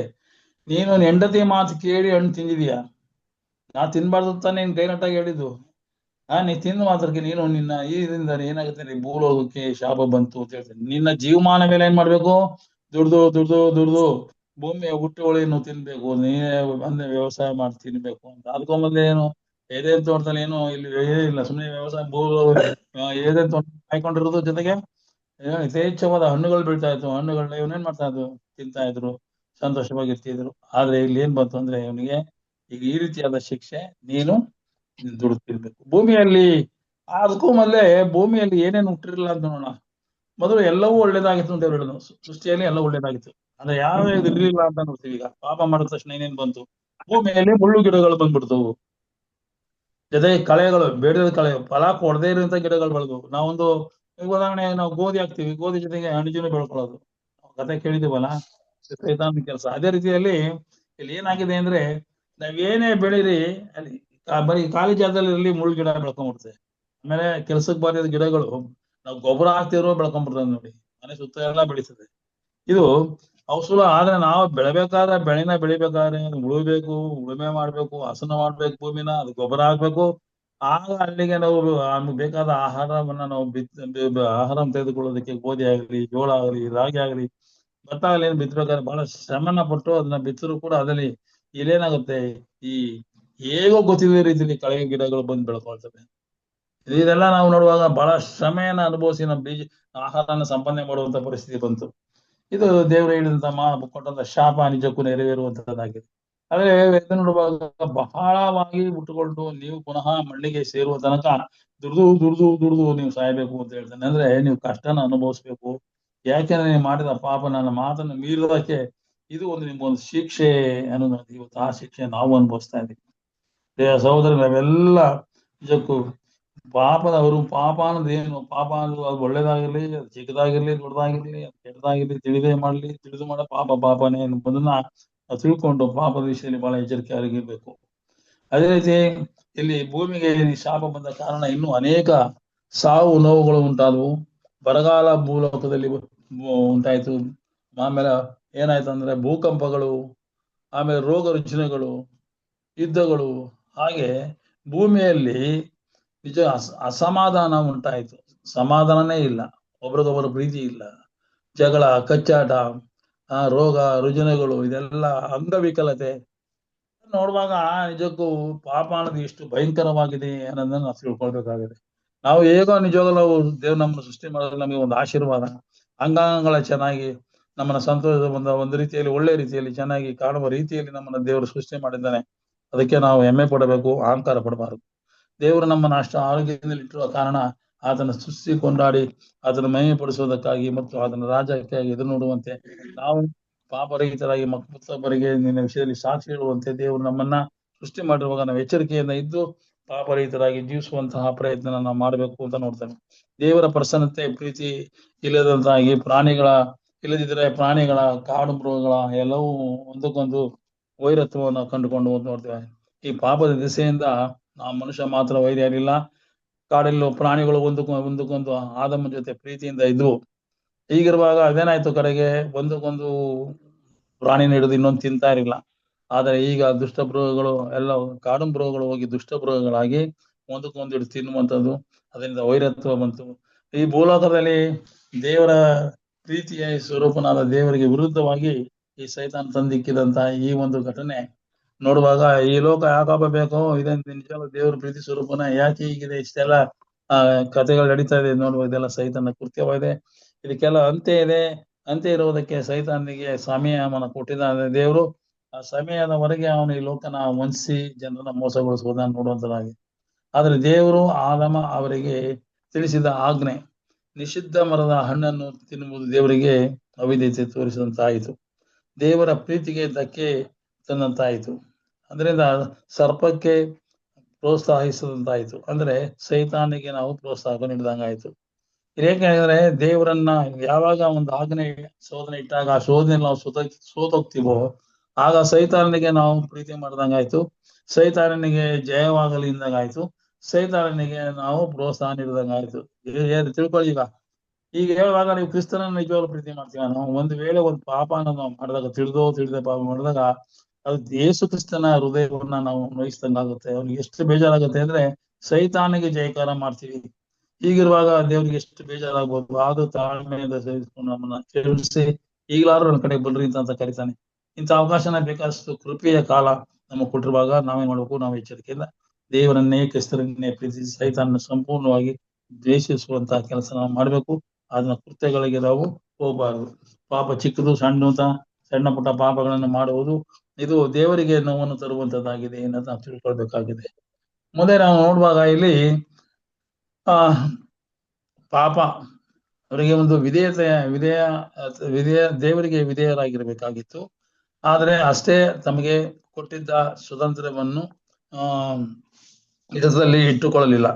ನೀನು ಹೆಂಡತಿಯ ಮಾತು ಕೇಳಿ ಹಣ್ಣು ತಿಂದಿದೀಯ. ನಾ ತಿನ್ಬಾರ್ದು ತಾನೇ ನೀನ್ ಡೈರೆಕ್ಟಾಗಿ ಹೇಳಿದ್ದು. ನೀ ತಿಂದ ಮಾತ್ರಕ್ಕೆ ನೀನು ನಿನ್ನ ಇದರಿಂದ ಏನಾಗುತ್ತೆ, ಭೂಲೋಕಕ್ಕೆ ಶಾಪ ಬಂತು ಅಂತ ಹೇಳ್ತೇನೆ. ನಿನ್ನ ಜೀವಮಾನ ಮೇಲೆ ಏನ್ ಮಾಡ್ಬೇಕು? ದುಡ್ದು ಭೂಮಿಯ ಹುಟ್ಟುವಳಿಯನ್ನು ತಿನ್ಬೇಕು. ನೀನೇ ಬಂದು ವ್ಯವಸಾಯ ಮಾಡಿ ತಿನ್ಬೇಕು ಅಂತ. ಅದಕ್ಕೊಂಬಂದ್ರೆ ಏನು ಏದೇನ್ ತೋಟದಲ್ಲಿ ಏನು ಇಲ್ಲಿ ಇಲ್ಲ, ಸುಮ್ಮನೆ ವ್ಯವಸಾಯ ಏದೇನ್ ತೋಟ ಕಾಯ್ಕೊಂಡಿರೋದು. ಜೊತೆಗೆ ಯಥೇಚ್ಛವಾದ ಹಣ್ಣುಗಳು ಬೀಳ್ತಾ ಇತ್ತು. ಹಣ್ಣುಗಳನ್ನ ಇವನೇನ್ ಮಾಡ್ತಾ ಇದ್ರು, ತಿಂತಾ ಇದ್ರು, ಸಂತೋಷವಾಗಿರ್ತಿದ್ರು. ಆದ್ರೆ ಇಲ್ಲಿ ಏನ್ ಬಂತು ಅಂದ್ರೆ ಇವನಿಗೆ ಈಗ ಈ ರೀತಿಯಾದ ಶಿಕ್ಷೆ, ನೀನು ದುಡ್ಡು ತಿನ್ಬೇಕು. ಭೂಮಿಯಲ್ಲಿ ಅದಕ್ಕೂ ಮೊದಲೇ ಭೂಮಿಯಲ್ಲಿ ಏನೇನು ಹುಟ್ಟಿರಲಿಲ್ಲ ಅಂತ ನೋಡೋಣ. ಮೊದಲು ಎಲ್ಲವೂ ಒಳ್ಳೇದಾಗಿತ್ತು ಅಂತ ಹೇಳಿದ್ರು. ಸೃಷ್ಟಿಯಲ್ಲಿ ಎಲ್ಲ ಒಳ್ಳೇದಾಗಿತ್ತು. ಅಂದ್ರೆ ಯಾವ ಇದು ಇರ್ಲಿಲ್ಲ ಅಂತ ನೋಡ್ತೀವಿ. ಈಗ ಪಾಪ ಮಾಡಿದ ತಕ್ಷಣ ಏನೇನ್ ಬಂತು, ಭೂಮಿಯಲ್ಲಿ ಮುಳ್ಳು ಗಿಡಗಳು ಬಂದ್ಬಿಡ್ತವು. ಜೊತೆಗೆ ಕಳೆಗಳು, ಬೇಡದ ಕಳೆ, ಫಲ ಕೊಡದೇ ಇರುವಂತ ಗಿಡಗಳು ಬೆಳೆದವು. ನಾವೊಂದು ಉದಾಹರಣೆ, ನಾವು ಗೋಧಿ ಹಾಕ್ತಿವಿ, ಗೋಧಿ ಜೊತೆಗೆ ಅಣಜುನು ಬೆಳ್ಕೊಳ್ಳೋದು ಕತೆ ಕೇಳಿದೀವಲ್ಲ, ಸೈತಾನನ ಕೆಲಸ. ಅದೇ ರೀತಿಯಲ್ಲಿ ಇಲ್ಲಿ ಏನಾಗಿದೆ ಅಂದ್ರೆ ನಾವೇನೇ ಬೆಳೀರಿ ಅಲ್ಲಿ ಬರೀ ಖಾಲಿ ಜಾಗದಲ್ಲಿ ಇರಲಿ ಮುಳ್ಳು ಗಿಡ ಬೆಳ್ಕೊಂಡ್ಬಿಡ್ತದೆ. ಆಮೇಲೆ ಕೆಲ್ಸಕ್ಕೆ ಬಾರಿದ ಗಿಡಗಳು ನಾವು ಗೊಬ್ಬರ ಹಾಕ್ತಿರೋ ಬೆಳ್ಕೊಂಡ್ಬಿಡ್ತದೆ. ನೋಡಿ, ಮನೆ ಸುತ್ತ ಎಲ್ಲ ಬೆಳೀತದೆ. ಇದು ಔಷಧ. ಆದ್ರೆ ನಾವು ಬೆಳಿಬೇಕಾದ್ರೆ ಬೆಳಿಬೇಕಾದ್ರೆ ಉಳುಬೇಕು, ಉಳುಮೆ ಮಾಡ್ಬೇಕು, ಹಸನ ಮಾಡ್ಬೇಕು ಭೂಮಿನ, ಅದು ಗೊಬ್ಬರ ಹಾಕ್ಬೇಕು. ಆಗ ಅಲ್ಲಿಗೆ ನಾವು ಬೇಕಾದ ಆಹಾರವನ್ನ ನಾವು ಆಹಾರ ತೆಗೆದುಕೊಳ್ಳೋದಕ್ಕೆ ಗೋಧಿ ಆಗಲಿ, ಜೋಳ ಆಗಲಿ, ರಾಗಿ ಆಗಲಿ, ಭತ್ತ ಆಗಲಿ ಏನು ಬಿತ್ತಬೇಕಾದ್ರೆ ಬಹಳ ಶ್ರಮನ ಪಟ್ಟು ಅದನ್ನ ಬಿತ್ತರೂ ಕೂಡ ಅದರಲ್ಲಿ ಇಲ್ಲೇನಾಗುತ್ತೆ, ಈ ಹೇಗೋ ಗೊತ್ತಿಲ್ಲದ ರೀತಿಯಲ್ಲಿ ಕಳೆ ಗಿಡಗಳು ಬಂದು ಬೆಳ್ಕೊಳ್ತವೆ. ಇದೆಲ್ಲ ನಾವು ನೋಡುವಾಗ ಬಹಳ ಶ್ರಮೆಯನ್ನ ಅನುಭವಿಸಿ ನಮ್ಮ ಆಹಾರನ ಸಂಪಾದನೆ ಮಾಡುವಂತ ಪರಿಸ್ಥಿತಿ ಬಂತು. ಇದು ದೇವರು ಹೇಳಿದಂತ ಕೊಟ್ಟಂತ ಶಾಪ ನಿಜಕ್ಕೂ ನೆರವೇರುವಂತದ್ದಾಗಿದೆ. ಆದ್ರೆ ಇದನ್ನು ನೋಡುವಾಗ ಬಹಳವಾಗಿ ಉಟ್ಟುಕೊಂಡು ನೀವು ಪುನಃ ಮಣ್ಣಿಗೆ ಸೇರುವ ತನಕ ದುಡ್ದು ನೀವು ಸಾಯ್ಬೇಕು ಅಂತ ಹೇಳ್ತಾನೆ. ಅಂದ್ರೆ ನೀವು ಕಷ್ಟನ ಅನುಭವಿಸ್ಬೇಕು. ಯಾಕೆಂದ್ರೆ ನೀವು ಮಾಡಿದ ಪಾಪ ನನ್ನ ಮಾತನ್ನು ಮೀರೋದಕ್ಕೆ ಇದು ನಿಮ್ಗೊಂದು ಶಿಕ್ಷೆ ಅನ್ನೋದು. ಇವತ್ತು ಆ ಶಿಕ್ಷೆ ನಾವು ಅನುಭವಿಸ್ತಾ ಇದ್ದೀವಿ. ಸಹೋದರ, ನಾವೆಲ್ಲ ನಿಜಕ್ಕೂ ಪಾಪದವರು. ಪಾಪ ಅನ್ನೋದು ಏನು? ಪಾಪ ಅನ್ನೋದು ಅದು ಒಳ್ಳೇದಾಗಿರ್ಲಿ, ಅದು ಚಿಕ್ಕದಾಗಿರ್ಲಿ, ದೊಡ್ಡದಾಗಿರ್ಲಿ, ಅದು ಕೆಟ್ಟದಾಗಿರ್ಲಿ, ತಿಳಿದು ಮಾಡೋ ಪಾಪನೇ ಎಂಬುದನ್ನ ತಿಳ್ಕೊಂಡು ಪಾಪದ ವಿಷಯದಲ್ಲಿ ಬಹಳ ಎಚ್ಚರಿಕೆಯಾಗಿರ್ಬೇಕು. ಅದೇ ರೀತಿ ಇಲ್ಲಿ ಭೂಮಿಗೆ ಶಾಪ ಬಂದ ಕಾರಣ ಇನ್ನೂ ಅನೇಕ ಸಾವು ನೋವುಗಳು ಉಂಟಾದವು. ಬರಗಾಲ ಭೂಲೋಕದಲ್ಲಿ ಉಂಟಾಯ್ತು. ಆಮೇಲೆ ಏನಾಯ್ತು ಅಂದ್ರೆ ಭೂಕಂಪಗಳು, ಆಮೇಲೆ ರೋಗ ರುಜಿನಗಳು, ಯುದ್ಧಗಳು. ಹಾಗೆ ಭೂಮಿಯಲ್ಲಿ ನಿಜ ಅಸಮಾಧಾನ ಉಂಟಾಯ್ತು. ಸಮಾಧಾನನೇ ಇಲ್ಲ, ಒಬ್ರಿಗೊಬ್ಬರು ಪ್ರೀತಿ ಇಲ್ಲ, ಜಗಳ, ಕಚ್ಚಾಟ, ರೋಗ ರುಜಿನಗಳು, ಇದೆಲ್ಲ ಅಂಗವಿಕಲತೆ ನೋಡುವಾಗ ನಿಜಕ್ಕೂ ಪಾಪ ಅನ್ನೋದು ಎಷ್ಟು ಭಯಂಕರವಾಗಿದೆ ಅನ್ನೋದನ್ನ ನಾವು ತಿಳ್ಕೊಳ್ಬೇಕಾಗಿದೆ. ನಾವು ಹೇಗೋ ನಿಜವಾಗಲೂ ನಾವು ದೇವ್ರು ನಮ್ಮನ್ನು ಸೃಷ್ಟಿ ಮಾಡೋದು ನಮಗೆ ಒಂದು ಆಶೀರ್ವಾದ. ಅಂಗಾಂಗಗಳ ಚೆನ್ನಾಗಿ ನಮ್ಮನ್ನ ಸಂತೋಷ ಒಂದು ರೀತಿಯಲ್ಲಿ ಒಳ್ಳೆ ರೀತಿಯಲ್ಲಿ ಚೆನ್ನಾಗಿ ಕಾಣುವ ರೀತಿಯಲ್ಲಿ ನಮ್ಮನ್ನ ದೇವರು ಸೃಷ್ಟಿ ಮಾಡಿದ್ದಾನೆ. ಅದಕ್ಕೆ ನಾವು ಹೆಮ್ಮೆ ಪಡಬೇಕು, ಅಹಂಕಾರ ಪಡಬಾರದು. ದೇವರು ನಮ್ಮನ್ನು ಅಷ್ಟು ಆರೋಗ್ಯದಲ್ಲಿ ಇಟ್ಟಿರುವ ಕಾರಣ ಆತನ ಸೃಷ್ಟಿ ಕೊಂಡಾಡಿ ಅದನ್ನು ಮಹಿಮೆ ಪಡಿಸುವುದಕ್ಕಾಗಿ ಮತ್ತು ಅದನ್ನ ರಾಜ್ಯಕ್ಕಾಗಿ ಎದುರು ನೋಡುವಂತೆ, ನಾವು ಪಾಪರಹಿತರಾಗಿ ಮಕ್ಕಳಿಗೆ ನಿನ್ನ ವಿಷಯದಲ್ಲಿ ಸಾಕ್ಷಿ ಹೇಳುವಂತೆ ದೇವರು ನಮ್ಮನ್ನ ಸೃಷ್ಟಿ ಮಾಡಿರುವಾಗ ನಾವು ಎಚ್ಚರಿಕೆಯಿಂದ ಇದ್ದು ಪಾಪರಹಿತರಾಗಿ ಜೀವಿಸುವಂತಹ ಪ್ರಯತ್ನ ನಾವು ಮಾಡಬೇಕು ಅಂತ ನೋಡ್ತೇವೆ. ದೇವರ ಪ್ರಸನ್ನತೆ, ಪ್ರೀತಿ ಇಲ್ಲದಂತಾಗಿ ಇಲ್ಲದಿದ್ರೆ ಪ್ರಾಣಿಗಳ, ಕಾಡು ಮೃಗಗಳ ಎಲ್ಲವೂ ಒಂದಕ್ಕೊಂದು ವೈರತ್ವವನ್ನು ಕಂಡುಕೊಂಡು ನೋಡ್ತೇವೆ. ಈ ಪಾಪದ ದಿಸೆಯಿಂದ ನಾವು ಮನುಷ್ಯ ಮಾತ್ರ ವೈರ್ಯರಿಲ್ಲ, ಕಾಡಲ್ಲೂ ಪ್ರಾಣಿಗಳು ಒಂದಕ್ಕೊಂದು ಆದಮನ ಜೊತೆ ಪ್ರೀತಿಯಿಂದ ಇದ್ವು. ಹೀಗಿರುವಾಗ ಅದೇನಾಯ್ತು, ಕಡೆಗೆ ಒಂದಕ್ಕೊಂದು ಪ್ರಾಣಿನ ಹಿಡಿದು ಇನ್ನೊಂದು ತಿಂತಾ ಇರಲಿಲ್ಲ. ಆದರೆ ಈಗ ದುಷ್ಟ ಮೃಗಗಳು ಎಲ್ಲ, ಕಾಡು ಮೃಗಗಳು ಹೋಗಿ ದುಷ್ಟ ಮೃಗಗಳಾಗಿ ಒಂದಕ್ಕೊಂದು ಹಿಡಿದು ತಿನ್ನುವಂಥದ್ದು, ಅದರಿಂದ ವೈರತ್ವ ಬಂತು. ಈ ಭೂಲೋಕದಲ್ಲಿ ದೇವರ ಪ್ರೀತಿಯ ಸ್ವರೂಪನಾದ ದೇವರಿಗೆ ವಿರುದ್ಧವಾಗಿ ಈ ಸೈತಾನ್ ತಂದಿಕ್ಕಿದಂತ ಈ ಒಂದು ಘಟನೆ ನೋಡುವಾಗ ಈ ಲೋಕ ಯಾಕಪ್ಪ ಬೇಕೋ, ಇದೇ ನಿಜವಾದ ದೇವರ ಪ್ರೀತಿ ಸ್ವರೂಪನ ಯಾಕೆ ಹೀಗಿದೆ, ಇಷ್ಟೆಲ್ಲ ಕಥೆಗಳು ನಡೀತಾ ಇದೆ ನೋಡುವ, ಇದೆಲ್ಲ ಸೈತಾನ ಕೃತ್ಯವಾಗಿದೆ. ಇದಕ್ಕೆಲ್ಲ ಅಂತ್ಯ ಇದೆ. ಅಂತ್ಯ ಇರುವುದಕ್ಕೆ ಸೈತಾನಿಗೆ ಸಮಯವನ್ನು ಕೊಟ್ಟಿದ್ದಾನೆ ದೇವರು. ಆ ಸಮಯದವರೆಗೆ ಅವನು ಈ ಲೋಕನ ವಂಚಿಸಿ ಜನರನ್ನ ಮೋಸಗೊಳಿಸುವುದನ್ನು ನೋಡುವಂತದ್ದಾಗಿ. ಆದ್ರೆ ದೇವರು ಆದಮ ಅವರಿಗೆ ತಿಳಿಸಿದ ಆಜ್ಞೆ, ನಿಷಿದ್ಧ ಮರದ ಹಣ್ಣನ್ನು ತಿನ್ನುವುದು ದೇವರಿಗೆ ಅವಿಧೇಯತೆ ತೋರಿಸಿದಂತಾಯಿತು, ದೇವರ ಪ್ರೀತಿಗೆ ಧಕ್ಕೆ ತಂದಂತಾಯಿತು. ಅದರಿಂದ ಸರ್ಪಕ್ಕೆ ಪ್ರೋತ್ಸಾಹಿಸಿದಂತಾಯಿತು, ಅಂದ್ರೆ ಸೈತಾನಿಗೆ ನಾವು ಪ್ರೋತ್ಸಾಹ ನೀಡಿದಂಗಾಯ್ತು. ಏಕೆಂದ್ರೆ ದೇವರನ್ನ ಯಾವಾಗ ಒಂದು ಆಜ್ಞೆ ಶೋಧನೆ ಇಟ್ಟಾಗ ಆ ಶೋಧನೆ ನಾವು ಸೋತೋಗ್ತೀವೋ ಆಗ ಸೈತಾನನಿಗೆ ನಾವು ಪ್ರೀತಿ ಮಾಡ್ದಂಗಾಯ್ತು, ಸೈತಾನನಿಗೆ ಜಯವಾಗಲಿ ಇಂದಂಗಾಯ್ತು, ಸೈತಾನನಿಗೆ ನಾವು ಪ್ರೋತ್ಸಾಹ ನೀಡಿದಂಗಾಯ್ತು. ತಿಳ್ಕೊಳ್ಳಿ, ಈಗ ಹೇಳುವಾಗ ನೀವು ಕ್ರಿಸ್ತನನ್ನು ನಿಜವಾಗ್ಲೂ ಪ್ರೀತಿ ಮಾಡ್ತೀವ. ನಾವು ಒಂದು ವೇಳೆ ಒಂದು ಪಾಪನ ನಾವು ಮಾಡಿದಾಗ, ತಿಳಿದೇ ಪಾಪ ಮಾಡಿದಾಗ, ಅದು ಯೇಸು ಕ್ರಿಸ್ತನ ಹೃದಯವನ್ನ ನಾವು ನೋಯಿಸ್ದಂಗಾಗುತ್ತೆ. ಅವ್ನಿಗೆ ಎಷ್ಟು ಬೇಜಾರಾಗುತ್ತೆ ಅಂದ್ರೆ ಸೈತಾನಿಗೆ ಜಯಕಾರ ಮಾಡ್ತೀವಿ. ಹೀಗಿರುವಾಗ ದೇವ್ರಿಗೆ ಎಷ್ಟು ಬೇಜಾರಾಗ್ಬೋದು. ಆದ್ರೂ ತಾಳ್ಮೆಯಿಂದ ಸೇರಿಸ್ಕೊಂಡು ನಮ್ಮನ್ನ ಕ್ಷಮಿಸಿ ಈಗಲಾದ್ರೂ ನನ್ನ ಕಡೆ ಬನ್ರಿ ಅಂತ ಕರಿತಾನೆ. ಇಂಥ ಅವಕಾಶನ ಬೇಕಾದಷ್ಟು ಕೃಪೆಯ ಕಾಲ ನಮಗೆ ಕೊಟ್ಟಿರುವಾಗ ನಾವೇನ್ ಮಾಡ್ಬೇಕು? ನಾವು ಎಚ್ಚರಿಕೆಯಿಂದ ದೇವರನ್ನೇ ಕ್ರಿಸ್ತರನ್ನೇ ಪ್ರೀತಿಸಿ ಸೈತಾನನ್ನು ಸಂಪೂರ್ಣವಾಗಿ ದ್ವೇಷಿಸುವಂತಹ ಕೆಲಸ ನಾವು ಮಾಡ್ಬೇಕು. ಅದನ್ನ ಕೃತ್ಯಗಳಿಗೆ ನಾವು ಹೋಗಬಾರದು. ಪಾಪ ಚಿಕ್ಕದು ಸಣ್ಣ ಪುಟ್ಟ ಪಾಪಗಳನ್ನು ಮಾಡುವುದು ಇದು ದೇವರಿಗೆ ನೋವನ್ನು ತರುವಂತದ್ದಾಗಿದೆ ಅನ್ನೋದು ನಾವು ತಿಳ್ಕೊಳ್ಬೇಕಾಗಿದೆ. ಮುಂದೆ ನಾವು ನೋಡುವಾಗ ಇಲ್ಲಿ ಪಾಪ ಅವರಿಗೆ ಒಂದು ವಿಧೇಯ ದೇವರಿಗೆ ವಿಧೇಯರಾಗಿರ್ಬೇಕಾಗಿತ್ತು. ಆದ್ರೆ ಅಷ್ಟೇ ತಮಗೆ ಕೊಟ್ಟಿದ್ದ ಸ್ವತಂತ್ರವನ್ನು ಹಿಡಿತದಲ್ಲಿ ಇಟ್ಟುಕೊಳ್ಳಲಿಲ್ಲ.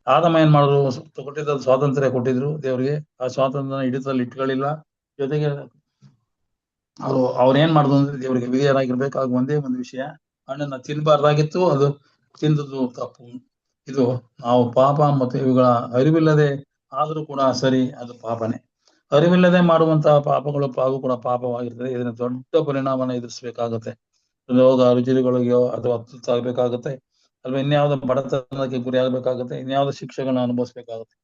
ಆದಮ ಏನ್ ಮಾಡಿದ್ರು? ಕೊಟ್ಟಿದ್ದ ಸ್ವಾತಂತ್ರ್ಯ ಕೊಟ್ಟಿದ್ರು ದೇವರಿಗೆ, ಆ ಸ್ವಾತಂತ್ರ್ಯ ಹಿಡಿತದಲ್ಲಿ ಇಟ್ಕೊಳ್ಳಿಲ್ಲ. ಜೊತೆಗೆ ಅವ್ರೇನ್ ಮಾಡಿದ್ರು ಅಂದ್ರೆ ದೇವರಿಗೆ ವಿಧೇಯರಾಗಿರ್ಬೇಕಾಗ ಒಂದೇ ಒಂದು ವಿಷಯ, ಹಣ್ಣನ್ನ ತಿನ್ಬಾರ್ದಾಗಿತ್ತು, ಅದು ತಿಂದದ್ದು ತಪ್ಪು. ಇದು ನಾವು ಪಾಪ ಮತ್ತು ಇವುಗಳ ಅರಿವಿಲ್ಲದೆ ಆದ್ರೂ ಕೂಡ ಸರಿ, ಅದು ಪಾಪನೇ. ಅರಿವಿಲ್ಲದೆ ಮಾಡುವಂತಹ ಪಾಪಗಳು ಕೂಡ ಪಾಪವಾಗಿರ್ತದೆ. ಇದನ್ನ ದೊಡ್ಡ ಪರಿಣಾಮನ ಎದುರಿಸಬೇಕಾಗತ್ತೆ. ರೋಗ ರುಜಿನಗಳಿಗೋ ಅಥವಾ ತುತ್ತಾಗಬೇಕಾಗತ್ತೆ, ಅಥವಾ ಇನ್ಯಾವುದೋ ಬಡತನಕ್ಕೆ ಗುರಿ ಆಗ್ಬೇಕಾಗತ್ತೆ, ಇನ್ಯಾವುದೋ ಶಿಕ್ಷೆಗಳನ್ನ ಅನುಭವಿಸ್ಬೇಕಾಗತ್ತೆ.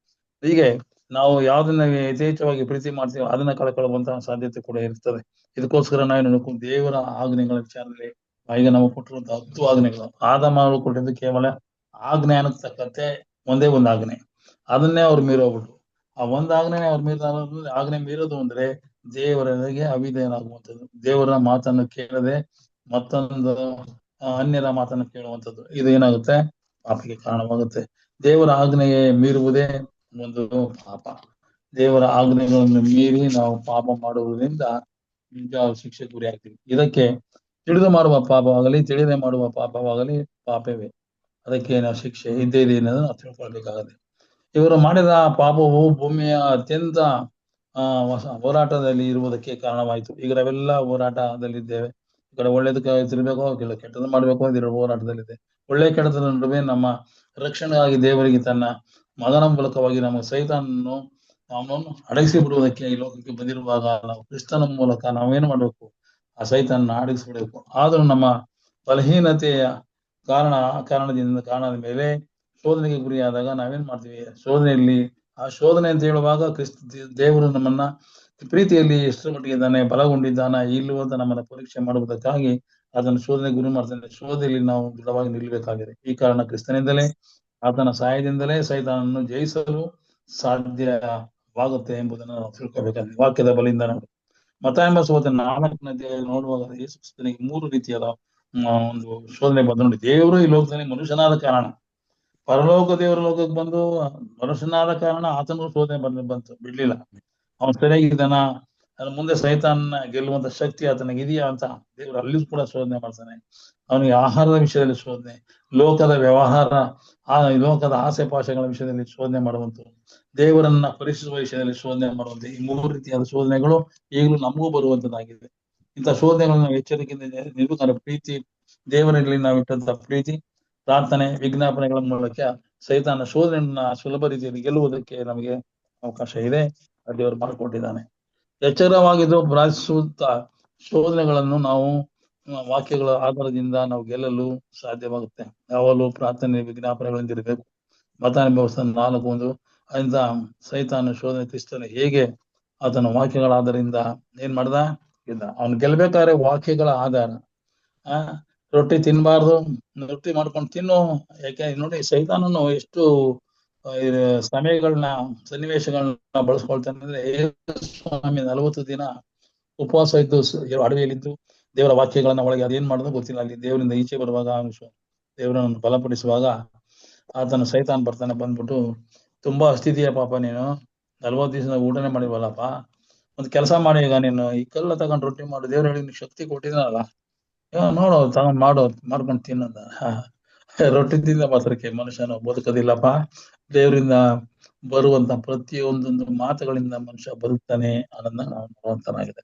ಹೀಗೆ ನಾವು ಯಾವ್ದನ್ನ ಯಥೇಚ್ಛವಾಗಿ ಪ್ರೀತಿ ಮಾಡ್ತೀವೋ ಅದನ್ನ ಕಳ್ಕೊಳ್ಳುವಂತಹ ಸಾಧ್ಯತೆ ಕೂಡ ಇರ್ತದೆ. ಇದಕ್ಕೋಸ್ಕರ ನಾವು ದೇವರ ಆಜ್ಞೆಗಳ ವಿಚಾರದಲ್ಲಿ ಈಗ ನಾವು ಕೊಟ್ಟಿರುವಂತಹ 10 ಆಜ್ಞೆಗಳು, ಆದಮ ಕೊಟ್ಟಿದ್ದು ಕೇವಲ ಆಜ್ಞೆ ಅನ್ನತಕ್ಕಂತೆ ಒಂದೇ ಒಂದು ಆಜ್ಞೆ, ಅದನ್ನೇ ಅವ್ರು ಮೀರೋಗ್ಬಿಟ್ರು. ಆ ಒಂದ್ ಆಜ್ಞೆನೇ ಅವ್ರು ಆಜ್ಞೆ ಮೀರೋದು ಅಂದ್ರೆ ದೇವರಿಗೆ ಅವಿಧೇಯನಾಗುವಂಥದ್ದು, ದೇವರ ಮಾತನ್ನು ಕೇಳದೆ ಮತ್ತೊಂದು ಅನ್ಯರ ಮಾತನ್ನು ಕೇಳುವಂಥದ್ದು. ಇದು ಏನಾಗುತ್ತೆ? ಪಾಪಕ್ಕೆ ಕಾರಣವಾಗುತ್ತೆ. ದೇವರ ಆಜ್ಞೆಗೆ ಮೀರುವುದೇ ಒಂದು ಪಾಪ. ದೇವರ ಆಜ್ಞೆಗಳನ್ನು ಮೀರಿ ನಾವು ಪಾಪ ಮಾಡುವುದರಿಂದ ನಿಜ ಶಿಕ್ಷೆ ಗುರಿ ಆಗ್ತೀವಿ. ಇದಕ್ಕೆ ತಿಳಿದು ಮಾಡುವ ಪಾಪವಾಗಲಿ ತಿಳಿದೇ ಮಾಡುವ ಪಾಪವಾಗಲಿ ಪಾಪವೇ, ಅದಕ್ಕೆ ನಾವು ಶಿಕ್ಷೆ ಇದ್ದೇ ಇದೆ ಅನ್ನೋದು ನಾವು ತಿಳ್ಕೊಳ್ಬೇಕಾಗತ್ತೆ. ಇವರು ಮಾಡಿದ ಪಾಪವು ಭೂಮಿಯ ಅತ್ಯಂತ ಹೋರಾಟದಲ್ಲಿ ಇರುವುದಕ್ಕೆ ಕಾರಣವಾಯಿತು. ಈಗ ನಾವೆಲ್ಲ ಹೋರಾಟದಲ್ಲಿದ್ದೇವೆ. ಈ ಕಡೆ ಒಳ್ಳೇದಕ್ಕೆ ತಿರ್ಬೇಕೋ, ಕೆಟ್ಟದ್ದು ಮಾಡ್ಬೇಕು ಅಂತ ಹೋರಾಟದಲ್ಲಿದೆ. ಒಳ್ಳೆ ಕೆಟ್ಟದ ನಡುವೆ ನಮ್ಮ ರಕ್ಷಣೆಗಾಗಿ ದೇವರಿಗೆ ತನ್ನ ಮಗನ ಮೂಲಕವಾಗಿ ನಮ್ಮ ಸೈತಾನನ್ನು ಅವನನ್ನು ಅಡಗಿಸಿ ಬಿಡುವುದಕ್ಕೆ ಈ ಲೋಕಕ್ಕೆ ಬಂದಿರುವಾಗ ನಾವು ಕ್ರಿಸ್ತನ ಮೂಲಕ ನಾವೇನು ಮಾಡ್ಬೇಕು? ಆ ಸೈತಾನನ್ನ ಅಡಗಿಸ್ಬಿಡ್ಬೇಕು. ಆದ್ರೂ ನಮ್ಮ ಬಲಹೀನತೆಯ ಕಾರಣದ ಮೇಲೆ ಶೋಧನೆಗೆ ಗುರಿಯಾದಾಗ ನಾವೇನ್ ಮಾಡ್ತೀವಿ? ಶೋಧನೆಯಲ್ಲಿ ಆ ಶೋಧನೆ ಅಂತ ಹೇಳುವಾಗ ದೇವರು ನಮ್ಮನ್ನ ಪ್ರೀತಿಯಲ್ಲಿ ಎಷ್ಟರ ಮಟ್ಟಿಗೆ ಇದ್ದಾನೆ, ಬಲಗೊಂಡಿದ್ದಾನ ಇಲ್ಲವೋ ಅಂತ ನಮ್ಮನ್ನ ಪರೀಕ್ಷೆ ಮಾಡುವುದಕ್ಕಾಗಿ ಅದನ್ನು ಶೋಧನೆ ಗುರಿ ಮಾಡ್ತಾನೆ. ಶೋಧನೆಯಲ್ಲಿ ನಾವು ದೃಢವಾಗಿ ನಿಲ್ಲಬೇಕಾಗಿದೆ. ಈ ಕಾರಣ ಕ್ರಿಸ್ತನಿಂದಲೇ, ಆತನ ಸಹಾಯದಿಂದಲೇ ಸೈತಾನನ್ನು ಜಯಿಸಲು ಸಾಧ್ಯವಾಗುತ್ತೆ ಎಂಬುದನ್ನು ನಾವು ತಿಳ್ಕೊಬೇಕಾಗಿದೆ. ವಾಕ್ಯದ ಬಲಿಯಿಂದ ನಾವು ಮತ್ತಾಯ 4ನೇ ನೋಡುವಾಗ ಯೇಸು ಕ್ರಿಸ್ತನಿಗೆ 3 ರೀತಿಯಾದ ಒಂದು ಶೋಧನೆ ಬಂದು ನೋಡಿ. ದೇವರು ಈ ಲೋಕದಲ್ಲಿ ಮನುಷ್ಯನಾದ ಕಾರಣ, ಪರಲೋಕ ದೇವರ ಲೋಕಕ್ಕೆ ಬಂದು ಮನುಷ್ಯನಾದ ಕಾರಣ ಆತನಿಗೂ ಶೋಧನೆ ಬಂತು, ಬಿಡ್ಲಿಲ್ಲ. ಅವನು ಸರಿಯಾಗಿದ್ದಾನ, ಅದ್ರ ಮುಂದೆ ಸೈತಾನನ್ನ ಗೆಲ್ಲುವಂತ ಶಕ್ತಿ ಆತನಿಗೆ ಇದೆಯಾ ಅಂತ ದೇವರು ಅಲ್ಲಿ ಕೂಡ ಶೋಧನೆ ಮಾಡ್ತಾನೆ. ಅವನಿಗೆ ಆಹಾರದ ವಿಷಯದಲ್ಲಿ ಶೋಧನೆ, ಲೋಕದ ವ್ಯವಹಾರ, ಲೋಕದ ಆಸೆ ಪಾಶಗಳ ವಿಷಯದಲ್ಲಿ ಶೋಧನೆ ಮಾಡುವಂತ, ದೇವರನ್ನ ಪರೀಕ್ಷಿಸುವ ವಿಷಯದಲ್ಲಿ ಶೋಧನೆ ಮಾಡುವಂತ, ಈ 3 ರೀತಿಯಾದ ಶೋಧನೆಗಳು ಈಗಲೂ ನಮಗೂ ಬರುವಂತದ್ದಾಗಿದೆ. ಇಂಥ ಶೋಧನೆಗಳನ್ನ ನಾವು ಎಚ್ಚರಿಕೆಯಿಂದ ನಿರೂಪಣೆ, ಪ್ರೀತಿ, ದೇವರಲ್ಲಿ ನಾವು ಇಟ್ಟಂತ ಪ್ರೀತಿ, ಪ್ರಾರ್ಥನೆ, ವಿಜ್ಞಾಪನೆಗಳ ಮೂಲಕ ಸೈತಾನ ಶೋಧನೆಯನ್ನ ಸುಲಭ ರೀತಿಯಲ್ಲಿ ಗೆಲ್ಲುವುದಕ್ಕೆ ನಮಗೆ ಅವಕಾಶ ಇದೆ. ದೇವರು ಮಾಡಿಕೊಟ್ಟಿದ್ದಾನೆ. ಎಚ್ಚರವಾಗಿದ್ದು ಪ್ರಾರ್ಥಿಸುತ್ತ ಶೋಧನೆಗಳನ್ನು ನಾವು ವಾಕ್ಯಗಳ ಆಧಾರದಿಂದ ನಾವು ಗೆಲ್ಲಲು ಸಾಧ್ಯವಾಗುತ್ತೆ. ಯಾವಾಗಲೂ ಪ್ರಾರ್ಥನೆ ವಿಜ್ಞಾಪನೆಗಳಿಂದಿರಬೇಕು. ಮತಾನುಭವಿಸಿದ 4 ಅದರಿಂದ ಸೈತಾನ ಶೋಧನೆ ಕ್ರಿಸ್ತನ ಹೇಗೆ ಆತನ ವಾಕ್ಯಗಳ ಆಧಾರದಿಂದ ಏನ್ ಮಾಡ್ದ ಇದ್ದ. ಅವನು ಗೆಲ್ಬೇಕಾದ್ರೆ ವಾಕ್ಯಗಳ ಆಧಾರ. ರೊಟ್ಟಿ ತಿನ್ಬಾರ್ದು, ರೊಟ್ಟಿ ಮಾಡ್ಕೊಂಡು ತಿನ್ನು. ಯಾಕೆ ನೋಡಿ, ಸೈತಾನನು ಎಷ್ಟು ಸಮಯಗಳನ್ನ ಸನ್ನಿವೇಶಗಳನ್ನ ಬಳಸ್ಕೊಳ್ತಾನೆ ಅಂದ್ರೆ ಸ್ವಾಮಿ 40 ದಿನ ಉಪವಾಸ ಇದ್ದು ಅಡವಿಯಲ್ಲಿದ್ದು ದೇವರ ವಾಕ್ಯಗಳನ್ನ ಒಳಗೆ ಅದೇನ್ ಮಾಡೋದು ಗೊತ್ತಿಲ್ಲ. ಅಲ್ಲಿ ದೇವರಿಂದ ಈಚೆ ಬರುವಾಗ ದೇವರನ್ನು ಬಲಪಡಿಸುವಾಗ ಆತನ ಸೈತಾನ್ ಬರ್ತಾನೆ, ಬಂದ್ಬಿಟ್ಟು ತುಂಬಾ ಹಸ್ತಿದೀಯ ಪಾಪ, ನೀನು 40 ದಿವಸ ಊಟನೇ ಮಾಡಿಲ್ವಲ್ಲಪ್ಪ, ಒಂದ್ ಕೆಲಸ ಮಾಡಿ, ಈಗ ನೀನು ಈ ಕಲ್ಲ ತಗೊಂಡ್ ರೊಟ್ಟಿ ಮಾಡು, ದೇವ್ರು ಹೇಳಿ ನಿನ್ ಶಕ್ತಿ ಕೊಟ್ಟಿದ್ನಲ್ಲ, ನೋಡು ತಗೊಂಡ್ ಮಾಡ್ಕೊಂಡು ತಿನ್ನೋದ. ರೊಟ್ಟಿ ತಿಂದ ಮಾತ್ರಕ್ಕೆ ಮನುಷ್ಯನು ಬದುಕೋದಿಲ್ಲಪ್ಪ, ದೇವರಿಂದ ಬರುವಂತ ಪ್ರತಿಯೊಂದೊಂದು ಮಾತುಗಳಿಂದ ಮನುಷ್ಯ ಬದುಕ್ತಾನೆ ಅನ್ನೋದನ್ನ ನಾವು ನೋಡುವಂತನಾಗಿದೆ.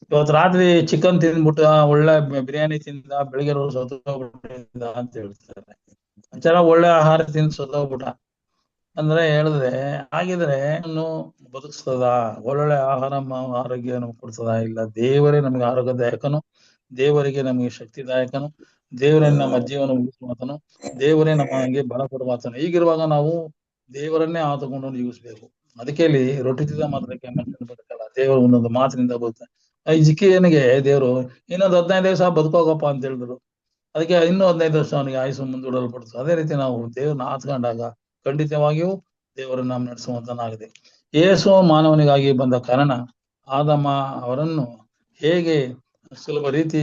ಇವತ್ತು ರಾತ್ರಿ ಚಿಕನ್ ತಿಂದ್ಬಿಟ್ಟು ಒಳ್ಳೆ ಬಿರಿಯಾನಿ ತಿಂದ, ಬೆಳಿಗ್ಗೆ ಸತ್ತೋಗ್ಬಿಟ್ಟಿದ್ದ ಅಂತ ಹೇಳ್ತಾರೆ. ಚೆನ್ನಾಗ್ ಒಳ್ಳೆ ಆಹಾರ ತಿಂದು ಸತ್ತೋಗ್ಬಿಟ್ಟ ಅಂದ್ರೆ ಹೇಳಿದ್ರೆ ಹಾಗಿದ್ರೆ ಬದುಕಿಸ್ತದ? ಒಳ್ಳೊಳ್ಳೆ ಆರೋಗ್ಯ ನಮ್ಗೆ ಕೊಡ್ತದ? ಇಲ್ಲ. ದೇವರೇ ನಮ್ಗೆ ಆರೋಗ್ಯದಾಯಕನು, ದೇವರಿಗೆ ನಮಗೆ ಶಕ್ತಿದಾಯಕನು, ದೇವರೇ ನಮ್ಮ ಜೀವನ ಉಳಿಸುವಾತನು, ದೇವರೇ ನಮಗೆ ಬಲ ಕೊಡುವಾತನು. ಹೀಗಿರುವಾಗ ನಾವು ದೇವರನ್ನೇ ಆತುಕೊಂಡು ಜೀವಿಸ್ಬೇಕು. ಅದಕ್ಕೆ ಇಲ್ಲಿ ರೊಟ್ಟಿ ತಿಂದ ಮಾತ್ರಕ್ಕೆ ಮನುಷ್ಯನ ಬದುಕಲ್ಲ, ದೇವರು ಒಂದೊಂದು ಮಾತಿನಿಂದ ಬದುಕ್ತಾನೆ. ಈ ಜಿಕ್ಕಿಯನಿಗೆ ದೇವರು ಇನ್ನೊಂದು 15 ದಿವಸ ಬದುಕೋಗಪ್ಪ ಅಂತ ಹೇಳಿದ್ರು. ಅದಕ್ಕೆ ಇನ್ನೂ 15 ವರ್ಷ ಅವನಿಗೆ ಆಯುಸ್ಸು ಮುಂದೂಡಲ್ಪಡ್ತು. ಅದೇ ರೀತಿ ನಾವು ದೇವ್ರನ್ನ ಆತ್ಕೊಂಡಾಗ ಖಂಡಿತವಾಗಿಯೂ ದೇವರನ್ನ ನಾವು ನಡೆಸುವಂತನಾಗಿದೆ. ಯೇಸು ಮಾನವನಿಗಾಗಿ ಬಂದ ಕಾರಣ ಆದಮ ಅವರನ್ನು ಹೇಗೆ ಸುಲಭ ರೀತಿ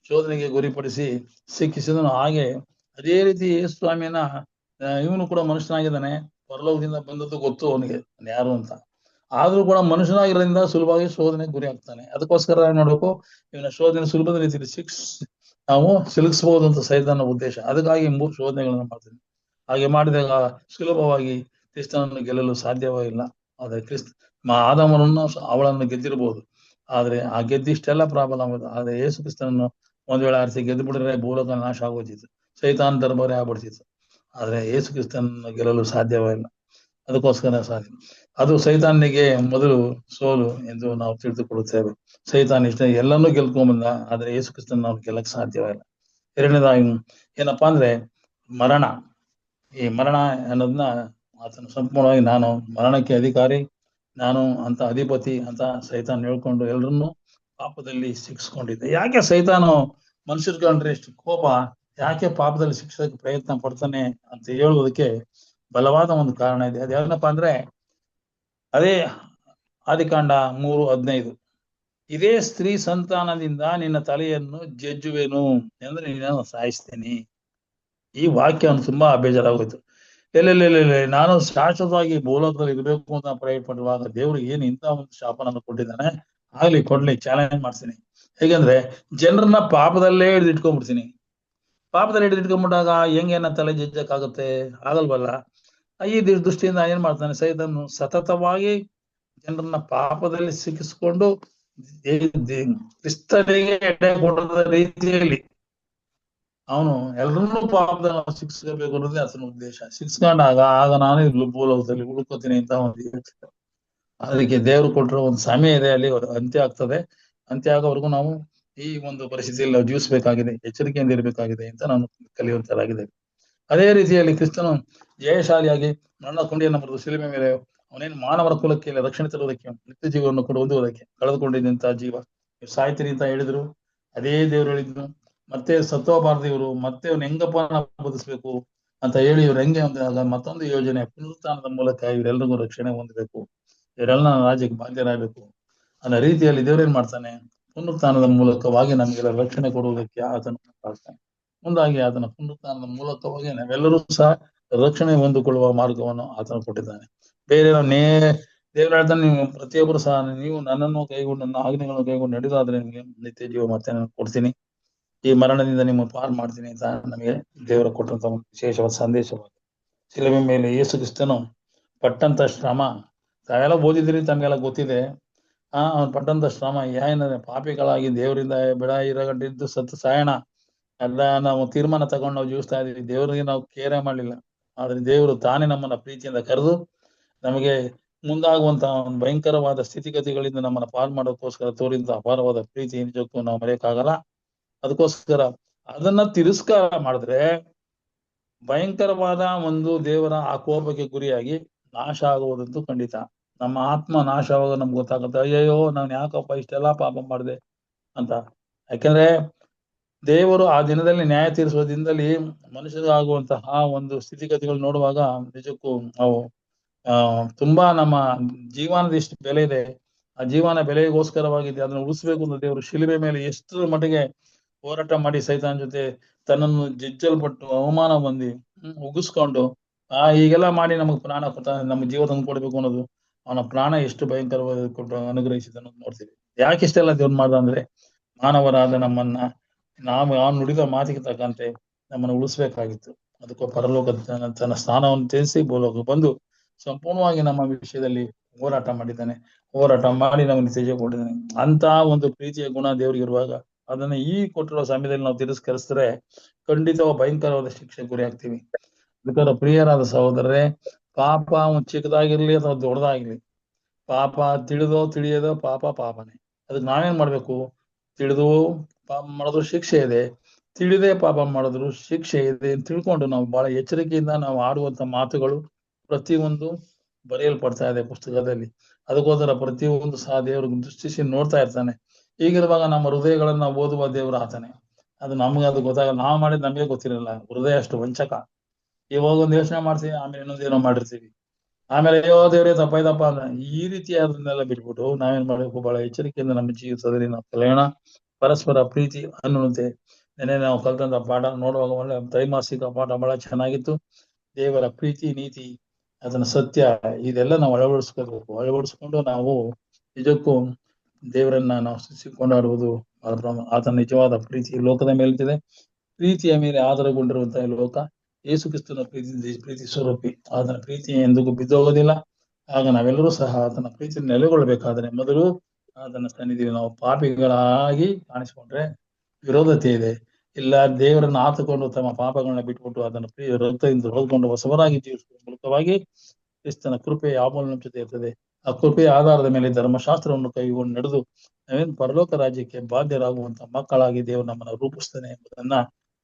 ಶೋಧನೆಗೆ ಗುರಿಪಡಿಸಿ ಸಿಕ್ಕಿಸಿದನು, ಹಾಗೆ ಅದೇ ರೀತಿ ಯೇಸು ಸ್ವಾಮಿಯನ್ನ ಇವನು ಕೂಡ ಮನುಷ್ಯನಾಗಿದ್ದಾನೆ, ಪರಲೋಕದಿಂದ ಬಂದದ್ದು ಗೊತ್ತು ಅವನಿಗೆ ಯಾರು ಅಂತ. ಆದ್ರೂ ಕೂಡ ಮನುಷ್ಯನಾಗಿರೋದ್ರಿಂದ ಸುಲಭವಾಗಿ ಶೋಧನೆಗೆ ಗುರಿ ಆಗ್ತಾನೆ. ಅದಕ್ಕೋಸ್ಕರ ಏನ್ ಮಾಡ್ಬೇಕು, ಇವನ ಶೋಧನೆ ಸುಲಭದ ರೀತಿಯಲ್ಲಿ ನಾವು ಸಿಲುಕಿಸಬಹುದು ಅಂತ ಸೈತಾನನ ಉದ್ದೇಶ. ಅದಕ್ಕಾಗಿ 3 ಶೋಧನೆಗಳನ್ನ ಮಾಡ್ತೀನಿ. ಹಾಗೆ ಮಾಡಿದಾಗ ಸುಲಭವಾಗಿ ಕ್ರಿಸ್ತನನ್ನು ಗೆಲ್ಲಲು ಸಾಧ್ಯವಾಗಿಲ್ಲ. ಆದ್ರೆ ಆದಾಮನನ್ನು ಅವಳನ್ನು ಗೆದ್ದಿರಬಹುದು, ಆದ್ರೆ ಆ ಗೆದ್ದಿಷ್ಟೆಲ್ಲ ಪ್ರಾಬ್ಲಮ್ ಆಗುತ್ತೆ. ಆದ್ರೆ ಯೇಸು ಕ್ರಿಸ್ತನನ್ನು ಒಂದ್ ವೇಳೆ ಆರಿಸಿ ಗೆದ್ದು ಬಿಡಿದ್ರೆ ಭೂಲೋಕ ನಾಶ ಆಗೋದಿತ್ತು, ಸೈತಾನ್ ದರ್ಬಾರೆ ಆಗ್ಬಿಡ್ತಿತ್ತು. ಆದ್ರೆ ಯೇಸು ಕ್ರಿಸ್ತನನ್ನು ಗೆಲ್ಲಲು ಸಾಧ್ಯವಿಲ್ಲ. ಅದಕ್ಕೋಸ್ಕರ ಸಾಧ್ಯ. ಅದು ಸೈತಾನಿಗೆ ಮೊದಲು ಸೋಲು ಎಂದು ನಾವು ತಿಳಿದುಕೊಳ್ಳುತ್ತೇವೆ. ಸೈತಾನ್ ಇಷ್ಟ ಎಲ್ಲನ್ನೂ ಗೆಲ್ಕೊಂಬಂದ, ಆದ್ರೆ ಯೇಸು ಕ್ರಿಸ್ತನ ನಾವು ಗೆಲ್ಲಕ್ ಸಾಧ್ಯವಿಲ್ಲ. ಎರಡನೇದಾಗಿ ಏನಪ್ಪಾ ಅಂದ್ರೆ ಮರಣ. ಈ ಮರಣ ಅನ್ನೋದನ್ನ ಆತನ ಸಂಪೂರ್ಣವಾಗಿ ನಾನು ಮರಣಕ್ಕೆ ಅಧಿಕಾರಿ, ನಾನು ಅಂತ ಅಧಿಪತಿ ಅಂತ ಸೈತಾನ್ ಹೇಳ್ಕೊಂಡು ಎಲ್ಲರನ್ನೂ ಪಾಪದಲ್ಲಿ ಸಿಕ್ಸ್ಕೊಂಡಿದ್ದೆ. ಯಾಕೆ ಸೈತಾನು ಮನುಷ್ಯರ್ ಕಂಡ್ರೆ ಎಷ್ಟು ಕೋಪ, ಯಾಕೆ ಪಾಪದಲ್ಲಿ ಶಿಕ್ಷಕ್ಕೆ ಪ್ರಯತ್ನ ಪಡ್ತಾನೆ ಅಂತ ಹೇಳುವುದಕ್ಕೆ ಬಲವಾದ ಒಂದು ಕಾರಣ ಇದೆ. ಅದೇನಪ್ಪಾ ಅಂದ್ರೆ ಅದೇ ಆದಿಕಾಂಡ 3:15, ಇದೇ ಸ್ತ್ರೀ ಸಂತಾನದಿಂದ ನಿನ್ನ ತಲೆಯನ್ನು ಜಜ್ಜುವೆನು ಅಂದ್ರೆ ನಿನ್ನನ್ನು ಸಾಯಿಸ್ತೇನೆ. ಈ ವಾಕ್ಯವನ್ನು ತುಂಬಾ ಬೇಜಾರಾಗೋಯ್ತು. ಇಲ್ಲ, ನಾನು ಶಾಶ್ವತವಾಗಿ ಭೂಲೋಕದಲ್ಲಿ ಇರಬೇಕು ಅಂತ ಪ್ರಯತ್ನ ದೇವ್ರು ಏನು ಇಂಥ ಒಂದು ಶಾಪನನ್ನು ಕೊಟ್ಟಿದ್ದಾನೆ, ಆಗ್ಲಿ ಕೊಡ್ಲಿ, ಚಾಲೆಂಜ್ ಮಾಡ್ತೀನಿ. ಹೇಗೆಂದ್ರೆ ಜನರನ್ನ ಪಾಪದಲ್ಲೇ ಹಿಡಿದಿಟ್ಕೊಂಡ್ಬಿಡ್ತೀನಿ. ಪಾಪದಲ್ಲಿ ಹಿಡಿದಿಟ್ಕೊಂಡ್ಬಿಟ್ಟಾಗ ಹೆಂಗೇನ ತಲೆ ಜಜ್ಜಕ್ಕಾಗುತ್ತೆ? ಆಗಲ್ವಲ್ಲ. ಈ ದೃಷ್ಟಿಯಿಂದ ಏನ್ ಮಾಡ್ತಾನೆ ಸೈತಾನು, ಸತತವಾಗಿ ಜನರನ್ನ ಪಾಪದಲ್ಲಿ ಸಿಕ್ಕಿಸ್ಕೊಂಡು ಕ್ರಿಸ್ತನಿಗೆ ಎಡೆ ಕೊಡದ ರೀತಿಯಲ್ಲಿ ಅವನು ಎಲ್ಲರನ್ನೂ ಪಾಪದಲ್ಲಿ ಶಿಕ್ಷಿಸಬೇಕು ಅನ್ನೋದೇ ಆತನ ಉದ್ದೇಶ. ಶಿಕ್ಷಕೊಂಡಾಗ ನಾನು ಭೂಲೋಕದಲ್ಲಿ ಉಳ್ಕೋತೀನಿ ಅಂತ ಒಂದು ಯೋಚನೆ. ಅದಕ್ಕೆ ದೇವರು ಕೊಟ್ಟಿರೋ ಒಂದು ಸಮಯ ಇದೆ, ಅಲ್ಲಿ ಅಂತ್ಯ ಆಗ್ತದೆ. ಅಂತ್ಯ ಆಗೋವರೆಗೂ ನಾವು ಈ ಒಂದು ಪರಿಸ್ಥಿತಿಯಲ್ಲಿ ನಾವು ಜೀವಿಸಬೇಕಾಗಿದೆ, ಎಚ್ಚರಿಕೆಯಿಂದ ಇರಬೇಕಾಗಿದೆ ಅಂತ ನಾನು ಕಲಿಯುವಂತಾಗಿದೆ. ಅದೇ ರೀತಿಯಲ್ಲಿ ಕ್ರಿಸ್ತನು ಜಯಶಾಲಿಯಾಗಿ ನನ್ನ ಕೊಂಡಿಯನ್ನು ಬರೆದು ಶಿಲುಬೆ ಮೇಲೆ ಅವನೇನು ಮಾನವರ ಕುಲಕ್ಕೆ ರಕ್ಷಣೆ ತರುವುದಕ್ಕೆ, ನಿತ್ಯ ಜೀವವನ್ನು ಹೊಂದುವುದಕ್ಕೆ ಕಳೆದುಕೊಂಡಿದ್ದಂತ ಜೀವ ನೀವು ಸಾಯ್ತೀರಿ ಅಂತ ಹೇಳಿದ್ರು. ಅದೇ ದೇವ್ರು ಹೇಳಿದ್ರು, ಮತ್ತೆ ಸತ್ತೋಬಾರ್ದು ಇವರು, ಮತ್ತೆ ಅವ್ನು ಹೆಂಗಪ್ಪ ಬದುಕಿಸ್ಬೇಕು ಅಂತ ಹೇಳಿ ಇವ್ರು ಹೆಂಗೆ ಅಂದಾಗ ಮತ್ತೊಂದು ಯೋಜನೆ, ಪುನರುತ್ಥಾನದ ಮೂಲಕ ಇವರೆಲ್ಲರಿಗೂ ರಕ್ಷಣೆ ಹೊಂದಬೇಕು, ಇವರೆಲ್ಲ ರಾಜ್ಯಕ್ಕೆ ಬಾಧ್ಯರಾಗಬೇಕು ಅನ್ನೋ ರೀತಿಯಲ್ಲಿ ದೇವ್ರೇನ್ ಮಾಡ್ತಾನೆ, ಪುನರುತ್ಥಾನದ ಮೂಲಕವಾಗಿ ನಮಗೆಲ್ಲ ರಕ್ಷಣೆ ಕೊಡುವುದಕ್ಕೆ ಆತನ ಮಾಡ್ತಾನೆ. ಮುಂದಾಗಿ ಆತನ ಪುನರುತ್ಥಾನದ ಮೂಲಕವಾಗಿ ನಾವೆಲ್ಲರೂ ಸಹ ರಕ್ಷಣೆ ಹೊಂದಿಕೊಳ್ಳುವ ಮಾರ್ಗವನ್ನು ಆತನ ಕೊಟ್ಟಿದ್ದಾನೆ. ಬೇರೆ ದೇವ್ರ ಹೇಳ್ತಾನೆ, ನೀವು ಪ್ರತಿಯೊಬ್ಬರು ಸಹ ನೀವು ನನ್ನನ್ನು ಕೈಗೊಂಡು ನನ್ನ ಆಜ್ಞೆಗಳನ್ನು ಕೈಗೊಂಡು ನಡೆದಾದ್ರೆ ನಿಮಗೆ ನಿತ್ಯ ಜೀವ ಮತ್ತೆ ನಾನು ಕೊಡ್ತೀನಿ, ಈ ಮರಣದಿಂದ ನಿಮ್ಮ ಪಾರು ಮಾಡ್ತೀನಿ ಅಂತ ನಮಗೆ ದೇವರ ಕೊಟ್ಟಂತ ಒಂದು ವಿಶೇಷವಾದ ಸಂದೇಶವಾಗಿದೆ. ಶಿಲುಬೆ ಮೇಲೆ ಯೇಸು ಕ್ರಿಸ್ತನು ಪಟ್ಟಂತ ಶ್ರಮ ತಾವೆಲ್ಲ ಓದಿದ್ರಿ, ತಮಗೆಲ್ಲ ಗೊತ್ತಿದೆ. ಅವ್ನು ಪಟ್ಟಂತ ಶ್ರಮ ಏನ ಪಾಪಿಗಳಾಗಿ ದೇವರಿಂದ ಬಿಡ ಇರಗಂಟಿದ್ದು ಸತ್ತು ಸಾಯಣ ಎಲ್ಲ ನಾವು ತೀರ್ಮಾನ ತಗೊಂಡು ನಾವು ಜೀವಿಸ್ತಾ ಇದೀವಿ. ದೇವರಿಗೆ ನಾವು ಕೇರೆ ಮಾಡ್ಲಿಲ್ಲ, ಆದ್ರೆ ದೇವರು ತಾನೇ ನಮ್ಮನ್ನ ಪ್ರೀತಿಯಿಂದ ಕರೆದು ನಮಗೆ ಮುಂದಾಗುವಂತ ಒಂದು ಭಯಂಕರವಾದ ಸ್ಥಿತಿಗತಿಗಳಿಂದ ನಮ್ಮನ್ನ ಪಾರು ಮಾಡೋದಕ್ಕೋಸ್ಕರ ತೋರಿದ ಅಪಾರವಾದ ಪ್ರೀತಿ ನಿಜಕ್ಕೂ ನಾವು ಮರೆಯಕ್ಕಾಗಲ್ಲ. ಅದಕ್ಕೋಸ್ಕರ ಅದನ್ನ ತಿರಸ್ಕಾರ ಮಾಡಿದ್ರೆ ಭಯಂಕರವಾದ ಒಂದು ದೇವರ ಆ ಕೋಪಕ್ಕೆ ಗುರಿಯಾಗಿ ನಾಶ ಆಗುವುದಂತೂ ಖಂಡಿತ. ನಮ್ಮ ಆತ್ಮ ನಾಶ ಆಗುವಾಗ ನಮ್ಗೆ ಗೊತ್ತಾಗುತ್ತೆ, ಅಯ್ಯಯ್ಯೋ ನಾನು ಯಾಕಪ್ಪ ಇಷ್ಟೆಲ್ಲಾ ಪಾಪ ಮಾಡಿದೆ ಅಂತ. ಯಾಕೆಂದ್ರೆ ದೇವರು ಆ ದಿನದಲ್ಲಿ ನ್ಯಾಯ ತೀರಿಸುವ ದಿನದಲ್ಲಿ ಮನುಷ್ಯರಾಗುವಂತಹ ಒಂದು ಸ್ಥಿತಿಗತಿಗಳು ನೋಡುವಾಗ ನಿಜಕ್ಕೂ ನಾವು ತುಂಬಾ ನಮ್ಮ ಜೀವನದ ಎಷ್ಟು ಬೆಲೆ ಇದೆ, ಆ ಜೀವನ ಬೆಲೆಗೋಸ್ಕರವಾಗಿದೆ, ಅದನ್ನು ಉಳಿಸ್ಬೇಕು ಅಂತ ದೇವರು ಶಿಲುಬೆ ಮೇಲೆ ಎಷ್ಟರ ಮಟ್ಟಿಗೆ ಹೋರಾಟ ಮಾಡಿ ಸೈತಾನ್ ಜೊತೆ ತನ್ನನ್ನು ಜಜ್ಜಲ್ಪಟ್ಟು ಅವಮಾನ ಬಂದಿ ಉಗಿಸ್ಕೊಂಡು ಹೀಗೆಲ್ಲ ಮಾಡಿ ನಮಗೆ ಪ್ರಾಣ ನಮ್ಮ ಜೀವ ತಂದು ಕೊಡ್ಬೇಕು ಅನ್ನೋದು, ಅವನ ಪ್ರಾಣ ಎಷ್ಟು ಭಯಂಕರವಾಗಿ ಕೊಟ್ಟು ಅನುಗ್ರಹಿಸಿದನ್ನು ನೋಡ್ತೀವಿ. ಯಾಕೆ ಇಷ್ಟೆಲ್ಲ ದೇವ್ರು ಮಾಡ್ದ ಅಂದ್ರೆ ಮಾನವರಾದ ನಮ್ಮನ್ನ ನಾವು ನುಡಿದ ಮಾತಿಗೆ ತಕ್ಕಂತೆ ನಮ್ಮನ್ನು ಉಳಿಸ್ಬೇಕಾಗಿತ್ತು. ಅದಕ್ಕೂ ಪರಲೋಕ ತನ್ನ ಸ್ಥಾನವನ್ನು ತ್ಯಜಿಸಿ ಭೂಲೋಕ ಬಂದು ಸಂಪೂರ್ಣವಾಗಿ ನಮ್ಮ ವಿಷಯದಲ್ಲಿ ಹೋರಾಟ ಮಾಡಿದ್ದಾನೆ. ಹೋರಾಟ ಮಾಡಿ ನಮಗೆ ತ್ಯಜಿಸಿಕೊಂಡಿದ್ದಾನೆ. ಅಂತ ಒಂದು ಪ್ರೀತಿಯ ಗುಣ ದೇವರಿಗೆ ಇರುವಾಗ ಅದನ್ನ ಈ ಕೊಟ್ಟಿರೋ ಸಮಯದಲ್ಲಿ ನಾವು ತಿರಸ್ಕರಿಸಿದ್ರೆ ಖಂಡಿತವಾಗಿ ಭಯಂಕರವಾದ ಶಿಕ್ಷೆ ಗುರಿ ಆಗ್ತೀವಿ. ಅದಕ್ಕಾರ ಪ್ರಿಯರಾದ ಸಹೋದರರೇ, ಪಾಪ ಚಿಕ್ಕದಾಗಿರ್ಲಿ ಅಥವಾ ದೊಡ್ಡದಾಗಿರ್ಲಿ, ಪಾಪ ತಿಳಿಯದೋ ಪಾಪನೇ. ಅದಕ್ಕೆ ನಾವೇನ್ ಮಾಡ್ಬೇಕು? ತಿಳಿದು ಪಾಪ ಮಾಡಿದ್ರು ಶಿಕ್ಷೆ ಇದೆ, ತಿಳಿದೇ ಪಾಪ ಮಾಡಿದ್ರು ಶಿಕ್ಷೆ ಇದೆ ಅಂತ ತಿಳ್ಕೊಂಡು ನಾವು ಬಹಳ ಎಚ್ಚರಿಕೆಯಿಂದ ನಾವು ಆಡುವಂತ ಮಾತುಗಳು ಪ್ರತಿಯೊಂದು ಬರೆಯಲ್ಪಡ್ತಾ ಇದೆ ಪುಸ್ತಕದಲ್ಲಿ. ಅದಕ್ಕೋಸ್ಕರ ಪ್ರತಿಯೊಂದು ಸಹ ದೇವರು ದೃಷ್ಟಿಸಿ ನೋಡ್ತಾ ಇರ್ತಾನೆ. ಹೀಗಿರುವಾಗ ನಮ್ಮ ಹೃದಯಗಳನ್ನ ಓದುವ ದೇವರು ಆತಾನೆ. ಅದು ನಮ್ಗೆ ಅದು ಗೊತ್ತಾಗಲ್ಲ, ನಾವು ಮಾಡಿದ್ ನಮಗೆ ಗೊತ್ತಿರಲ್ಲ. ಹೃದಯ ಅಷ್ಟು ವಂಚಕ. ಇವಾಗ ಒಂದು ಯೋಚನೆ ಮಾಡ್ತೀವಿ, ಆಮೇಲೆ ಇನ್ನೊಂದೇನೋ ಮಾಡಿರ್ತೀವಿ, ಆಮೇಲೆ ಅಯ್ಯೋ ದೇವ್ರೆ ತಪ್ಪಾಯ್ತಪ್ಪ ಅಂದ್ರೆ ಈ ರೀತಿ ಅದನ್ನೆಲ್ಲ ಬಿಟ್ಬಿಟ್ಟು ನಾವೇನ್ ಮಾಡ್ಬೇಕು? ಬಹಳ ಎಚ್ಚರಿಕೆಯಿಂದ ನಮ್ಮ ಜೀವಿತದಲ್ಲಿ ನಾವು ಕಲಿಯೋಣ. ಪರಸ್ಪರ ಪ್ರೀತಿ ಅನ್ನುವಂತೆ ನೆನೆ ನಾವು ಕಲ್ತಂತ ಪಾಠ ನೋಡುವಾಗ ಒಳ್ಳೆ ತ್ರೈಮಾಸಿಕ ಪಾಠ ಬಹಳ ಚೆನ್ನಾಗಿತ್ತು. ದೇವರ ಪ್ರೀತಿ, ನೀತಿ, ಅದನ್ನ ಸತ್ಯ, ಇದೆಲ್ಲ ನಾವು ಅಳವಡಿಸ್ಕೊಂಡು ನಾವು ನಿಜಕ್ಕೂ ದೇವರನ್ನ ನಾವು ಕೊಂಡಾಡುವುದು. ಆತನ ನಿಜವಾದ ಪ್ರೀತಿ ಲೋಕದ ಮೇಲಿದೆ. ಪ್ರೀತಿಯ ಮೇಲೆ ಆಧಾರಗೊಂಡಿರುವಂತಹ ಲೋಕ ಯೇಸು ಕ್ರಿಸ್ತನ ಪ್ರೀತಿ ಸ್ವರೂಪಿ. ಆತನ ಪ್ರೀತಿ ಎಂದಿಗೂ ಬಿದ್ದೋಗೋದಿಲ್ಲ. ಆಗ ನಾವೆಲ್ಲರೂ ಸಹ ಆತನ ಪ್ರೀತಿಯನ್ನು ನೆಲೆಗೊಳ್ಳಬೇಕಾದ್ರೆ ಮೊದಲು ಆತನ ಸನ್ನಿಧಿಯಲ್ಲಿ ನಾವು ಪಾಪಿಗಳಾಗಿ ಕಾಣಿಸಿಕೊಂಡ್ರೆ ವಿರೋಧತೆ ಇದೆ. ಇಲ್ಲ ದೇವರನ್ನ ಆತುಕೊಂಡು ತಮ್ಮ ಪಾಪಗಳನ್ನ ಬಿಟ್ಬಿಟ್ಟು ಅದನ್ನ ರಕ್ತದಿಂದ ಹೊದ್ಕೊಂಡು ಹೊಸವರಾಗಿ ಜೀವಿಸುವ ಮೂಲಕವಾಗಿ ಕ್ರಿಸ್ತನ ಕೃಪೆ ಯಾವಾಗಲೂ ನಮ್ಮ ಜೊತೆ ಇರ್ತದೆ. ಆ ಕೃಪೆಯ ಆಧಾರದ ಮೇಲೆ ಧರ್ಮಶಾಸ್ತ್ರವನ್ನು ಕೈಗೊಂಡು ನಡೆದು ನಾವೇನು ಪರಲೋಕ ರಾಜ್ಯಕ್ಕೆ ಬಾಧ್ಯರಾಗುವಂತ ಮಕ್ಕಳಾಗಿ ದೇವರು ನಮ್ಮನ್ನು ರೂಪಿಸ್ತಾನೆ ಎಂಬುದನ್ನ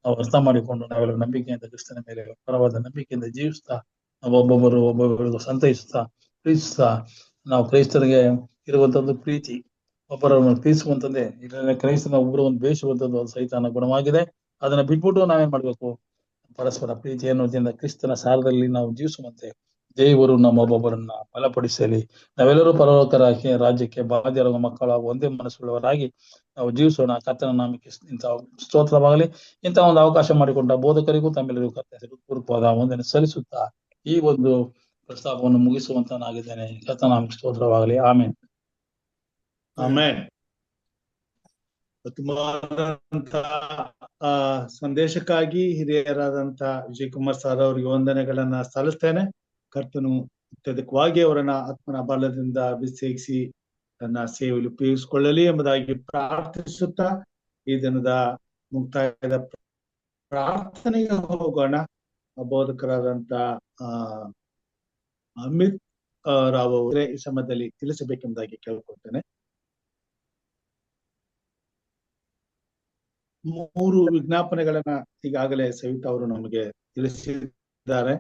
ನಾವು ಅರ್ಥ ಮಾಡಿಕೊಂಡು ನಾವೆಲ್ಲ ನಂಬಿಕೆಯಿಂದ ಕ್ರಿಸ್ತನ ಮೇಲೆ ಪರವಾದ ನಂಬಿಕೆಯಿಂದ ಜೀವಿಸ್ತಾ ನಾವು ಒಬ್ಬೊಬ್ಬರಿಗೂ ಸಂತೈಸುತ್ತಾ ಪ್ರೀತಿಸ್ತಾ ನಾವು ಕ್ರೈಸ್ತರಿಗೆ ಇರುವಂತದ್ದು ಪ್ರೀತಿ, ಒಬ್ಬರನ್ನು ಪ್ರೀತಿಸುವಂತದ್ದೇ. ಇದರಲ್ಲಿ ಕ್ರೈಸ್ತನ ಒಬ್ಬರನ್ನು ದ್ವೇಷಿಸುವಂತದ್ದು ಸೈತಾನ ಗುಣವಾಗಿದೆ. ಅದನ್ನ ಬಿಟ್ಬಿಟ್ಟು ನಾವೇನ್ ಮಾಡ್ಬೇಕು? ಪರಸ್ಪರ ಪ್ರೀತಿ ಅನ್ನೋದ್ರಿಂದ ಕ್ರಿಸ್ತನ ಸಾರದಲ್ಲಿ ನಾವು ಜೀವಿಸುವಂತೆ ದೇವರು ನಮ್ಮೊಬ್ಬೊಬ್ಬರನ್ನ ಬಲಪಡಿಸಲಿ. ನಾವೆಲ್ಲರೂ ಪರಲೋಕ ರಾಜ್ಯಕ್ಕೆ ಬಾಧ್ಯರಾಗುವ ಮಕ್ಕಳಾಗಿ ಒಂದೇ ಮನಸ್ಸುಳ್ಳವರಾಗಿ ನಾವು ಜೀವಿಸೋಣ. ಕರ್ತನ ನಾಮಕ್ಕೆ ಇಂಥ ಸ್ತೋತ್ರವಾಗಲಿ. ಇಂಥ ಒಂದು ಅವಕಾಶ ಮಾಡಿಕೊಂಡ ಬೋಧಕರಿಗೂ ತಮ್ಮೆಲ್ಲರಿಗೂ ಕರ್ತನ ವಂದನೆ ಸಲ್ಲಿಸುತ್ತಾ ಈ ಒಂದು ಪ್ರಸ್ತಾಪವನ್ನು ಮುಗಿಸುವಂತನಾಗಿದ್ದೇನೆ. ಕರ್ತನ ನಾಮಕ್ಕೆ ಸ್ತೋತ್ರವಾಗಲಿ. ಆಮೇಲೆ ಆಮೇನ್. ಉತ್ತಮವಾದಂತ ಸಂದೇಶಕ್ಕಾಗಿ ಹಿರಿಯರಾದಂತ ವಿಜಯ್ ಕುಮಾರ್ ಸರ್ ಅವರಿಗೆ ವಂದನೆಗಳನ್ನ ಸಲ್ಲಿಸ್ತೇನೆ. ಕರ್ತನು ಅತ್ಯಧಿಕವಾಗಿ ಅವರನ್ನ ಆತ್ಮನ ಬಲದಿಂದ ಅಭಿಷೇಕಿಸಿ ತನ್ನ ಸೇವೆಯಲ್ಲಿ ಉಪಯೋಗಿಸಿಕೊಳ್ಳಲಿ ಎಂಬುದಾಗಿ ಪ್ರಾರ್ಥಿಸುತ್ತಾ ಈ ದಿನದ ಮುಕ್ತಾಯದ ಪ್ರಾರ್ಥನೆಗೆ ಹೋಗೋಣ. ಬೋಧಕರಾದಂತ ಅಮಿತ್ ರಾವ್ ಅವರೇ ಈ ಸಮಯದಲ್ಲಿ ತಿಳಿಸಬೇಕೆಂಬುದಾಗಿ ಕೇಳ್ಕೊಳ್ತೇನೆ. 3 ವಿಜ್ಞಾಪನೆಗಳನ್ನ ಈಗಾಗಲೇ ಸವಿತಾ ಅವರು ನಮಗೆ ತಿಳಿಸಿದ್ದಾರೆ.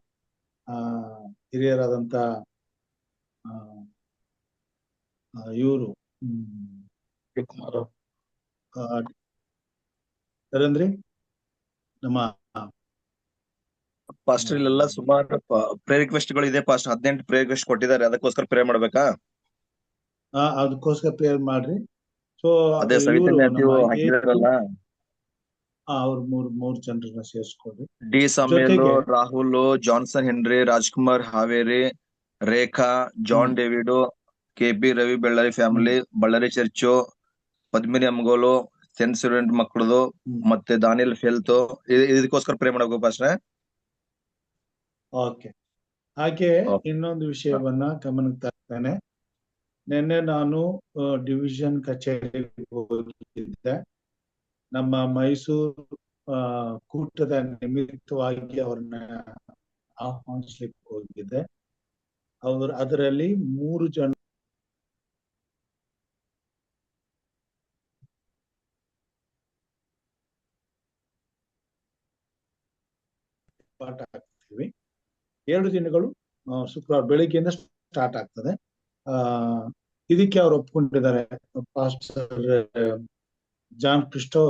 ಹಿರಿಯರಾದಂತ ಇವರು ಯಾರಂದ್ರಿ ನಮ್ಮ ಪಾಸ್ಟರ್ ಇಲ್ಲೆಲ್ಲ ಸುಮಾರು ಪ್ರೇ ರಿಕ್ವೆಸ್ಟ್ ಗಳು ಇದೆ. ಪಾಸ್ಟರ್ 18 ಪ್ರೇ ರಿಕ್ವೆಸ್ಟ್ ಕೊಟ್ಟಿದ್ದಾರೆ, ಅದಕ್ಕೋಸ್ಕರ ಪ್ರೇ ಮಾಡ್ಬೇಕಾ? ಅದಕ್ಕೋಸ್ಕರ ಪ್ರೇಯರ್ ಮಾಡ್ರಿ. ಸೊ ಅದೇ ಹಾಕಿದಾರಲ್ಲ, ಅವ್ರು ಮೂರ್ ಜನರನ್ನ ಸೇರಿಸ್ಕೊಡ್ರಿ. D Samuel, Rahul, Johnson Henry, Rajkumar Haveri, Rekha, John David, KP Ravi Bellary family, Ballari church, Padmini ಅಮ್ಗೋಲು, ಸೆಂಟ್ ಸ್ಟೂಡೆಂಟ್ ಮಕ್ಕಳದು, ಮತ್ತೆ ದಾನಿಯಲ್ ಫೆಲ್ತ್, ಇದಕ್ಕೋಸ್ಕರ ಪ್ರೇ ಮಾಡಬೇಕು ಪಾಸ್ಟರ್. ಓಕೆ. ಹಾಗೆ ಇನ್ನೊಂದು ವಿಷಯವನ್ನ ಗಮನಕ್ಕೆ ತರ್ತೇನೆ. ನಿನ್ನೆ ನಾನು ಡಿವಿಷನ್ ಕಚೇರಿಗೆ ಹೋಗಿದ್ದೆ. ನಮ್ಮ ಮೈಸೂರು ಕೂಟದ ನಿಮಿತ್ತವಾಗಿ ಅವ್ರನ್ನ ಆಹ್ವಾನಿಸ್ಲಿಕ್ಕೆ ಹೋಗಿದ್ದೆ. ಅದರಲ್ಲಿ 3 ಜನ ಪಾಠ ಆಗ್ತೀವಿ. 2 ದಿನಗಳು ಶುಕ್ರವಾರ ಬೆಳಿಗ್ಗೆಯಿಂದ ಸ್ಟಾರ್ಟ್ ಆಗ್ತದೆ. ಇದಕ್ಕೆ ಅವ್ರು ಒಪ್ಕೊಂಡಿದ್ದಾರೆ. ಪಾಸ್ಟರ್ ಜಾನ್ ಕ್ರಿಸ್ಟೋ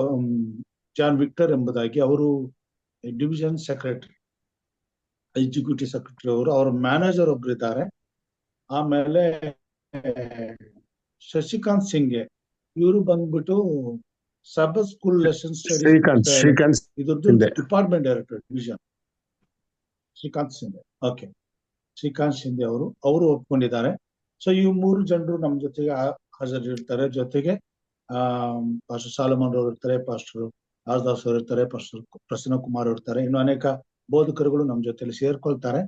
ಜಾನ್ ವಿಕ್ಟರ್ ಎಂಬುದಾಗಿ, ಅವರು ಡಿವಿಷನ್ ಸೆಕ್ರೆಟರಿ, ಎಕ್ಸಿಕ್ಯೂಟಿವ್ ಸೆಕ್ರೆಟರಿ ಅವರು. ಅವ್ರ ಮ್ಯಾನೇಜರ್ ಒಬ್ರು ಇದ್ದಾರೆ. ಆಮೇಲೆ ಶಶಿಕಾಂತ್ ಸಿಂಗೆ, ಇವರು ಬಂದ್ಬಿಟ್ಟು ಸಬ್ ಸ್ಕೂಲ್ ಲೆಸನ್ ಶ್ರೀಕಾಂತ್ ಇದ್ರದ್ದು department director division. Srikanth Shinde, okay, Srikanth Shinde ಅವರು ಒಪ್ಕೊಂಡಿದ್ದಾರೆ. ಸೊ ಈ 3 ಜನರು ನಮ್ಮ ಜೊತೆಗೆ ಹಾಜರಿರ್ತಾರೆ. ಜೊತೆಗೆ ಪಾಸ್ಟರ್ ಸಾಲಮನ್ ಅವರು ಇರ್ತಾರೆ, ಪಾಸ್ಟರ್ ರಾಜದಾಸ್ ಅವರು ಇರ್ತಾರೆ, ಪಾಸ್ಟರ್ ಪ್ರಸನ್ನ ಕುಮಾರ್ ಇರ್ತಾರೆ, ಇನ್ನು ಅನೇಕ ಬೋಧಕರುಗಳು ನಮ್ಮ ಜೊತೆಲಿ ಸೇರ್ಕೊಳ್ತಾರೆ.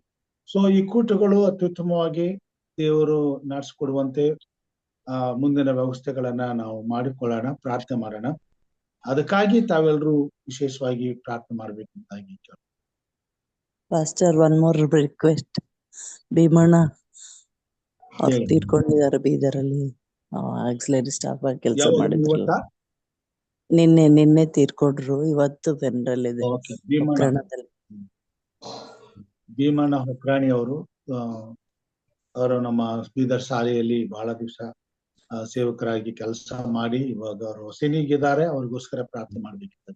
ಸೊ ಈ ಕೂಟಗಳು ಅತ್ಯುತ್ತಮವಾಗಿ ದೇವರು ನಡೆಸಿಕೊಡುವಂತೆ ಮುಂದಿನ ವ್ಯವಸ್ಥೆಗಳನ್ನ ನಾವು ಮಾಡಿಕೊಳ್ಳೋಣ, ಪ್ರಾರ್ಥನೆ ಮಾಡೋಣ. ಅದಕ್ಕಾಗಿ ತಾವೆಲ್ಲರೂ ವಿಶೇಷವಾಗಿ ಪ್ರಾರ್ಥನೆ ಮಾಡ್ಬೇಕಂತಾಗಿ. Pastor, one more request. Bhimanna ಅವ್ರು ತೀರ್ಕೊಂಡಿದ್ದಾರೆ ಬೀದರಲ್ಲಿ, ಆಕ್ಸಿಲರಿ ಸ್ಟಾಫ್ ಆಗಿ ಕೆಲಸ ಮಾಡಿದ್ರು. ನಿನ್ನೆ ತೀರ್ಕೊಂಡ್ರು. ಇವತ್ತು ಬೆನ್ರಲ್ ಇದೆ ಉಗ್ರಾಣದಲ್ಲಿ. ಭೀಮಣ್ಣ ಹೊಕ್ರಾಣಿ ಅವರು ನಮ್ಮ ಬೀದರ್ ಶಾಲೆಯಲ್ಲಿ ಬಹಳ ದಿವಸ ಸೇವಕರಾಗಿ ಕೆಲಸ ಮಾಡಿ ಇವಾಗ ಅವರು ಹೊಸನಿಗಿದ್ದಾರೆ. ಅವ್ರಿಗೋಸ್ಕರ ಪ್ರಾರ್ಥನೆ ಮಾಡ್ಬೇಕಿತ್ತು.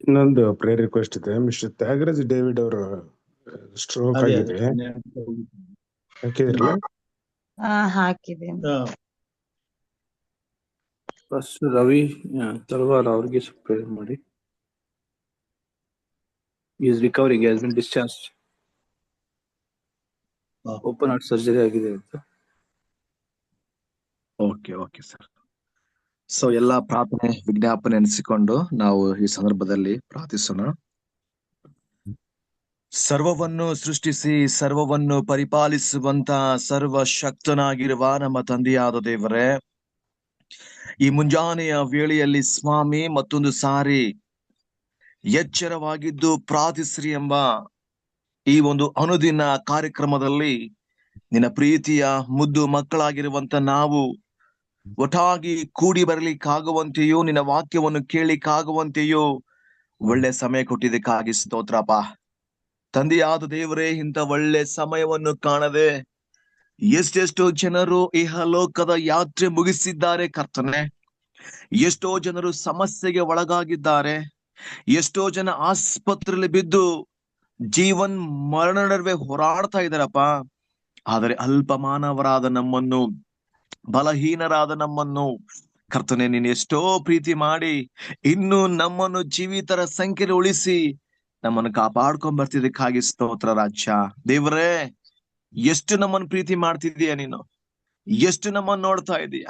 ಇನ್ನೊಂದು ಪ್ರೇಯರ್ ರಿಕ್ವೆಸ್ಟ್ ಇದೆ. ಮಿಸ್ಟರ್ ತ್ಯಾಗರಾಜ್ ಡೇವಿಡ್ ಅವರು ಸ್ಟ್ರೋಕ್ ಆಗಿದೆ, ಹಾಕಿದ್ರಲ್ಲ? ಹಾಕಿದ್ದೀನಿ. ಫಸ್ಟ್ ರವಿ ತಲವಾರ್ ಅವ್ರಿಗೆ ಪ್ರೇಯರ್ ಮಾಡಿ. Is recovering, has been discharge. Open heart surgery ಆಗಿದೆ ಅಂತ. Okay sir. ಸೊ ಎಲ್ಲಾ ಪ್ರಾರ್ಥನೆ ವಿಜ್ಞಾಪನೆ ಎನಿಸಿಕೊಂಡು ನಾವು ಈ ಸಂದರ್ಭದಲ್ಲಿ ಪ್ರಾರ್ಥಿಸೋಣ. ಸರ್ವವನ್ನು ಸೃಷ್ಟಿಸಿ ಸರ್ವವನ್ನು ಪರಿಪಾಲಿಸುವಂತ ಸರ್ವಶಕ್ತನಾಗಿರುವ ನಮ್ಮ ತಂದೆಯಾದ ದೇವರೇ, ಈ ಮುಂಜಾನೆಯ ವೇಳೆಯಲ್ಲಿ ಸ್ವಾಮಿ ಮತ್ತೊಂದು ಸಾರಿ ಎಚ್ಚರವಾಗಿದ್ದು ಪ್ರಾರ್ಥಿಸ್ರಿ ಎಂಬ ಈ ಒಂದು ಅನುದಿನ ಕಾರ್ಯಕ್ರಮದಲ್ಲಿ ನಿನ್ನ ಪ್ರೀತಿಯ ಮುದ್ದು ಮಕ್ಕಳಾಗಿರುವಂತ ನಾವು ಒಟ್ಟಾಗಿ ಕೂಡಿ ಬರಲಿಕ್ಕಾಗುವಂತೆಯೋ ನಿನ್ನ ವಾಕ್ಯವನ್ನು ಕೇಳಲಿಕ್ಕಾಗುವಂತೆಯೋ ಒಳ್ಳೆ ಸಮಯ ಕೊಟ್ಟಿದ್ದಕ್ಕಾಗಿ ಸ್ತೋತ್ರಪ್ಪ. ತಂದೆಯಾದ ದೇವರೇ, ಇಂಥ ಒಳ್ಳೆ ಸಮಯವನ್ನು ಕಾಣದೆ ಎಷ್ಟೆಷ್ಟೋ ಜನರು ಇಹಲೋಕದ ಯಾತ್ರೆ ಮುಗಿಸಿದ್ದಾರೆ ಕರ್ತನೆ. ಎಷ್ಟೋ ಜನರು ಸಮಸ್ಯೆಗೆ ಒಳಗಾಗಿದ್ದಾರೆ. ಎಷ್ಟೋ ಜನ ಆಸ್ಪತ್ರೆಯಲ್ಲಿ ಬಿದ್ದು ಜೀವನ್ ಮರಣ ನಡುವೆ ಹೋರಾಡ್ತಾ ಇದ್ದಾರಪ್ಪ. ಆದರೆ ಅಲ್ಪ ಮಾನವರಾದ ನಮ್ಮನ್ನು, ಬಲಹೀನರಾದ ನಮ್ಮನ್ನು ಕರ್ತನೆ ನೀನು ಎಷ್ಟೋ ಪ್ರೀತಿ ಮಾಡಿ ಇನ್ನು ನಮ್ಮನ್ನು ಜೀವಿತರ ಸಂಖ್ಯೆಯಲ್ಲಿ ಉಳಿಸಿ ನಮ್ಮನ್ನು ಕಾಪಾಡ್ಕೊಂಡ್ ಬರ್ತಿದ್ದಕ್ಕಾಗಿ ಸ್ತೋತ್ರ ರಾಜ್ಯ. ದೇವರೇ, ಎಷ್ಟು ನಮ್ಮನ್ನು ಪ್ರೀತಿ ಮಾಡ್ತಿದೀಯ ನೀನು, ಎಷ್ಟು ನಮ್ಮನ್ನು ನೋಡ್ತಾ ಇದೀಯ,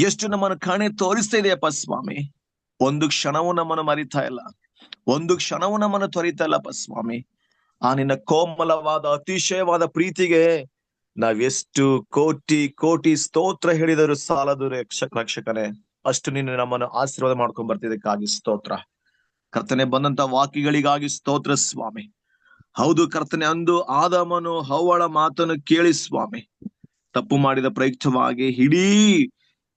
ಎಷ್ಟು ನಮ್ಮನ್ನು ಕಣೆ ತೋರಿಸ್ತಾ ಇದೆಯಪ್ಪ ಸ್ವಾಮಿ. ಒಂದು ಕ್ಷಣವೂ ನಮ್ಮನ್ನು ಮರಿತಾ ಇಲ್ಲ, ಒಂದು ಕ್ಷಣವೂ ನಮ್ಮನ್ನು ತೊರಿತಾ ಇಲ್ಲಪ್ಪ ಸ್ವಾಮಿ. ಆ ನಿನ್ನ ಕೋಮಲವಾದ ಅತಿಶಯವಾದ ಪ್ರೀತಿಗೆ ನಾವೆಷ್ಟು ಕೋಟಿ ಕೋಟಿ ಸ್ತೋತ್ರ ಹೇಳಿದರು ಸಾಲದು ರಕ್ಷಕನೇ. ಅಷ್ಟು ನೀನು ನಮ್ಮನ್ನು ಆಶೀರ್ವಾದ ಮಾಡ್ಕೊಂಡ್ ಬರ್ತಿದ್ದಕ್ಕಾಗಿ ಸ್ತೋತ್ರ ಕರ್ತನೆ. ಬಂದಂತ ವಾಕ್ಯಗಳಿಗಾಗಿ ಸ್ತೋತ್ರ ಸ್ವಾಮಿ. ಹೌದು ಕರ್ತನೆ, ಅಂದು ಆದಾಮನು ಹವ್ವಳ ಮಾತನ್ನು ಕೇಳಿ ಸ್ವಾಮಿ ತಪ್ಪು ಮಾಡಿದ ಪ್ರಯುಕ್ತವಾಗಿ ಇಡೀ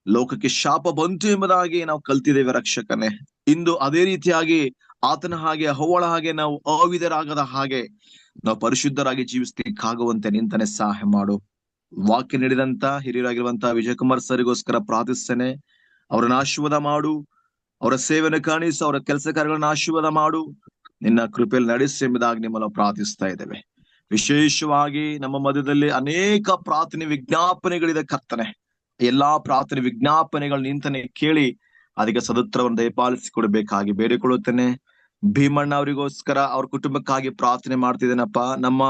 ಲೋಕಕ್ಕೆ ಶಾಪ ಬಂತು ಎಂಬುದಾಗಿ ನಾವು ಕಲ್ತಿದ್ದೇವೆ ರಕ್ಷಕನೇ. ಇಂದು ಅದೇ ರೀತಿಯಾಗಿ ಆತನ ಹಾಗೆ ಹವ್ವಳ ಹಾಗೆ ನಾವು ಅವಿಧರಾಗದ ಹಾಗೆ ನಾವು ಪರಿಶುದ್ಧರಾಗಿ ಜೀವಿಸ್ಲಿಕ್ಕಾಗುವಂತೆ ನಿಂತನೆ ಸಹಾಯ ಮಾಡು. ವಾಕ್ಯ ನೀಡಿದಂತ ಹಿರಿಯರಾಗಿರುವಂತಹ ವಿಜಯಕುಮಾರ್ ಸರಿಗೋಸ್ಕರ ಪ್ರಾರ್ಥಿಸ್ತೇನೆ. ಅವರನ್ನ ಆಶೀರ್ವಾದ ಮಾಡು, ಅವರ ಸೇವೆಯನ್ನು ಕಾಣಿಸು, ಅವರ ಕೆಲಸ ಕಾರ್ಯಗಳನ್ನ ಆಶೀರ್ವಾದ ಮಾಡು, ನಿನ್ನ ಕೃಪೆಯಲ್ಲಿ ನಡೆಸಿ ಎಂಬುದಾಗಿ ನಿಮ್ಮನ್ನು ಪ್ರಾರ್ಥಿಸ್ತಾ ಇದ್ದೇವೆ. ವಿಶೇಷವಾಗಿ ನಮ್ಮ ಮಧ್ಯದಲ್ಲಿ ಅನೇಕ ಪ್ರಾರ್ಥನೆ ವಿಜ್ಞಾಪನೆಗಳಿದೆ ಕರ್ತನೆ. ಎಲ್ಲಾ ಪ್ರಾರ್ಥನೆ ವಿಜ್ಞಾಪನೆಗಳು ನಿಂತನೆ ಕೇಳಿ ಅದಕ್ಕೆ ಸದುತ್ತರವನ್ನು ದಯಪಾಲಿಸಿ ಕೊಡಬೇಕಾಗಿ ಬೇಡಿಕೊಳ್ಳುತ್ತೇನೆ. ಭೀಮಣ್ಣ ಅವರಿಗೋಸ್ಕರ ಅವ್ರ ಕುಟುಂಬಕ್ಕಾಗಿ ಪ್ರಾರ್ಥನೆ ಮಾಡ್ತಿದ್ದೇನಪ್ಪ. ನಮ್ಮ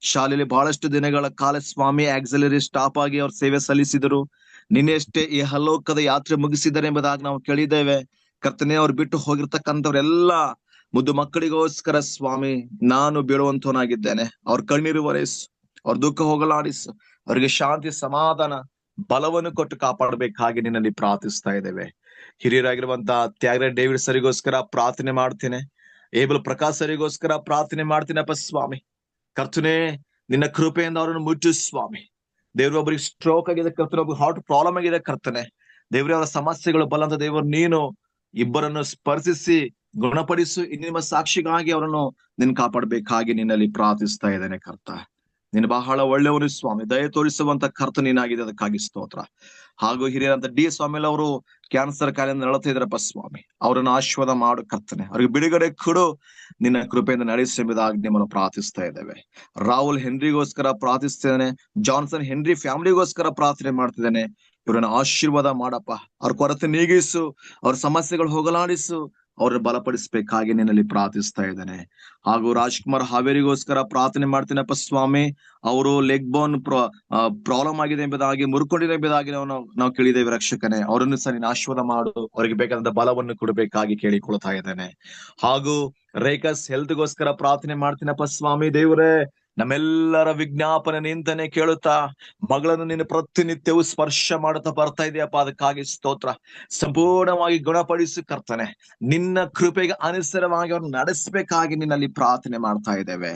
ಶಾಲೆಯಲ್ಲಿ ಬಹಳಷ್ಟು ದಿನಗಳ ಕಾಲ ಸ್ವಾಮಿ ಆಕ್ಸಿಲರಿ ಸ್ಟಾಫ್ ಆಗಿ ಅವ್ರ ಸೇವೆ ಸಲ್ಲಿಸಿದರು. ನಿನ್ನೆಷ್ಟೇ ಈ ಹಲೋಕದ ಯಾತ್ರೆ ಮುಗಿಸಿದ್ದಾರೆ ಎಂಬುದಾಗಿ ನಾವು ಕೇಳಿದ್ದೇವೆ ಕರ್ತನೆ. ಅವ್ರು ಬಿಟ್ಟು ಹೋಗಿರ್ತಕ್ಕಂಥವ್ರೆಲ್ಲ ಮುದ್ದು ಮಕ್ಕಳಿಗೋಸ್ಕರ ಸ್ವಾಮಿ ನಾನು ಬೀಳುವಂತವನಾಗಿದ್ದೇನೆ. ಅವ್ರ ಕಣ್ಣೀರು ಒರೆಸು, ಅವ್ರ ದುಃಖ ಹೋಗಲಾಡಿಸು, ಅವರಿಗೆ ಶಾಂತಿ ಸಮಾಧಾನ ಬಲವನ್ನು ಕೊಟ್ಟು ಕಾಪಾಡಬೇಕಾಗಿ ನಿನ್ನಲ್ಲಿ ಪ್ರಾರ್ಥಿಸ್ತಾ ಇದ್ದೇವೆ. ಹಿರಿಯರಾಗಿರುವಂತಹ ತ್ಯಾಗರಾಜ್ ಡೇವಿಡ್ ಸರಿಗೋಸ್ಕರ ಪ್ರಾರ್ಥನೆ ಮಾಡ್ತೇನೆ. ಏಬಲ್ ಪ್ರಕಾಶ್ ಸರಿಗೋಸ್ಕರ ಪ್ರಾರ್ಥನೆ ಮಾಡ್ತೀನಪ್ಪ ಸ್ವಾಮಿ. ಕರ್ತನೆ, ನಿನ್ನ ಕೃಪೆಯಿಂದ ಅವರನ್ನು ಮುಚ್ಚು ಸ್ವಾಮಿ. ದೇವ್ರ ಒಬ್ಬರಿಗೆ ಸ್ಟ್ರೋಕ್ ಆಗಿದೆ ಕರ್ತನೆ, ಒಬ್ಬರಿಗೆ ಹಾರ್ಟ್ ಪ್ರಾಬ್ಲಮ್ ಆಗಿದೆ ಕರ್ತನೆ. ದೇವ್ರ ಅವರ ಸಮಸ್ಯೆಗಳು ಬಲ್ಲಂತ ದೇವರು ನೀನು ಇಬ್ಬರನ್ನು ಸ್ಪರ್ಶಿಸಿ ಗುಣಪಡಿಸು. ನಿಮ್ಮ ಸಾಕ್ಷಿಗಾಗಿ ಅವರನ್ನು ನಿನ್ನ ಕಾಪಾಡಬೇಕಾಗಿ ನಿನ್ನಲ್ಲಿ ಪ್ರಾರ್ಥಿಸ್ತಾ ಇದ್ದೇನೆ ಕರ್ತ. ನೀನು ಬಹಳ ಒಳ್ಳೆಯವನು ಸ್ವಾಮಿ, ದಯ ತೋರಿಸುವಂತ ಕರ್ತ ನೀನಾಗಿದೆ, ಅದಕ್ಕಾಗಿ ಸ್ತೋತ್ರ. ಹಾಗೂ ಹಿರಿಯರಂತ ಡಿ ಸ್ವಾಮಿಲ್ ಅವರು ಕ್ಯಾನ್ಸರ್ ಕಾಯಿಲೆಯಿಂದ ನರಳುತ್ತಾ ಇದ್ರಪ್ಪ ಸ್ವಾಮಿ, ಅವರನ್ನು ಆಶೀರ್ವಾದ ಮಾಡು ಕರ್ತನೆ, ಅವ್ರಿಗೆ ಬಿಡುಗಡೆ ಕೊಡು, ನಿನ್ನ ಕೃಪೆಯಿಂದ ನಡೆಸುವುದಾಗಿ ನಿಮ್ಮನ್ನು ಪ್ರಾರ್ಥಿಸ್ತಾ ಇದ್ದೇವೆ. ರಾಹುಲ್ ಹೆನ್ರಿಗೋಸ್ಕರ ಪ್ರಾರ್ಥಿಸ್ತೇನೆ, ಜಾನ್ಸನ್ ಹೆನ್ರಿ ಫ್ಯಾಮಿಲಿಗೋಸ್ಕರ ಪ್ರಾರ್ಥನೆ ಮಾಡ್ತಿದ್ದೇನೆ. ಇವರನ್ನ ಆಶೀರ್ವಾದ ಮಾಡಪ್ಪ, ಅವ್ರ ಕೊರತೆ ನೀಗಿಸು, ಅವ್ರ ಸಮಸ್ಯೆಗಳು ಹೋಗಲಾಡಿಸು, ಅವ್ರನ್ನ ಬಲಪಡಿಸ್ಬೇಕಾಗಿ ನಿನ್ನಲ್ಲಿ ಪ್ರಾರ್ಥಿಸ್ತಾ ಇದ್ದೇನೆ. ಹಾಗೂ ರಾಜ್ಕುಮಾರ್ ಹಾವೇರಿಗೋಸ್ಕರ ಪ್ರಾರ್ಥನೆ ಮಾಡ್ತೀನಪ್ಪ ಸ್ವಾಮಿ, ಅವರು ಲೆಗ್ ಬೋನ್ ಪ್ರಾಬ್ಲಮ್ ಆಗಿದೆ ಎಂಬುದಾಗಿ, ಮುರ್ಕೊಂಡಿದೆ ಎಂಬುದಾಗಿ ನಾವು ಕೇಳಿದ್ದೇವೆ ರಕ್ಷಕನೇ. ಅವರನ್ನು ಸಹ ನೀನು ಆಶೀರ್ವಾದ ಮಾಡು, ಅವರಿಗೆ ಬೇಕಾದಂತ ಬಲವನ್ನು ಕೊಡಬೇಕಾಗಿ ಕೇಳಿಕೊಳ್ತಾ ಇದ್ದೇನೆ. ಹಾಗೂ ರೇಖಾಸ್ ಹೆಲ್ತ್ಗೋಸ್ಕರ ಪ್ರಾರ್ಥನೆ ಮಾಡ್ತೀನಪ್ಪ ಸ್ವಾಮಿ ದೇವರೇ, ನಮ್ಮೆಲ್ಲರ ವಿಜ್ಞಾಪನೆ ನಿಂತನೆ ಕೇಳುತ್ತಾ ಮಗಳನ್ನು ನೀನು ಪ್ರತಿನಿತ್ಯವೂ ಸ್ಪರ್ಶ ಮಾಡುತ್ತಾ ಬರ್ತಾ ಇದೆಯಪ್ಪ, ಅದಕ್ಕಾಗಿ ಸ್ತೋತ್ರ. ಸಂಪೂರ್ಣವಾಗಿ ಗುಣಪಡಿಸಿ ಕರ್ತನೆ, ನಿನ್ನ ಕೃಪೆಗೆ ಅನುಸಾರವಾಗಿ ಅವ್ರನ್ನ ನಡೆಸಬೇಕಾಗಿ ನಿನ್ನಲ್ಲಿ ಪ್ರಾರ್ಥನೆ ಮಾಡ್ತಾ ಇದ್ದೇವೆ.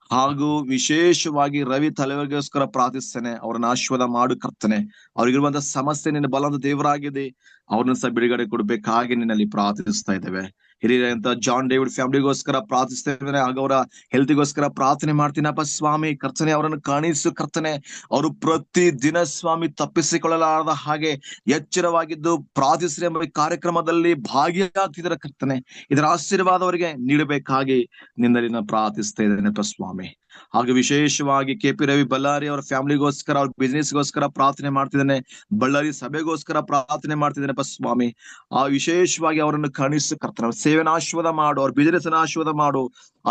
ಹಾಗೂ ವಿಶೇಷವಾಗಿ ರವಿ ತಲೆವರಿಗೋಸ್ಕರ ಪ್ರಾರ್ಥಿಸ್ತೇನೆ, ಅವ್ರನ್ನ ಆಶೀರ್ವಾದ ಮಾಡು ಕರ್ತನೆ, ಅವ್ರಿಗಿರುವಂತ ಸಮಸ್ಯೆ ನಿನ್ನ ಬಲದ ದೇವರಾಗಿದೆ, ಅವ್ರನ್ನ ಸಹ ಬಿಡುಗಡೆ ಕೊಡ್ಬೇಕಾಗಿ ನಿನ್ನಲ್ಲಿ ಪ್ರಾರ್ಥಿಸ್ತಾ ಇದ್ದೇವೆ. ಹಿರಿಯರಂತ ಜಾನ್ ಡೇವಿಡ್ ಫ್ಯಾಮಿಲಿಗೋಸ್ಕರ ಪ್ರಾರ್ಥಿಸ್ತೇವೆ, ಹಾಗೂ ಅವರ ಹೆಲ್ತ್ಗೋಸ್ಕರ ಪ್ರಾರ್ಥನೆ ಮಾಡ್ತೀನಪ್ಪ ಸ್ವಾಮಿ. ಕರ್ತನೆ, ಅವರನ್ನು ಕಾಣಿಸು ಕರ್ತನೆ, ಅವರು ಪ್ರತಿ ದಿನ ಸ್ವಾಮಿ ತಪ್ಪಿಸಿಕೊಳ್ಳಲಾರದ ಹಾಗೆ ಎಚ್ಚರವಾಗಿದ್ದು ಪ್ರಾರ್ಥಿಸ್ರಿ ಎಂಬ ಕಾರ್ಯಕ್ರಮದಲ್ಲಿ ಭಾಗಿಯಾಗ್ತಿದ್ದಾರೆ ಕರ್ತನೆ. ಇದರ ಆಶೀರ್ವಾದ ಅವರಿಗೆ ನೀಡಬೇಕಾಗಿ ನಿನ್ನಲ್ಲಿ ನಾನು ಪ್ರಾರ್ಥಿಸ್ತಾ ಇದ್ದೇನೆಪ್ಪ ಸ್ವಾಮಿ. ಹಾಗೆ ವಿಶೇಷವಾಗಿ KP ರವಿ ಬಳ್ಳಾರಿ ಅವರ ಫ್ಯಾಮಿಲಿಗೋಸ್ಕರ, ಅವ್ರ ಬಿಸ್ನೆಸ್ಗೋಸ್ಕರ ಪ್ರಾರ್ಥನೆ ಮಾಡ್ತಿದ್ದೇನೆ, ಬಳ್ಳಾರಿ ಸಭೆಗೋಸ್ಕರ ಪ್ರಾರ್ಥನೆ ಮಾಡ್ತಿದ್ದೇನೆಪ್ಪ ಸ್ವಾಮಿ. ಆ ವಿಶೇಷವಾಗಿ ಅವರನ್ನು ಕಣಿಸು ಕರ್ತನೆ, ಸೇವೆನ ಆಶೀರ್ವಾದ ಮಾಡು, ಅವ್ರ ಬಿಸ್ನೆಸ್ ನ ಆಶೀರ್ವಾದ ಮಾಡು,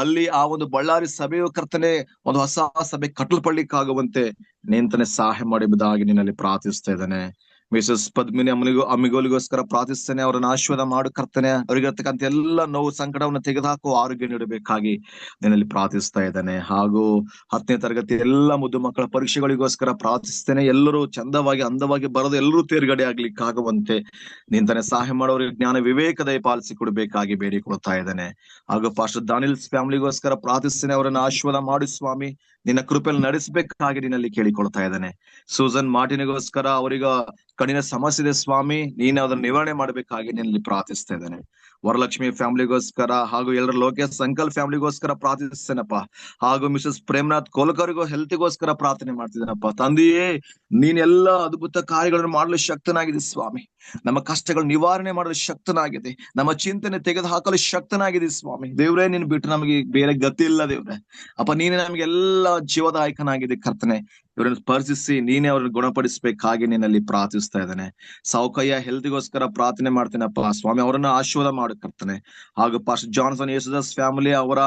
ಅಲ್ಲಿ ಆ ಒಂದು ಬಳ್ಳಾರಿ ಸಭೆಯು ಕರ್ತನೆ ಒಂದು ಹೊಸ ಸಭೆ ಕಟ್ಟಲ್ಪಡ್ಲಿಕ್ಕಾಗುವಂತೆ ನಿಂತನೆ ಸಹಾಯ ಮಾಡಿಬುದಾಗಿ ನಿನ್ನಲ್ಲಿ ಪ್ರಾರ್ಥಿಸ್ತಾ ಇದ್ದೇನೆ. ಮಿಸಸ್ ಪದ್ಮಿನಿ ಅಮ್ಮಿಗೋಲಿಗೋಸ್ಕರ ಪ್ರಾರ್ಥಿಸ್ತೇನೆ, ಅವರನ್ನು ಆಶೀರ್ವಾದ ಮಾಡು ಕರ್ತನೆ, ಅವರಿಗಿರ್ತಕ್ಕಂಥ ಎಲ್ಲ ನೋವು ಸಂಕಟವನ್ನು ತೆಗೆದುಹಾಕುವ ಆರೋಗ್ಯ ನೀಡಬೇಕಾಗಿ ನಿನ್ನಲ್ಲಿ ಪ್ರಾರ್ಥಿಸ್ತಾ ಇದ್ದೇನೆ. ಹಾಗೂ 10ನೇ ತರಗತಿ ಎಲ್ಲ ಮುದ್ದು ಮಕ್ಕಳ ಪರೀಕ್ಷೆಗಳಿಗೋಸ್ಕರ ಪ್ರಾರ್ಥಿಸ್ತೇನೆ, ಎಲ್ಲರೂ ಚಂದವಾಗಿ ಅಂದವಾಗಿ ಬರೋದು, ಎಲ್ಲರೂ ತೇರ್ಗಡೆ ಆಗ್ಲಿಕ್ಕಾಗುವಂತೆ ನಿಂತನೆ ಸಹಾಯ ಮಾಡೋರಿಗೆ ಜ್ಞಾನ ವಿವೇಕ ದಯಪಾಲಿಸಿ ಕೊಡಬೇಕಾಗಿ ಬೇಡಿಕೊಳ್ತಾ ಇದ್ದೇನೆ. ಹಾಗೂ ಪಾಸ್ಟರ್ ದಾನಿಲ್ಸ್ ಫ್ಯಾಮಿಲಿಗೋಸ್ಕರ ಪ್ರಾರ್ಥಿಸ್ತೇನೆ, ಅವರನ್ನು ಆಶೀರ್ವಾದ ಮಾಡು ಸ್ವಾಮಿ, ನಿನ್ನ ಕೃಪೆಯಲ್ಲಿ ನಡೆಸಬೇಕಾಗಿ ನಿನ್ನಲ್ಲಿ ಕೇಳಿಕೊಳ್ತಾ ಇದ್ದೇನೆ. ಸೂಸನ್ ಮಾರ್ಟಿನಿಗೋಸ್ಕರ ಅವರಿಗ ಕಣ್ಣಿನ ಸಮಸ್ಯೆ ಇದೆ ಸ್ವಾಮಿ, ನೀನು ಅದನ್ನ ನಿವಾರಣೆ ಮಾಡಬೇಕಾಗಿ ನಿನ್ನಲ್ಲಿ ಪ್ರಾರ್ಥಿಸ್ತಾ ಇದ್ದೇನೆ. ವರಲಕ್ಷ್ಮಿ ಫ್ಯಾಮಿಲಿಗೋಸ್ಕರ ಹಾಗೂ ಎಲ್ಲರ ಲೋಕೇಶ್ ಅಂಕಲ್ ಫ್ಯಾಮಿಲಿಗೋಸ್ಕರ ಪ್ರಾರ್ಥಿಸ್ತೇನಪ್ಪ. ಹಾಗೂ ಮಿಸಸ್ ಪ್ರೇಮನಾಥ್ ಕೋಲ್ಕರ್ಗೂ ಹೆಲ್ತ್ಗೋಸ್ಕರ ಪ್ರಾರ್ಥನೆ ಮಾಡ್ತಿದ್ದೇನಪ್ಪ. ತಂದೆಯೇ, ನೀನೆಲ್ಲ ಅದ್ಭುತ ಕಾರ್ಯಗಳನ್ನು ಮಾಡಲು ಶಕ್ತನಾಗಿದೆ ಸ್ವಾಮಿ, ನಮ್ಮ ಕಷ್ಟಗಳು ನಿವಾರಣೆ ಮಾಡಲು ಶಕ್ತನಾಗಿದೆ, ನಮ್ಮ ಚಿಂತನೆ ತೆಗೆದು ಹಾಕಲು ಶಕ್ತನಾಗಿದೆ ಸ್ವಾಮಿ. ದೇವ್ರೇ, ನೀನು ಬಿಟ್ಟು ನಮಗೆ ಬೇರೆ ಗತಿ ಇಲ್ಲ ದೇವ್ರೆ. ಅಪ್ಪ, ನೀನೇ ನಮಗೆಲ್ಲ ಜೀವದಾಯಕನಾಗಿದೆ ಕರ್ತನೆ. ಇವರನ್ನು ಸ್ಪರ್ಶಿಸಿ ನೀನೇ ಅವ್ರನ್ನ ಗುಣಪಡಿಸ್ಬೇಕಾಗಿ ನಿನ್ನಲ್ಲಿ ಪ್ರಾರ್ಥಿಸ್ತಾ ಇದ್ದೇನೆ. ಸೌಕಯ್ಯ ಹೆಲ್ತ್ಗೋಸ್ಕರ ಪ್ರಾರ್ಥನೆ ಮಾಡ್ತೇನಪ್ಪ ಸ್ವಾಮಿ, ಅವರನ್ನ ಆಶೀರ್ವಾದ ಮಾಡು ಕರ್ತನೆ. ಹಾಗೂ ಪಾಸ್ಟರ್ ಜಾನ್ಸನ್ ಯೇಸುದಾಸ್ ಫ್ಯಾಮಿಲಿ ಅವರ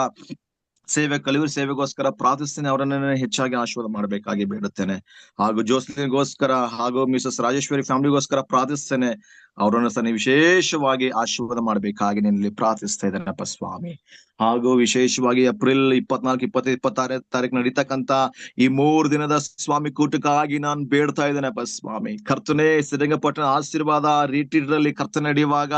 ಸೇವೆ, ಕಲಿಯುವ ಸೇವೆಗೋಸ್ಕರ ಪ್ರಾರ್ಥಿಸ್ತೇನೆ, ಅವರನ್ನ ಹೆಚ್ಚಾಗಿ ಆಶೀರ್ವಾದ ಮಾಡಬೇಕಾಗಿ ಬೇಡುತ್ತೇನೆ. ಹಾಗೂ ಜೋಸ್ಲಿನ್ಗೋಸ್ಕರ ಹಾಗೂ ಮಿಸಸ್ ರಾಜೇಶ್ವರಿ ಫ್ಯಾಮಿಲಿಗೋಸ್ಕರ ಪ್ರಾರ್ಥಿಸ್ತೇನೆ, ಅವರನ್ನು ಸಹ ವಿಶೇಷವಾಗಿ ಆಶೀರ್ವಾದ ಮಾಡಬೇಕಾಗಿ ನಿನ್ನಲ್ಲಿ ಪ್ರಾರ್ಥಿಸ್ತಾ ಇದ್ದೇನಪ್ಪ ಸ್ವಾಮಿ. ಹಾಗೂ ವಿಶೇಷವಾಗಿ ಏಪ್ರಿಲ್ 24, 25, 26ನೇ ತಾರೀಕು ನಡೀತಕ್ಕಂತ ಈ 3 ದಿನದ ಸ್ವಾಮಿ ಕೂಟಕ್ಕಾಗಿ ನಾನು ಬೇಡ್ತಾ ಇದ್ದೇನಪ್ಪ ಸ್ವಾಮಿ. ಕರ್ತನೆ, ಶ್ರೀರಂಗಪಟ್ಟಣ ಆಶೀರ್ವಾದ ರಿಟ್ರೀಟ್ ರಲ್ಲಿ ಕರ್ತನೆ ನಡೆಯುವಾಗ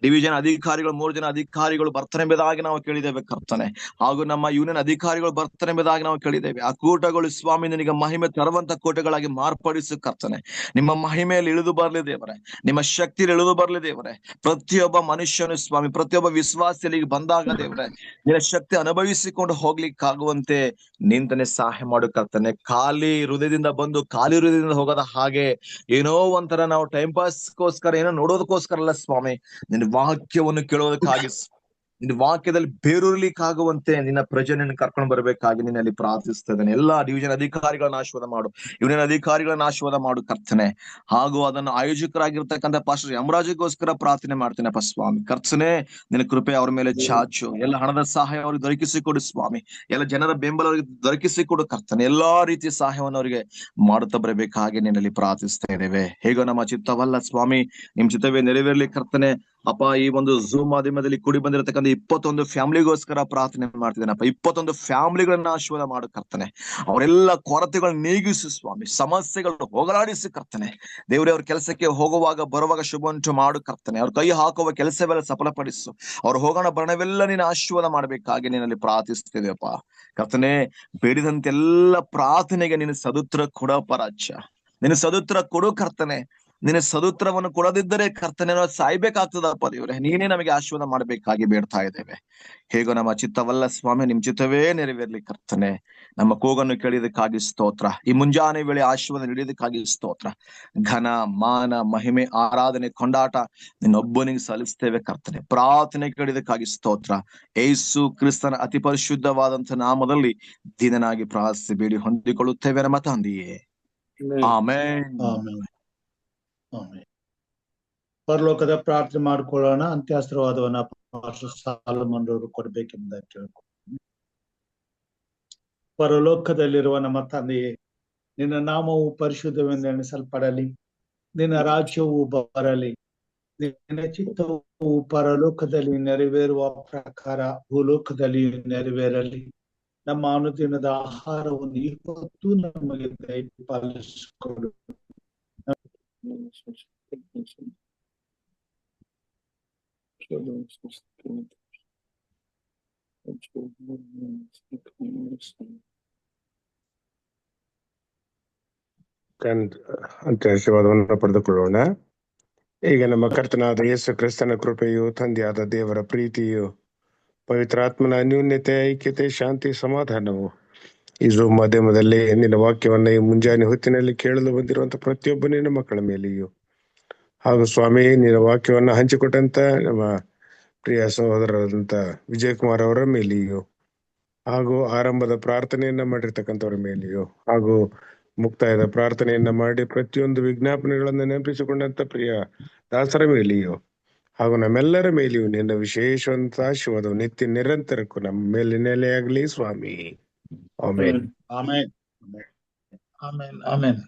ಡಿವಿಷನ್ ಅಧಿಕಾರಿಗಳು 3 ಜನ ಅಧಿಕಾರಿಗಳು ಬರ್ತಾರೆ ಎಂಬುದಾಗಿ ನಾವು ಕೇಳಿದ್ದೇವೆ ಕರ್ತನೆ. ಹಾಗೂ ನಮ್ಮ ಯೂನಿಯನ್ ಅಧಿಕಾರಿಗಳು ಬರ್ತಾರೆ ಎಂಬುದಾಗಿ ನಾವು ಕೇಳಿದ್ದೇವೆ. ಆ ಕೂಟಗಳು ಸ್ವಾಮಿ ನಿನಗೆ ಮಹಿಮೆ ತರುವಂತ ಕೂಟಗಳಾಗಿ ಮಾರ್ಪಡಿಸು ಕರ್ತನೆ. ನಿಮ್ಮ ಮಹಿಮೆಯಲ್ಲಿ ಇಳಿದು ಬರ್ಲಿ ದೇವರೇ, ನಿಮ್ಮ ಶಕ್ತಿ ಇಳಿದು ಬರ್ಲಿ ದೇವರೇ. ಪ್ರತಿಯೊಬ್ಬ ಮನುಷ್ಯನು ಸ್ವಾಮಿ, ಪ್ರತಿಯೊಬ್ಬ ವಿಶ್ವಾಸಿಗಳಿಗೆ ಬಂದಾಗ ದೇವರೇ, ನಿನ್ನ ಶಕ್ತಿ ಅನುಭವಿಸಿಕೊಂಡು ಹೋಗ್ಲಿಕ್ಕಾಗುವಂತೆ ನಿಂತನೆ ಸಹಾಯ ಮಾಡು ಕರ್ತನೆ. ಖಾಲಿ ಹೃದಯದಿಂದ ಬಂದು ಖಾಲಿ ಹೃದಯದಿಂದ ಹೋಗದ ಹಾಗೆ ಏನೋ ಒಂಥರ ನಾವು ಟೈಮ್ ಪಾಸ್ಗೋಸ್ಕರ ಏನೋ ನೋಡೋದಕ್ಕೋಸ್ಕರ ಅಲ್ಲ ಸ್ವಾಮಿ, ನಿನ್ನ ವಾಕ್ಯವನ್ನು ಕೇಳೋದಕ್ಕಾಗಿ, ನಿನ್ನ ವಾಕ್ಯದಲ್ಲಿ ಬೇರೂರ್ಲಿಕ್ಕಾಗುವಂತೆ ನಿನ್ನ ಪ್ರಜೆಯನ್ನು ಕರ್ಕೊಂಡು ಬರ್ಬೇಕಾಗಿ ನಿನ್ನಲ್ಲಿ ಪ್ರಾರ್ಥಿಸ್ತಾ ಇದ್ದೇನೆ. ಎಲ್ಲಾ ಡಿವಿಷನ್ ಅಧಿಕಾರಿಗಳನ್ನ ಆಶೀರ್ವಾದ ಮಾಡು, ಯೂನಿಯನ್ ಅಧಿಕಾರಿಗಳನ್ನ ಆಶೀರ್ವಾದ ಮಾಡು ಕರ್ತನೆ. ಹಾಗೂ ಅದನ್ನು ಆಯೋಜಕರಾಗಿರ್ತಕ್ಕಂಥ ಪಾಸ್ಟರ್ ಯಮರಾಜಿಗೋಸ್ಕರ ಪ್ರಾರ್ಥನೆ ಮಾಡ್ತೇನಪ್ಪ ಸ್ವಾಮಿ. ಕರ್ತನೆ, ನಿನ್ನ ಕೃಪೆ ಅವ್ರ ಮೇಲೆ ಚಾಚು, ಎಲ್ಲ ಹಣದ ಸಹಾಯ ಅವ್ರಿಗೆ ದೊರಕಿಸಿಕೊಡು ಸ್ವಾಮಿ, ಎಲ್ಲ ಜನರ ಬೆಂಬಲ ಅವರಿಗೆ ದೊರಕಿಸಿಕೊಡು ಕರ್ತನೆ. ಎಲ್ಲಾ ರೀತಿಯ ಸಹಾಯವನ್ನು ಅವರಿಗೆ ಮಾಡುತ್ತಾ ಬರಬೇಕಾಗಿ ನಿನ್ನಲ್ಲಿ ಪ್ರಾರ್ಥಿಸ್ತಾ ಇದ್ದೇವೆ. ಹೇಗೋ ನಮ್ಮ ಚಿತ್ತವಲ್ಲ ಸ್ವಾಮಿ, ನಿಮ್ ಚಿತ್ತವೇ ನೆರವೇರ್ಲಿ ಕರ್ತನೆ. ಅಪ್ಪ, ಈ ಒಂದು ಝೂಮ್ ಮಾಧ್ಯಮದಲ್ಲಿ ಕೂಡಿ ಬಂದಿರತಕ್ಕಂಥ 21 ಫ್ಯಾಮಿಲಿಗೋಸ್ಕರ ಪ್ರಾರ್ಥನೆ ಮಾಡ್ತಿದ್ದೇನಪ್ಪ. 21 ಫ್ಯಾಮಿಲಿಗಳನ್ನ ಆಶೀರ್ವಾದ ಮಾಡು ಕರ್ತನೆ. ಅವರೆಲ್ಲ ಕೊರತೆಗಳನ್ನ ನೀಗಿಸು ಸ್ವಾಮಿ, ಸಮಸ್ಯೆಗಳು ಹೋಗಲಾಡಿಸಿ ಕರ್ತನೆ. ದೇವರೇ, ಅವ್ರ ಕೆಲಸಕ್ಕೆ ಹೋಗುವಾಗ ಬರುವಾಗ ಶುಭ ಉಂಟು ಮಾಡು ಕರ್ತನೆ. ಅವ್ರ ಕೈ ಹಾಕುವ ಕೆಲಸವೆಲ್ಲ ಸಫಲಪಡಿಸು, ಅವ್ರು ಹೋಗೋಣ ಬರಣವೆಲ್ಲ ನೀನು ಆಶೀರ್ವಾದ ಮಾಡ್ಬೇಕಾಗಿ ನಿನ್ನಲ್ಲಿ ಪ್ರಾರ್ಥಿಸ್ತಿದ್ದೇವಪ್ಪ ಕರ್ತನೆ. ಬೇಡಿದಂತೆಲ್ಲ ಪ್ರಾರ್ಥನೆಗೆ ನೀನು ಸದುತ್ತರ ಕೊಡಪ್ಪ ರಾಜ್ಯ, ನಿನ್ನ ಸದುತ್ತರ ಕೊಡು ಕರ್ತನೆ. ನಿನ್ನ ಸದುತ್ತರವನ್ನು ಕೊಡದಿದ್ದರೆ ಕರ್ತನೆ ನಾವು ಸಾಯ್ಬೇಕಾಗ್ತದಪ್ಪ ದೇವ್ರೆ. ನೀನೇ ನಮಗೆ ಆಶೀರ್ವಾದ ಮಾಡಬೇಕಾಗಿ ಬೇಡ್ತಾ ಇದ್ದೇವೆ. ಹೇಗೋ ನಮ್ಮ ಚಿತ್ತವಲ್ಲ ಸ್ವಾಮಿ, ನಿಮ್ ಚಿತ್ತವೇ ನೆರವೇರ್ಲಿ ಕರ್ತನೆ. ನಮ್ಮ ಕೂಗನ್ನು ಕೇಳಿದಕ್ಕಾಗಿ ಸ್ತೋತ್ರ. ಈ ಮುಂಜಾನೆ ವೇಳೆ ಆಶೀರ್ವಾದ ನೀಡಿದಕ್ಕಾಗಿ ಸ್ತೋತ್ರ. ಘನ ಮಾನ ಮಹಿಮೆ ಆರಾಧನೆ ಕೊಂಡಾಟ ನಿನ್ನೊಬ್ಬನಿಗೆ ಸಲ್ಲಿಸ್ತೇವೆ ಕರ್ತನೆ. ಪ್ರಾರ್ಥನೆ ಕೇಳಿದಕ್ಕಾಗಿ ಸ್ತೋತ್ರ. ಯೇಸು ಕ್ರಿಸ್ತನ ಅತಿ ಪರಿಶುದ್ಧವಾದಂತ ನಾಮದಲ್ಲಿ ದೀನನಾಗಿ ಪ್ರಾರ್ಥಿಸಿ ಬೇಡಿ ಹೊಂದಿಕೊಳ್ಳುತ್ತೇವೆ ನಮ್ಮ ತಂದೆಯೇ. ಆಮೆನ್. ಪರಲೋಕದ ಪ್ರಾರ್ಥನೆ ಮಾಡ್ಕೊಳ್ಳೋಣ. ಅಂತ್ಯಾಸ್ತ್ರವಾದವನ್ನ ಸಾಲಮನ್ ರವರು ಕೊಡ್ಬೇಕೆಂಬುದಾಗಿ ಕೇಳ್ಕೊಳ್ತೀನಿ. ಪರಲೋಕದಲ್ಲಿರುವ ನಮ್ಮ ತಂದೆಯೇ, ನಿನ್ನ ನಾಮವು ಪರಿಶುದ್ಧವೆಂದು ಎಣಿಸಲ್ಪಡಲಿ. ನಿನ್ನ ರಾಜ್ಯವು ಬರಲಿ. ನಿನ್ನ ಚಿತ್ತವು ಪರಲೋಕದಲ್ಲಿ ನೆರವೇರುವ ಪ್ರಕಾರ ಭೂಲೋಕದಲ್ಲಿ ನೆರವೇರಲಿ. ನಮ್ಮ ಅನುದಿನದ ಆಹಾರವನ್ನು ಇವತ್ತು ನಮಗೆ ದಯಪಾಲಿಸಿಕೊಡು. ಆಶೀರ್ವಾದವನ್ನು ಪಡೆದುಕೊಳ್ಳೋಣ. ಈಗ ನಮ್ಮ ಕರ್ತನಾದ ಯೇಸು ಕ್ರಿಸ್ತನ ಕೃಪೆಯು, ತಂದೆಯಾದ ದೇವರ ಪ್ರೀತಿಯು, ಪವಿತ್ರಾತ್ಮನ ಅನ್ಯೋನ್ಯತೆ, ಐಕ್ಯತೆ, ಶಾಂತಿ, ಸಮಾಧಾನವು ಈ ಝೂಮ್ ಮಾಧ್ಯಮದಲ್ಲಿ ನಿನ್ನ ವಾಕ್ಯವನ್ನ ಈ ಮುಂಜಾನೆ ಹೊತ್ತಿನಲ್ಲಿ ಕೇಳಲು ಬಂದಿರುವಂತ ಪ್ರತಿಯೊಬ್ಬ ನಿನ್ನ ಮಕ್ಕಳ ಮೇಲೆಯೂ, ಹಾಗೂ ಸ್ವಾಮಿ ನಿನ್ನ ವಾಕ್ಯವನ್ನ ಹಂಚಿಕೊಟ್ಟಂತ ನಮ್ಮ ಪ್ರಿಯ ಸಹೋದರರಾದಂತ ವಿಜಯ್ ಕುಮಾರ್ ಅವರ ಮೇಲೆಯೂ, ಹಾಗೂ ಆರಂಭದ ಪ್ರಾರ್ಥನೆಯನ್ನ ಮಾಡಿರ್ತಕ್ಕಂಥವ್ರ ಮೇಲೆಯೂ, ಹಾಗೂ ಮುಕ್ತಾಯದ ಪ್ರಾರ್ಥನೆಯನ್ನ ಮಾಡಿ ಪ್ರತಿಯೊಂದು ವಿಜ್ಞಾಪನೆಗಳನ್ನ ನೆನಪಿಸಿಕೊಂಡಂತ ಪ್ರಿಯ ದಾಸರ ಮೇಲೆಯೂ, ಹಾಗೂ ನಮ್ಮೆಲ್ಲರ ಮೇಲೆಯೂ ನಿನ್ನ ವಿಶೇಷವಂತ ಆಶೀರ್ವಾದ ನಿತ್ಯ ನಿರಂತರಕ್ಕೂ ನಮ್ಮ ಮೇಲೆ ನೆಲೆಯಾಗಲಿ ಸ್ವಾಮಿ. Amen. Amen. Amen. Amen.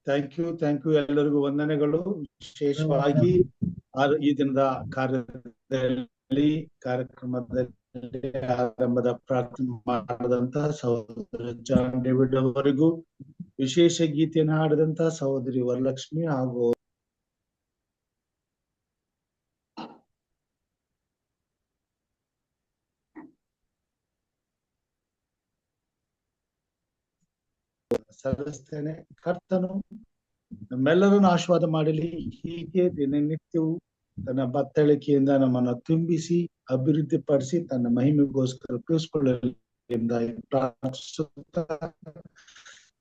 Thank you ಎಲ್ಲರಿಗೂ ವಂದನೆಗಳು. ವಿಶೇಷವಾಗಿ ಈ ದಿನದ ಕಾರ್ಯಕ್ರಮದಲ್ಲಿ ಆರಂಭದ ಪ್ರಾರ್ಥನೆ ಮಾಡಿದಂತಹ ಸಹೋದರ ಜಾನ್ ಡೇವಿಡ್ ಅವರಿಗೂ, ವಿಶೇಷ ಗೀತೆಯನ್ನು ಹಾಡಿದಂತಹ ಸಹೋದರಿ ವರಲಕ್ಷ್ಮಿ ಹಾಗೂ ಸಲ್ಲಿಸ್ತೇನೆ. ಕರ್ತನು ನಮ್ಮೆಲ್ಲರನ್ನು ಆಶೀರ್ವಾದ ಮಾಡಲಿ. ಹೀಗೆ ದಿನನಿತ್ಯವೂ ತನ್ನ ಬತ್ತಳಿಕೆಯಿಂದ ನಮ್ಮನ್ನು ತುಂಬಿಸಿ ಅಭಿವೃದ್ಧಿ ಪಡಿಸಿ ತನ್ನ ಮಹಿಮೆಗೋಸ್ಕರ ಉಪಯೋಗಿಸಿಕೊಳ್ಳಲಿ ಎಂಬುದಾಗಿ ಪ್ರಾರ್ಥಿಸುತ್ತಾ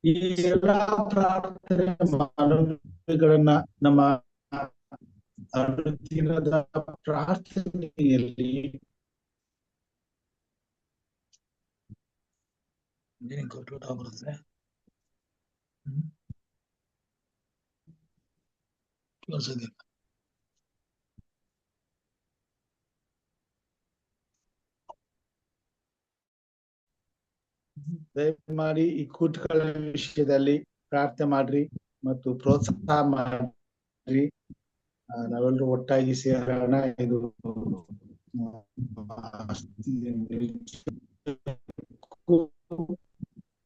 ಈ ಎಲ್ಲಾ ಪ್ರಾರ್ಥನೆ ಮನವಿಗಳನ್ನ ನಮ್ಮ ಅನುದಿನದ ಪ್ರಾರ್ಥನೆಯಲ್ಲಿ ದಯಮಾಡಿ ಈ ಕೂಟಗಳ ವಿಷಯದಲ್ಲಿ ಪ್ರಾರ್ಥನೆ ಮಾಡ್ರಿ ಮತ್ತು ಪ್ರೋತ್ಸಾಹ ಮಾಡ್ರಿ. ನಾವೆಲ್ಲರೂ ಒಟ್ಟಾಗಿ ಸೇರೋಣ. ಇದು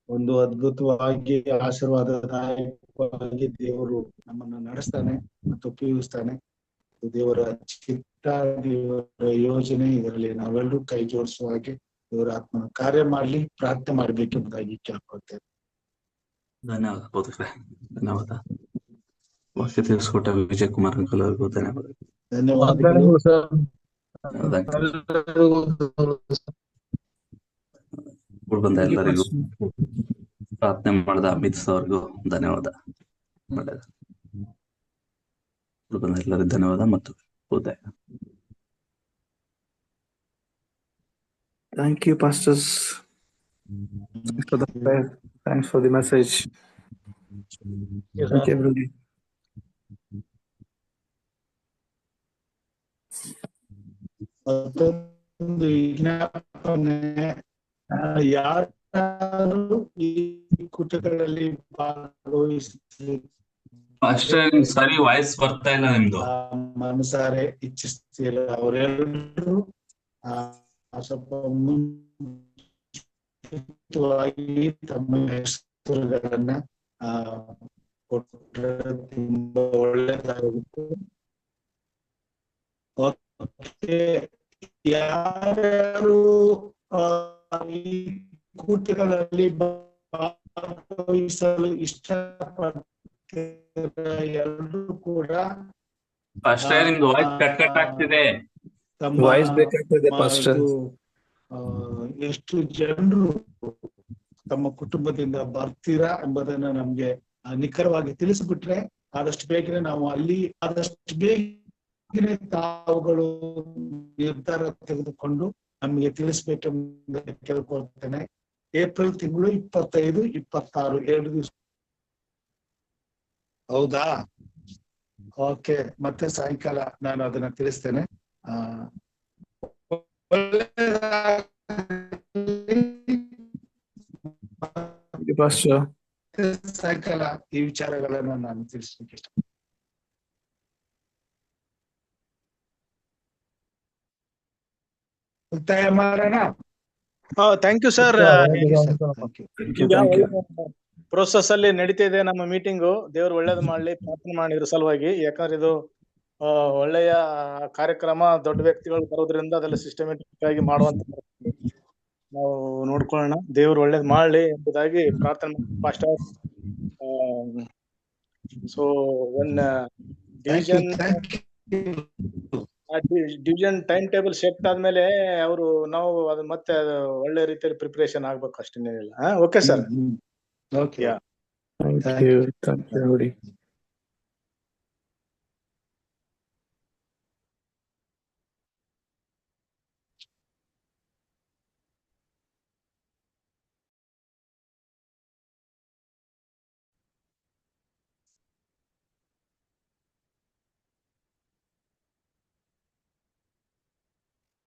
ಒಂದು ಅದ್ಭುತವಾಗಿ ಆಶೀರ್ವಾದದಾಯಕವಾಗಿ ದೇವರು ನಮ್ಮನ್ನು ನಡೆಸ್ತಾನೆ ಮತ್ತು ಉಪಯೋಗಿಸ್ತಾನೆ. ದೇವರ ಚಿತ್ತ, ದೇವರ ಯೋಜನೆ, ಇದರಲ್ಲಿ ನಾವೆಲ್ಲರೂ ಕೈ ಜೋಡಿಸುವ ಹಾಗೆ ದೇವರ ಆತ್ಮನ ಕಾರ್ಯ ಮಾಡ್ಲಿ, ಪ್ರಾರ್ಥನೆ ಮಾಡ್ಬೇಕೆಂಬುದಾಗಿ ಕೇಳ್ಕೊಳ್ತೇವೆ. ಧನ್ಯವಾದ. ವಾಕ್ಯ ತಿಳಿಸ್ಕೊಟ್ಟ ವಿಜಯ್ ಕುಮಾರ್ ಅಂಕಲ್ ಅವರಿಗೂ ಧನ್ಯವಾದ. ಧನ್ಯವಾದಗಳು ಸರ್. ಬಂದ ಎಲ್ಲರಿಗೂ, ಪ್ರಾರ್ಥನೆ ಮಾಡಿದ ಅಮಿತ್ ಅವ್ರಿಗೂ ಧನ್ಯವಾದ. ಬಂದ ಎಲ್ಲರಿಗೂ ಧನ್ಯವಾದ ಮತ್ತು ಹೃದಯ. Thank you, pastors. Thanks for the prayer. Thanks for the message. Thank you, everybody. ಮತ್ತೊಂದು ವಿಜ್ಞಾಪನೆ, ಯಾರು ಈ ಕೂಟಗಳಲ್ಲಿ ಭಾಗವಹಿಸಿ ಅಷ್ಟೇ ಸರಿ ವಾಯ್ಸ್ ಬರ್ತಾ ಇಲ್ಲ ನಿಮ್ದು. ಮನಸಾರೆ ಇಚ್ಛಿಸ್ತಿಲ್ಲ ಅವರೆಲ್ಲರೂ ಸ್ವಲ್ಪ ಮುಂಚಿತವಾಗಿ ತಮ್ಮ ಹೆಸರುಗಳನ್ನ ಕೊಟ್ಟರೆ ತುಂಬಾ ಒಳ್ಳೆಯದಾಗುತ್ತೆ. ಯಾರ್ಯಾರು ಈ ಕೂಟಗಳಲ್ಲಿ ಭಾಗವಹಿಸಲು ಇಷ್ಟಪಡ್ತಾರೆ ಎಲ್ಲರೂ ಕೂಡ ಅಷ್ಟೇ ನಿಮ್ದು ವಾಯ್ಸ್ ಕಟ್ ಆಗ್ತಿದೆ. ತಮ್ಮ ವಾಯ್ಸ್ ಬೇಕಾಗ್ತದೆ ಪಾಸ್ಟರ್. ಇದು ಎಷ್ಟು ಜನರು ತಮ್ಮ ಕುಟುಂಬದಿಂದ ಬರ್ತೀರಾ ಎಂಬುದನ್ನ ನಮ್ಗೆ ನಿಖರವಾಗಿ ತಿಳಿಸ್ಬಿಟ್ರೆ ಆದಷ್ಟು ಬೇಗನೆ ನಾವು ಅಲ್ಲಿ ಆದಷ್ಟು ಬೇಗನೆ ತಾವುಗಳು ನಿರ್ಧಾರ ತೆಗೆದುಕೊಂಡು ನಮಗೆ ತಿಳಿಸ್ಬೇಕೆಂದು ಕೇಳ್ಕೊಳ್ತೇನೆ. ಏಪ್ರಿಲ್ ತಿಂಗಳು 25, 26 2 ದಿವಸ. ಹೌದಾ? ಓಕೆ, ಮತ್ತೆ ಸಾಯಂಕಾಲ ನಾನು ಅದನ್ನ ತಿಳಿಸ್ತೇನೆ. ಸಾಯಂಕಾಲ ಈ ವಿಚಾರಗಳನ್ನು ನಾನು ತಿಳಿಸ್ಲಿಕ್ಕೆ ಇಷ್ಟ. ಮುಕ್ತಾಯ ಮಾಡೋಣ. Thank you sir. ಪ್ರೋಸೆಸ್ ಅಲ್ಲಿ ನಡೀತಾ ಇದೆ ನಮ್ಮ ಮೀಟಿಂಗು. ದೇವ್ರು ಒಳ್ಳೇದು ಮಾಡ್ಲಿ, ಪ್ರಾರ್ಥನೆ ಮಾಡಿದ್ರ ಸಲುವಾಗಿ. ಯಾಕಂದ್ರೆ ಇದು ಒಳ್ಳೆಯ ಕಾರ್ಯಕ್ರಮ, ದೊಡ್ಡ ವ್ಯಕ್ತಿಗಳು ಬರೋದ್ರಿಂದ ಅದೆಲ್ಲ ಸಿಸ್ಟಮೆಟಿಕ್ ಆಗಿ ಮಾಡುವಂತ ನಾವು ನೋಡ್ಕೊಳ್ಳೋಣ. ದೇವ್ರು ಒಳ್ಳೇದ್ ಮಾಡ್ಲಿ ಎಂಬುದಾಗಿ ಪ್ರಾರ್ಥನೆ pastor. So one division time table set ಆದ್ಮೇಲೆ ಅವರು ನಾವು ಅದು ಮತ್ತೆ ಒಳ್ಳೆ ರೀತಿಯಲ್ಲಿ ಪ್ರಿಪರೇಷನ್ ಆಗ್ಬೇಕು, ಅಷ್ಟೇನಿಲ್ಲ. Okay sir. Okay. Thank you.